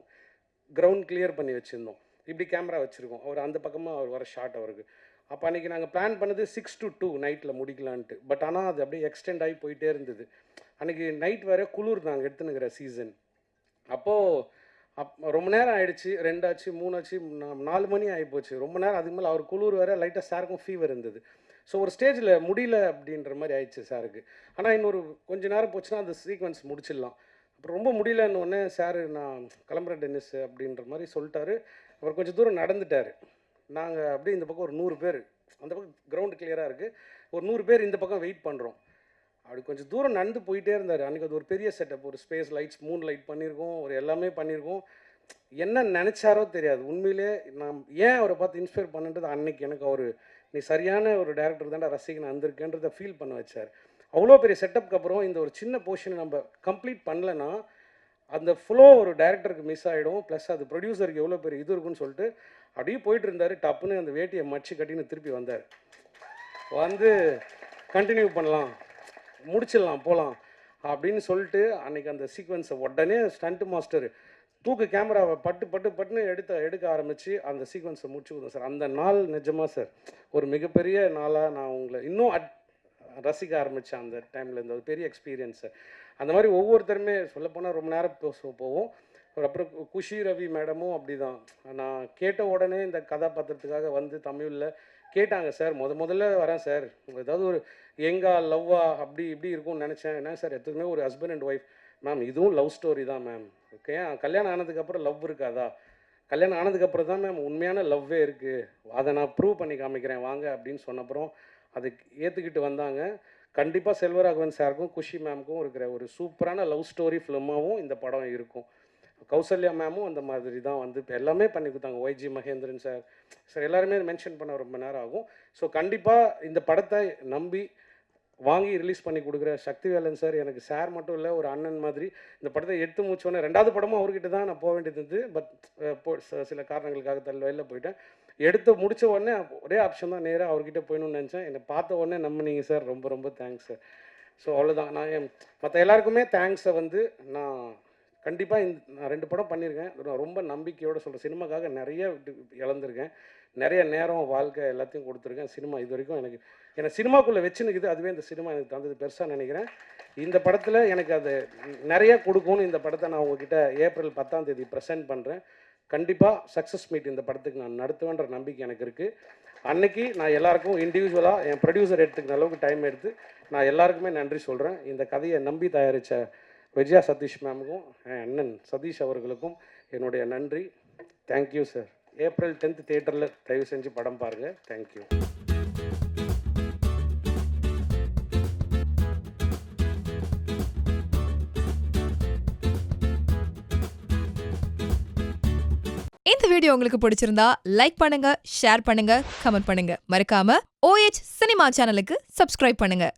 கிரவுண்ட் கிளியர் பண்ணி வச்சுருந்தோம். இப்படி கேமரா வச்சுருக்கோம். அவர் அந்த பக்கமாக அவர் வர ஷாட் அவருக்கு. அப்போ அன்றைக்கி நாங்கள் பிளான் பண்ணது 6 to 2 நைட்டில் முடிக்கலான்ட்டு. பட் ஆனால் அது அப்படியே எக்ஸ்டெண்ட் ஆகி போயிட்டே இருந்தது. அன்றைக்கி நைட் வேறு குளிர் நாங்கள் எடுத்துனுக்கிற சீசன். அப்போது ரொம்ப நேரம் ஆகிடுச்சு, 2 ஆச்சு 3 ஆச்சு 4 மணி ஆகிப்போச்சு. ரொம்ப நேரம் அதுக்கு மேலே அவர் குளிர் வேறு, லைட்டாக சாருக்கும் ஃபீவர் இருந்தது. ஸோ ஒரு ஸ்டேஜில் முடியல அப்படின்ற மாதிரி ஆயிடுச்சு சாருக்கு. ஆனால் இன்னொரு கொஞ்சம் நேரம் போச்சுன்னா அந்த சீக்வன்ஸ் முடிச்சிடலாம். அப்புறம் ரொம்ப முடியலன்னொடனே சார் நான் கிளம்புறேன் டென்னிஸ் அப்படின்ற மாதிரி சொல்லிட்டாரு. அவர் கொஞ்சம் தூரம் நடந்துட்டார். நாங்கள் அப்படியே இந்த பக்கம் ஒரு 100 பேர், அந்த பக்கம் கிரவுண்டு கிளியராக இருக்குது, ஒரு 100 பேர் இந்த பக்கம் வெயிட் பண்ணுறோம். அப்படி கொஞ்சம் தூரம் நடந்து போயிட்டே இருந்தார். அன்றைக்கி அது ஒரு பெரிய செட்டப், ஒரு ஸ்பேஸ் லைட்ஸ் 3 லைட் பண்ணியிருக்கோம், ஒரு எல்லாமே பண்ணியிருக்கோம். என்ன நினச்சாரோ தெரியாது. உண்மையிலே நான் ஏன் அவரை பார்த்து இன்ஸ்பயர் பண்ணுன்றது அன்னைக்கு எனக்கு அவர் நீ சரியான ஒரு டேரக்டர் தான்டா ரசிகன் வந்திருக்கேன்றதை ஃபீல் பண்ண வச்சார். அவ்வளோ பெரிய செட்டப்புக்கு அப்புறம் இந்த ஒரு சின்ன போர்ஷனை நம்ம கம்ப்ளீட் பண்ணலைன்னா அந்த ஃப்ளோ ஒரு டேரக்டருக்கு மிஸ் ஆகிடும். ப்ளஸ் அது ப்ரொடியூசருக்கு எவ்வளோ பெரிய இது இருக்குன்னு சொல்லிட்டு அப்படியே போயிட்டு இருந்தார். டப்புன்னு அந்த வேட்டியை மடிச்சு கட்டின்னு திருப்பி வந்தார். வந்து கண்டினியூ பண்ணலாம், முடிச்சிடலாம், போகலாம் அப்படின்னு சொல்லிட்டு அன்றைக்கி அந்த சீக்வன்ஸை உடனே ஸ்டண்ட் மாஸ்டர் தூக்கு கேமராவை பட்டுன்னு எடுக்க ஆரம்பித்து அந்த சீக்வன்ஸை முடிச்சு கொடுத்தோம் சார். அந்த நாள் நிஜமாக சார் ஒரு மிகப்பெரிய நாளாக நான் உங்களை இன்னும் ரசிக்க ஆரம்பித்தேன். அந்த டைமில் இருந்த ஒரு பெரிய எக்ஸ்பீரியன்ஸு. அந்த மாதிரி ஒவ்வொருத்தருமே சொல்லப்போனால் ரொம்ப நேரம் போவோம். அப்புறம் குஷி ரவி மேடமும் அப்படி தான். நான் கேட்ட உடனே இந்த கதாபாத்திரத்துக்காக வந்து தமிழில் கேட்டாங்க சார், முதல்ல வரேன் சார், ஏதாவது ஒரு எங்கா லவ்வா அப்படி இப்படி இருக்கும்னு நினச்சேன். என்ன சார் எதுவுமே ஒரு ஹஸ்பண்ட் அண்ட் ஒய்ஃப் மேம், இதுவும் லவ் ஸ்டோரி தான் மேம். ஓகே, கல்யாணம் ஆனதுக்கப்புறம் லவ் இருக்காதா? கல்யாணம் ஆனதுக்கப்புறம் தான் மேம் உண்மையான லவ்வே இருக்குது, அதை நான் ப்ரூவ் பண்ணி காமிக்கிறேன் வாங்க அப்படின்னு சொன்னப்புறம் அதுக்கு ஏற்றுக்கிட்டு வந்தாங்க. கண்டிப்பாக செல்வராகவன் சாருக்கும் குஷி மேமுக்கும் இருக்கிற ஒரு சூப்பரான லவ் ஸ்டோரி ஃபிலிமாகவும் இந்த படம் இருக்கும். கௌசல்யா மேமும் அந்த மாதிரி தான் வந்து இப்போ எல்லாமே பண்ணி கொடுத்தாங்க. ஒய்ஜி மகேந்திரன் சார் எல்லாருமே மென்ஷன் பண்ண ரொம்ப நேரம் ஆகும். ஸோ கண்டிப்பாக இந்த படத்தை நம்பி வாங்கி ரிலீஸ் பண்ணி கொடுக்குற சக்திவேலன் சார் எனக்கு சார் மட்டும் இல்லை, ஒரு அண்ணன் மாதிரி. இந்த படத்தை எடுத்து முடிச்சோடனே 2வது படமும் அவர்கிட்ட தான் நான் போக வேண்டியது இருந்தது. பட் சில காரணங்களுக்காக வெளில போயிட்டேன். எடுத்து முடித்த உடனே ஒரே ஆப்ஷன் தான், நேராக அவர்கிட்ட போயணும்னு நினச்சேன். என்னை பார்த்த உடனே நம்பினீங்க சார், ரொம்ப ரொம்ப தேங்க்ஸ் சார். ஸோ அவ்வளோதான். நான் மற்ற எல்லாருக்குமே தேங்க்ஸை வந்து நான் கண்டிப்பாக நான் 2 படம் பண்ணியிருக்கேன். நான் ரொம்ப நம்பிக்கையோடு சொல்கிறேன். சினிமாக்காக நிறைய இழந்திருக்கேன், நிறைய நேரம் வாழ்க்கை எல்லாத்தையும் கொடுத்துருக்கேன். சினிமா இது வரைக்கும் எனக்கு சினிமாக்குள்ளே வச்சுன்னுக்குது. அதுவே இந்த சினிமா எனக்கு தந்தது பெருசாக நினைக்கிறேன். இந்த படத்தில் எனக்கு அது நிறைய கொடுக்கும்னு இந்த படத்தை நான் உங்ககிட்ட ஏப்ரல் 10ஆம் தேதி ப்ரெசென்ட் பண்ணுறேன். கண்டிப்பாக சக்ஸஸ் மீட் இந்த படத்துக்கு நான் நடத்துவேன்ற நம்பிக்கை எனக்கு இருக்குது. அன்னைக்கு நான் எல்லாருக்கும் இண்டிவிஜுவலாக என் ப்ரொடியூசர் எடுத்துக்கிற அளவுக்கு டைம் எடுத்து நான் எல்லாருக்குமே நன்றி சொல்கிறேன். இந்த கதையை நம்பி தயாரித்த விஜயா சதீஷ் மேமுக்கும் என் அண்ணன் சதீஷ் அவர்களுக்கும் என்னுடைய நன்றி. Thank you sir. ஏப்ரல் 10th தியேட்டரில் தயவு செஞ்சு படம் பாருங்கள். தேங்க்யூ. இந்த வீடியோ உங்களுக்கு பிடிச்சிருந்தா லைக் பண்ணுங்க, ஷேர் பண்ணுங்க, கமெண்ட் பண்ணுங்க. மறக்காம OH சினிமா சேனலுக்கு சப்ஸ்கிரைப் பண்ணுங்க.